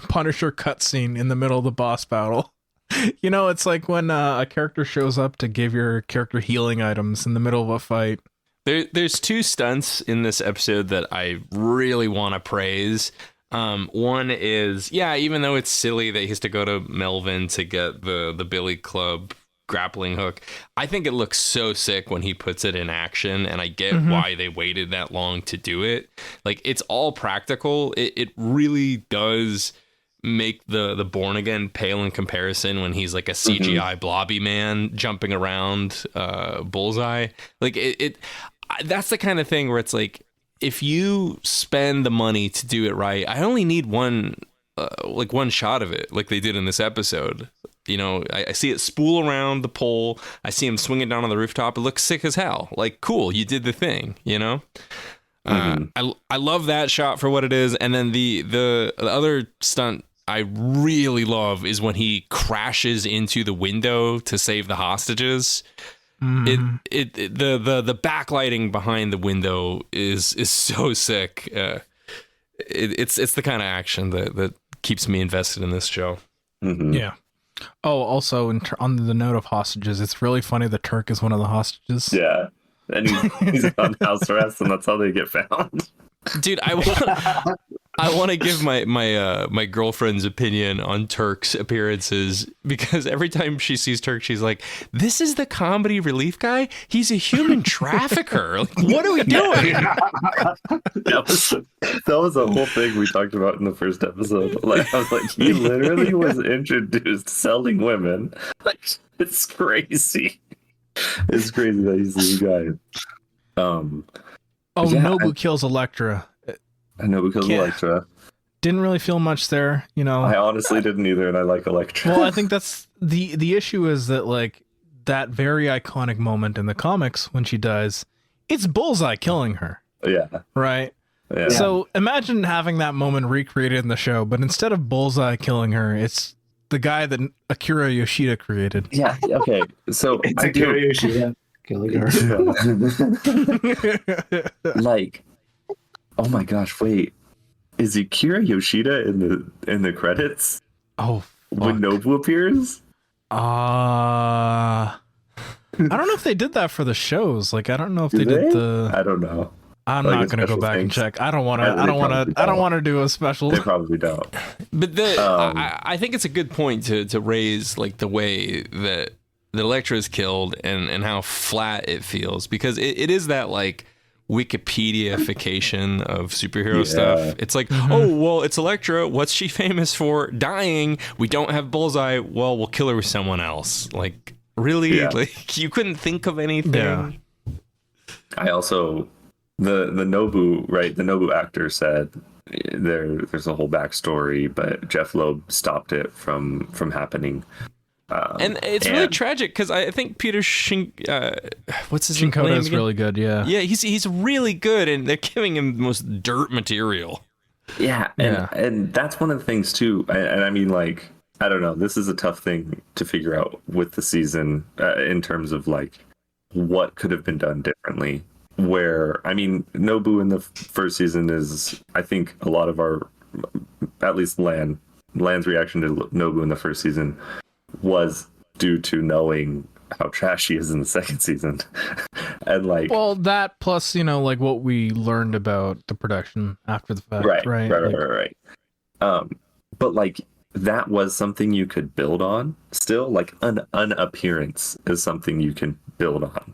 Punisher cutscene in the middle of the boss battle. It's like when a character shows up to give your character healing items in the middle of a fight. There's 2 stunts in this episode that I really want to praise. One is, even though it's silly that he has to go to Melvin to get the Billy Club grappling hook, I think it looks so sick when he puts it in action, and I get why they waited that long to do it. Like, it's all practical. It really does make the Born Again pale in comparison when he's like a CGI blobby man jumping around Bullseye. Like, that's the kind of thing where it's like, if you spend the money to do it right, I only need one shot of it, like they did in this episode. I see it spool around the pole. I see him swinging down on the rooftop. It looks sick as hell. Like, cool, you did the thing. I love that shot for what it is. And then the other stunt I really love is when he crashes into the window to save the hostages. The backlighting behind the window is so sick. It's the kind of action that keeps me invested in this show. Yeah. Oh, also on the note of hostages, it's really funny that Turk is one of the hostages. Yeah, and he's on house arrest, and that's how they get found. Dude, I want to give my girlfriend's opinion on Turk's appearances, because every time she sees Turk, she's like, "This is the comedy relief guy. He's a human trafficker. Like, what are we doing?" That was a whole thing we talked about in the first episode. Like, I was like, he literally was introduced selling women. Like, it's crazy. It's crazy that he's this guy. Nobu kills Elektra. Nobu kills Elektra. Didn't really feel much there, I honestly didn't either, and I like Elektra. Well, I think that's the issue is that, like, that very iconic moment in the comics when she dies, it's Bullseye killing her. Yeah. Right? Yeah. So imagine having that moment recreated in the show, but instead of Bullseye killing her, it's the guy that Akira Yoshida created. Yeah, okay. So Akira Yoshida killing her. Like, oh my gosh, wait. Is Akira Yoshida in the credits? Oh, when Nobu appears? I don't know if they did that for the shows. Like, I don't know if they did the. I don't know. I'm Like, not a gonna go special back and thanks. check. I don't want to. They I don't want probably to. I don't don't. want to do a special. They probably don't. But I think it's a good point to raise like the way that Elektra is killed and how flat it feels, because it is that like Wikipedia-ification of superhero stuff. It's like, oh, well, it's Elektra. What's she famous for? Dying. We don't have Bullseye. Well, we'll kill her with someone else. Like, really? Yeah. Like, you couldn't think of anything? Yeah. I also the Nobu, right? The Nobu actor said there's a whole backstory, but Jeff Loeb stopped it from happening. And it's really tragic because I think Peter what's his name? Shinkoda is really good. Yeah. Yeah, he's really good, and they're giving him the most dirt material. Yeah, and that's one of the things too. And I mean, like, I don't know. This is a tough thing to figure out with the season in terms of like what could have been done differently. Where, I mean, Nobu in the first season is, I think, a lot of our, at least Lan's reaction to Nobu in the first season was due to knowing how trash he is in the second season. And like, Well, that plus, you know, like what we learned about the production after the fact, right? Right. But like, that was something you could build on still. Like, an appearance is something you can build on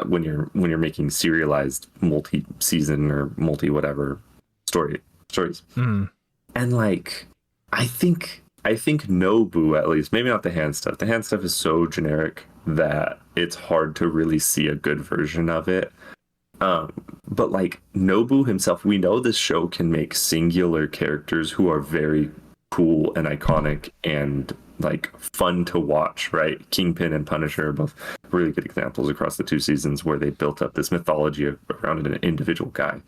when you're making serialized multi-season or multi-whatever stories. Mm. And like, I think Nobu, at least, maybe not the hand stuff. The hand stuff is so generic that it's hard to really see a good version of it. But like, Nobu himself, we know this show can make singular characters who are very cool and iconic and like fun to watch, right? Kingpin and Punisher are both really good examples across the two seasons where they built up this mythology around an individual guy.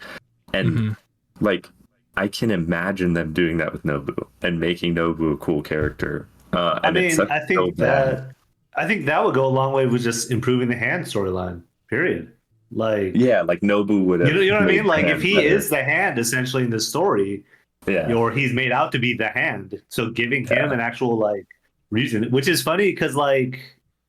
And like, I can imagine them doing that with Nobu and making Nobu a cool character. I mean, I think that would go a long way with just improving the hand storyline. Period. Like, yeah, like Nobu would have. You know what I mean? Like, if he better. is the hand essentially in the story, or he's made out to be the hand, so giving him an actual like reason, which is funny because like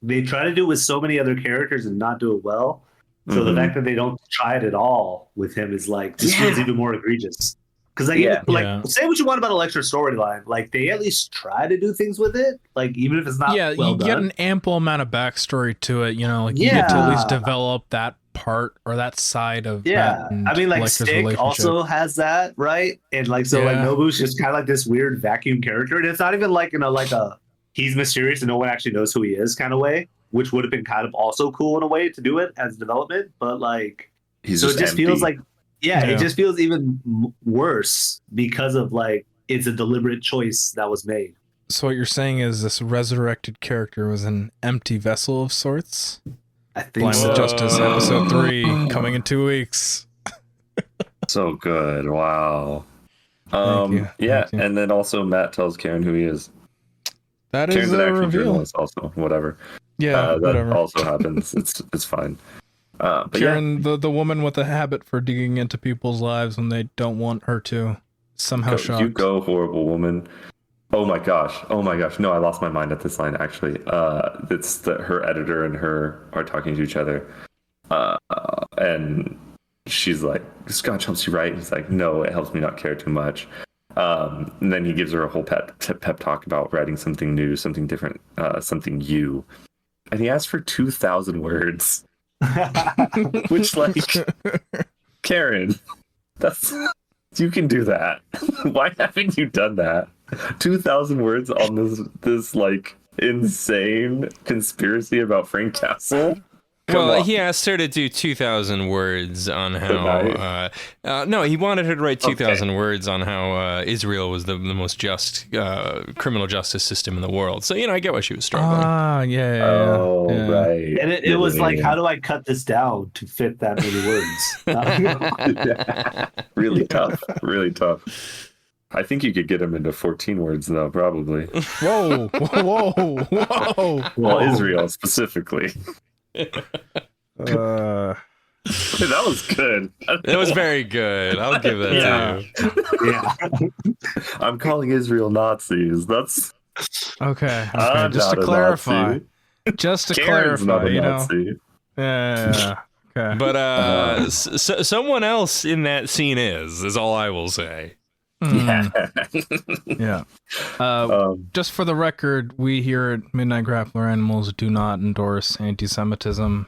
they try to do it with so many other characters and not do it well. So the fact that they don't try it at all with him is like just feels even more egregious. Because like, say what you want about Elektra's storyline, like they at least try to do things with it, like even if it's not. Yeah, well you get done. an ample amount of backstory to it. You know, like you get to at least develop that part or that side of. Yeah, I mean, like Elektra's Stick also has that, right? And like, so like Nobu's just kind of like this weird vacuum character, and it's not even like in a he's mysterious and no one actually knows who he is kind of way, which would have been kind of also cool in a way to do it as development, but like, He's so just it just empty. feels like. Yeah, it just feels even worse because of like it's a deliberate choice that was made. So what you're saying is this resurrected character was an empty vessel of sorts? I think Blind so. Justice episode 3 coming in 2 weeks. So good. Wow. Thank you. Yeah, Thank you. and then also Matt tells Karen who he is. That Karen's is an a action reveal. journalist also, whatever. Yeah, that whatever. also happens. It's fine. But Karen, the woman with a habit for digging into people's lives when they don't want her to. Somehow shocked. You go, horrible woman. Oh my gosh. No, I lost my mind at this line, actually. It's that her editor and her are talking to each other. And she's like, Scotch helps you write? He's like, no, it helps me not care too much. And then he gives her a whole pep talk about writing something new, something different, something you. And he asks for 2,000 words. Which, like, Karen, you can do that. Why haven't you done that? 2,000 words on this like insane conspiracy about Frank Castle. Well, he asked her to do 2,000 words on how. No, he wanted her to write 2,000 words on how Israel was the most just criminal justice system in the world. So, I get why she was struggling. Yeah. Oh, yeah. right. And it was like, how do I cut this down to fit that many words? Really tough. Really tough. I think you could get him into 14 words, though, probably. Whoa. Well, Israel specifically. Uh, That was good. That was very good. I'll give that to you. Yeah. I'm calling Israel Nazis. That's okay. I'm Just not to a clarify. Nazi. Just to Karen's clarify, not a Nazi. Yeah. Okay. But someone else in that scene is all I will say. Yeah. Just for the record, we here at Midnight Grappler Animals do not endorse anti-Semitism,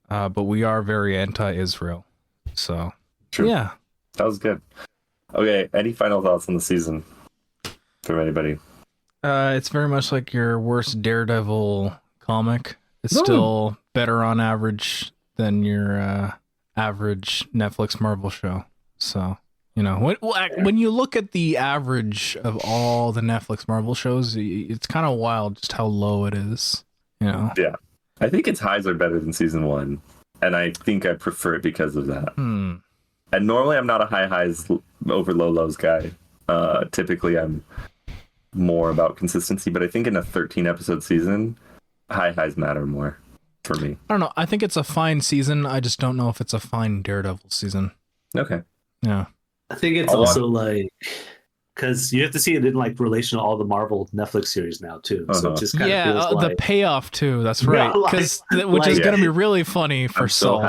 but we are very anti-Israel. So, True. yeah. That was good. Okay, any final thoughts on the season from anybody? It's very much like your worst Daredevil comic. It's still better on average than your average Netflix Marvel show. So, you know, when you look at the average of all the Netflix Marvel shows, it's kind of wild just how low it is. You know? Yeah. I think its highs are better than season 1, and I think I prefer it because of that. And normally I'm not a high highs over low lows guy. Typically I'm more about consistency, but I think in a 13 episode season, high highs matter more for me. I don't know. I think it's a fine season. I just don't know if it's a fine Daredevil season. Okay. Yeah. I think it's also like, because you have to see it in like relation to all the Marvel Netflix series now too. So it just kind of feels like the payoff too. That's right. Because which is going to be really funny for Salt.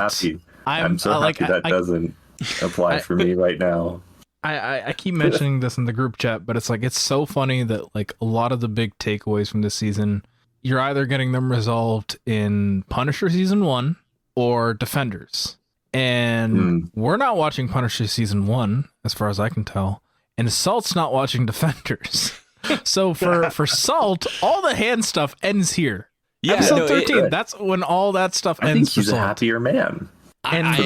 I'm so happy that doesn't apply for me right now. I keep mentioning this in the group chat, but it's like it's so funny that like a lot of the big takeaways from this season, you're either getting them resolved in Punisher season 1 or Defenders. And we're not watching Punisher season 1, as far as I can tell, and Salt's not watching Defenders. So for Salt, all the hand stuff ends here. Yeah, episode 13. That's when all that stuff ends. I think he's for a Salt. happier man. And I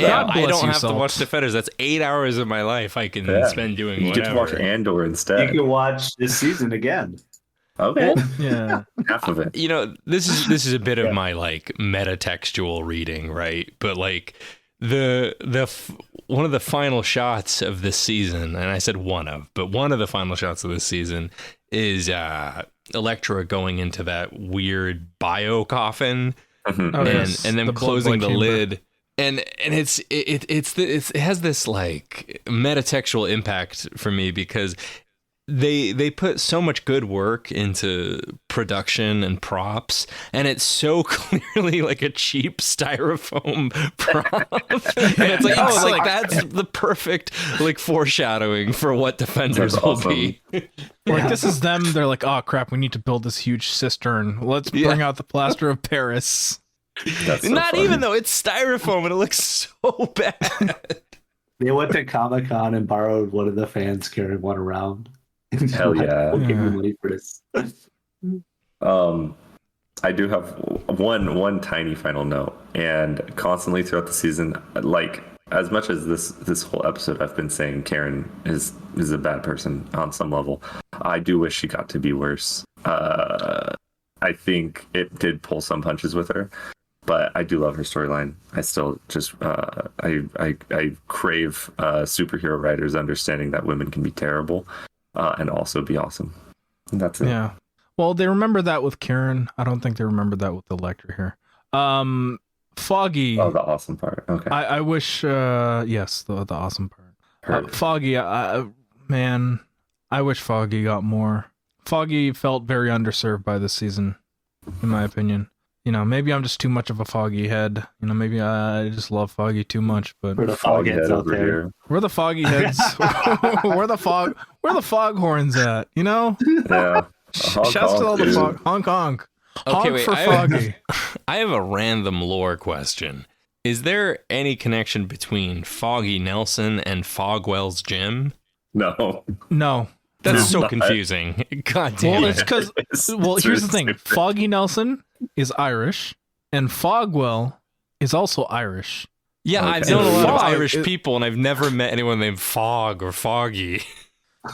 don't have Salt. to watch Defenders. That's 8 hours of my life I can spend doing whatever. You get to watch Andor instead. You can watch this season again. Okay. Yeah. Half of it. You know, this is a bit of my like metatextual reading, right? But like the one of the final shots of this season, and I said one of the final shots of this season is Elektra going into that weird bio coffin and then closing the lid. And it has this like metatextual impact for me because they put so much good work into production and props, and it's so clearly like a cheap styrofoam prop. And it's like, oh, like that's the perfect like foreshadowing for what Defenders will be. Like this is them. They're like, oh crap, we need to build this huge cistern. Let's bring out the plaster of Paris. That's so Not funny. even though it's styrofoam and it looks so bad. They went to Comic-Con and borrowed one of the fans carrying one around. Hell yeah. We'll give you money for this. I do have one tiny final note, and constantly throughout the season, like as much as this whole episode I've been saying Karen is a bad person on some level, I do wish she got to be worse. I think it did pull some punches with her, but I do love her storyline. I still just I crave superhero writers understanding that women can be terrible and also be awesome. And that's it. Yeah. Well, they remember that with Karen. I don't think they remember that with the Lecter here. Foggy. Oh, the awesome part. Okay. I wish. Yes, the awesome part. Foggy. Man, I wish Foggy got more. Foggy felt very underserved by this season, in my opinion. You know, maybe I'm just too much of a Foggy head. You know, maybe I just love Foggy too much. But we're the Foggy heads out there. Here. We're the Foggy heads. We're the foghorns at. You know. Yeah. Shouts to all the fog. Honk honk. Okay, honk for Foggy. I have a random lore question. Is there any connection between Foggy Nelson and Fogwell's gym? No. That's so confusing. God damn Well, it. it's because. Well, here's the thing. Foggy Nelson is Irish, and Fogwell is also Irish. Yeah, Okay. I've known a lot of Fog Irish is- people, and I've never met anyone named Fog or Foggy.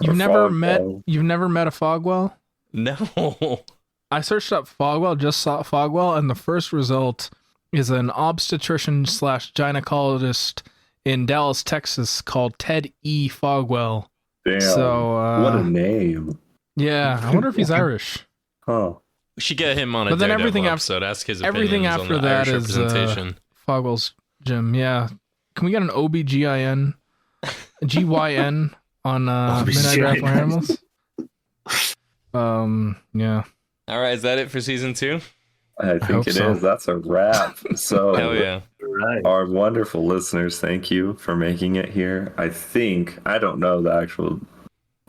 You've never Fogwell. met a Fogwell? No. I searched up Fogwell, just saw Fogwell, and the first result is an obstetrician / gynecologist in Dallas, Texas, called Ted E. Fogwell. Damn. So, what a name. Yeah, I wonder if he's Irish. Huh. We should get him on a But then Daredevil everything episode. Ask his everything opinions after on the that Irish is, representation. Fogwell's gym. Yeah, can we get an OBGYN, GYN on Midnight Grappler Animals? Yeah. All right, is that it for season 2? I think hope it so. is. That's a wrap. So Hell yeah. right. our wonderful listeners, thank you for making it here. I don't know the actual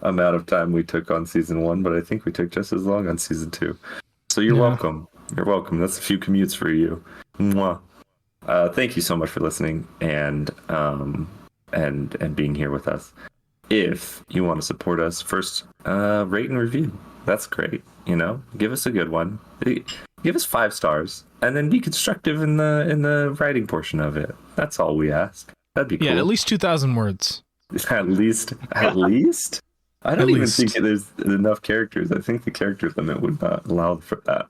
amount of time we took on season 1, but I think we took just as long on season 2. So you're welcome. You're welcome. That's a few commutes for you. Mwah. Thank you so much for listening and being here with us. If you want to support us, first rate and review. That's great. Give us a good one. Give us 5 stars, and then be constructive in the writing portion of it. That's all we ask. That'd be cool. Yeah, at least 2,000 words. At least. I don't even think there's enough characters. I think the character limit would not allow for that.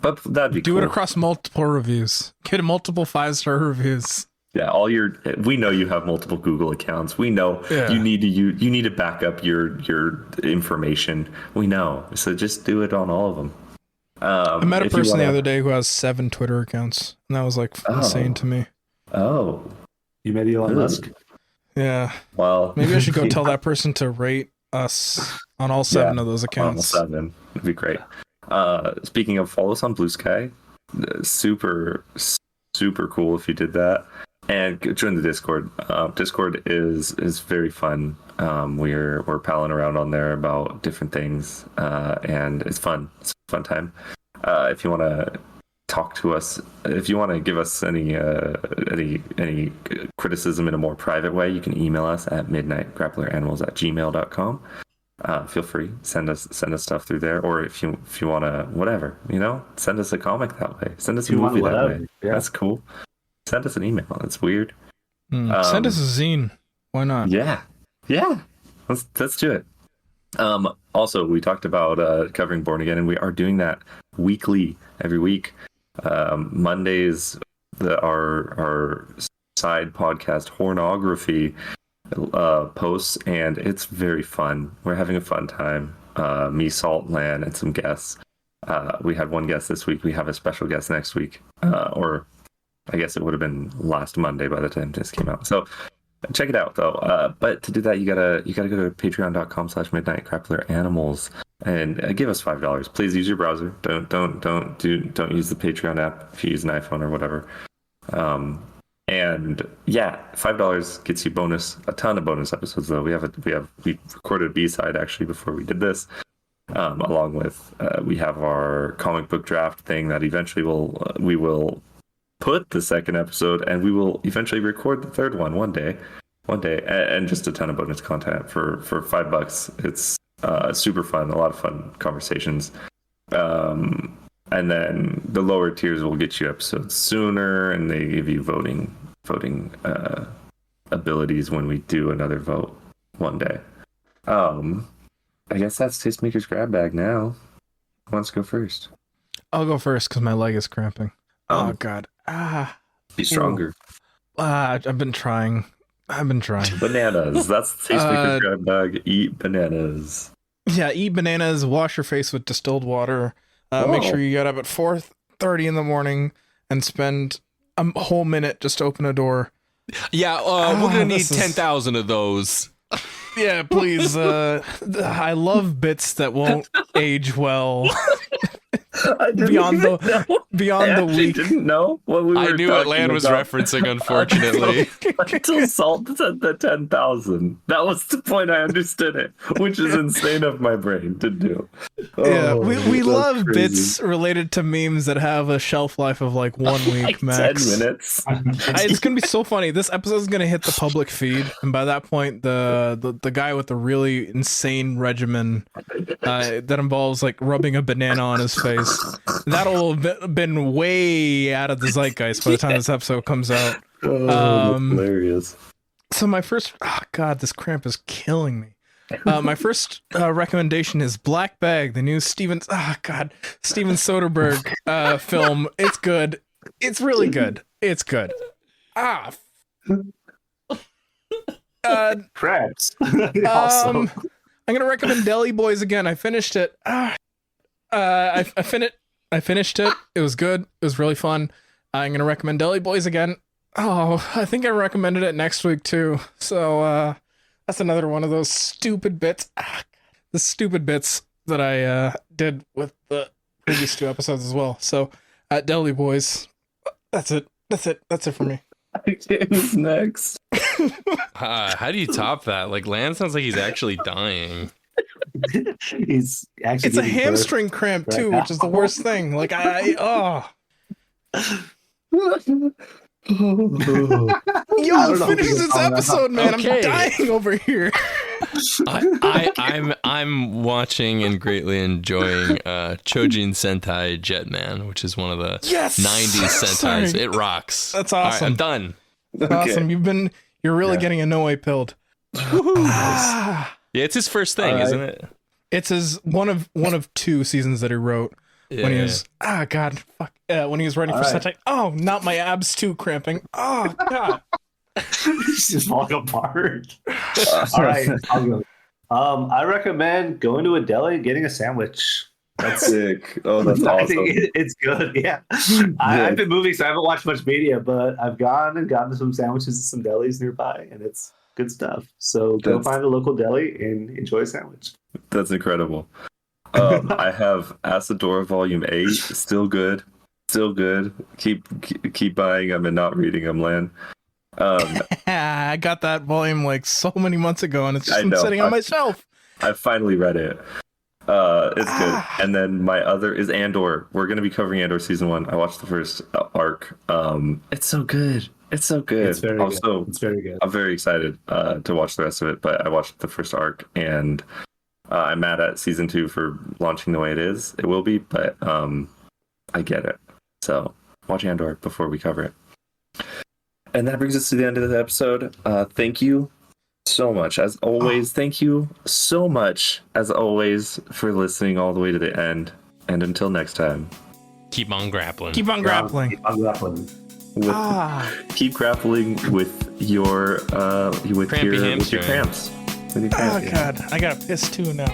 But that'd be cool. Do it across multiple reviews. Get multiple 5-star reviews. Yeah, we know you have multiple Google accounts. We know you need to back up your information. We know. So just do it on all of them. I met a person the other day who has 7 Twitter accounts, and that was insane to me. Oh. You met Elon Musk? Yeah. Well, maybe I should go tell that person to rate us on all 7 of those accounts. On all 7. It'd be great. Speaking of, follow us on Bluesky. Super, super cool if you did that. And join the Discord. Discord is very fun. We're palling around on there about different things, and it's fun. It's a fun time. If you want to talk to us, if you want to give us any criticism in a more private way, you can email us at midnightgrappleranimals@gmail.com. Feel free, send us stuff through there, or if you want to, whatever, send us a comic that way. Send us a movie that way. Yeah. That's cool. Send us an email. It's weird. Send us a zine. Why not? Yeah. Let's do it. Also, we talked about covering Born Again, and we are doing that weekly, every week. Mondays, our side podcast Hornography posts, and it's very fun. We're having a fun time. Me, Salt, Lan, and some guests. We had one guest this week. We have a special guest next week, or I guess it would have been last Monday by the time this came out. So check it out though. But to do that, you gotta go to patreon.com/midnightgrappleranimals and give us $5. Please use your browser. Don't use the Patreon app if you use an iPhone or whatever. And yeah, $5 gets you a ton of bonus episodes though. We recorded a B-side actually before we did this. Along with we have our comic book draft thing that eventually we will put the second episode, and we will eventually record the third one one day, and just a ton of bonus content for $5. It's super fun, a lot of fun conversations. And then the lower tiers will get you episodes sooner, and they give you voting abilities when we do another vote one day. I guess that's Tastemaker's grab bag now. Who wants to go first? I'll go first because my leg is cramping. Oh God. Be stronger. I've been trying. Bananas. That's Tastemaker's grab bag. Eat bananas. Yeah, eat bananas. Wash your face with distilled water. Make sure you get up at 4:30 in the morning and spend a whole minute just to open a door. Yeah, we're gonna need 10,000 of those. Yeah, please. I love bits that won't age well. Beyond the week. Didn't know what we were. I knew what Lan was referencing, unfortunately. Until Salt said the 10,000. That was the point. I understood it, which is insane of my brain to do. Yeah, we love crazy bits related to memes that have a shelf life of like 1 week like max. 10 minutes. It's gonna be so funny. This episode is gonna hit the public feed, and by that point, the guy with the really insane regimen that involves like rubbing a banana on his face, that'll have been way out of the zeitgeist by the time this episode comes out. That's hilarious. So my first, God, this cramp is killing me. My first recommendation is Black Bag, the new Steven Soderbergh film. It's good. It's really good. It's good. Crabs. I'm gonna recommend Deli Boys again. I finished it. I finished it. It was good. It was really fun. I'm gonna recommend Deli Boys again. Oh, I think I recommended it next week too. So that's another one of those stupid bits. The stupid bits that I did with the previous 2 episodes as well. So at Deli Boys, that's it. That's it. That's it for me. Who's next? How do you top that? Like, Lan sounds like he's actually dying. He's actually It's a giving hamstring cramp too, which is the worst thing. Like Yo, finish this episode, man. Okay. I'm dying over here. I'm watching and greatly enjoying Chojin Sentai Jetman, which is one of the 90s Sentais. Sorry. It rocks. That's All right, awesome. I'm done. Awesome. You're really getting a no-way pilled. Yeah, it's his first thing, isn't it? It's his one of 2 seasons that he wrote when he was when he was writing for Sentai. Oh, not my abs too cramping. Oh god. He's just falling apart. All right, I'll go. I recommend going to a deli and getting a sandwich. That's sick. Oh, that's I awesome. think it's good. Yeah, I've been moving, so I haven't watched much media, but I've gone and gotten some sandwiches at some delis nearby, and it's good stuff. So go find a local deli and enjoy a sandwich. That's incredible. I have Asadora Volume 8. Still good. Keep buying them and not reading them, Lan. I got that volume like so many months ago, and it's just I been know. sitting on my shelf. I finally read it. It's good. And then my other is Andor. We're going to be covering Andor season 1. I watched the first arc. It's so good. It's so good. It's very good. It's very good. I'm very excited to watch the rest of it, but I watched the first arc, and I'm mad at season 2 for launching the way it is. It will be, but I get it. So watch Andor before we cover it. And that brings us to the end of the episode. Thank you so much, as always. Thank you so much, as always, for listening all the way to the end. And until next time, Keep on grappling. Keep on grappling. Keep on grappling. keep grappling with your Crampy hamstring. cramps. Oh god, I gotta piss too now.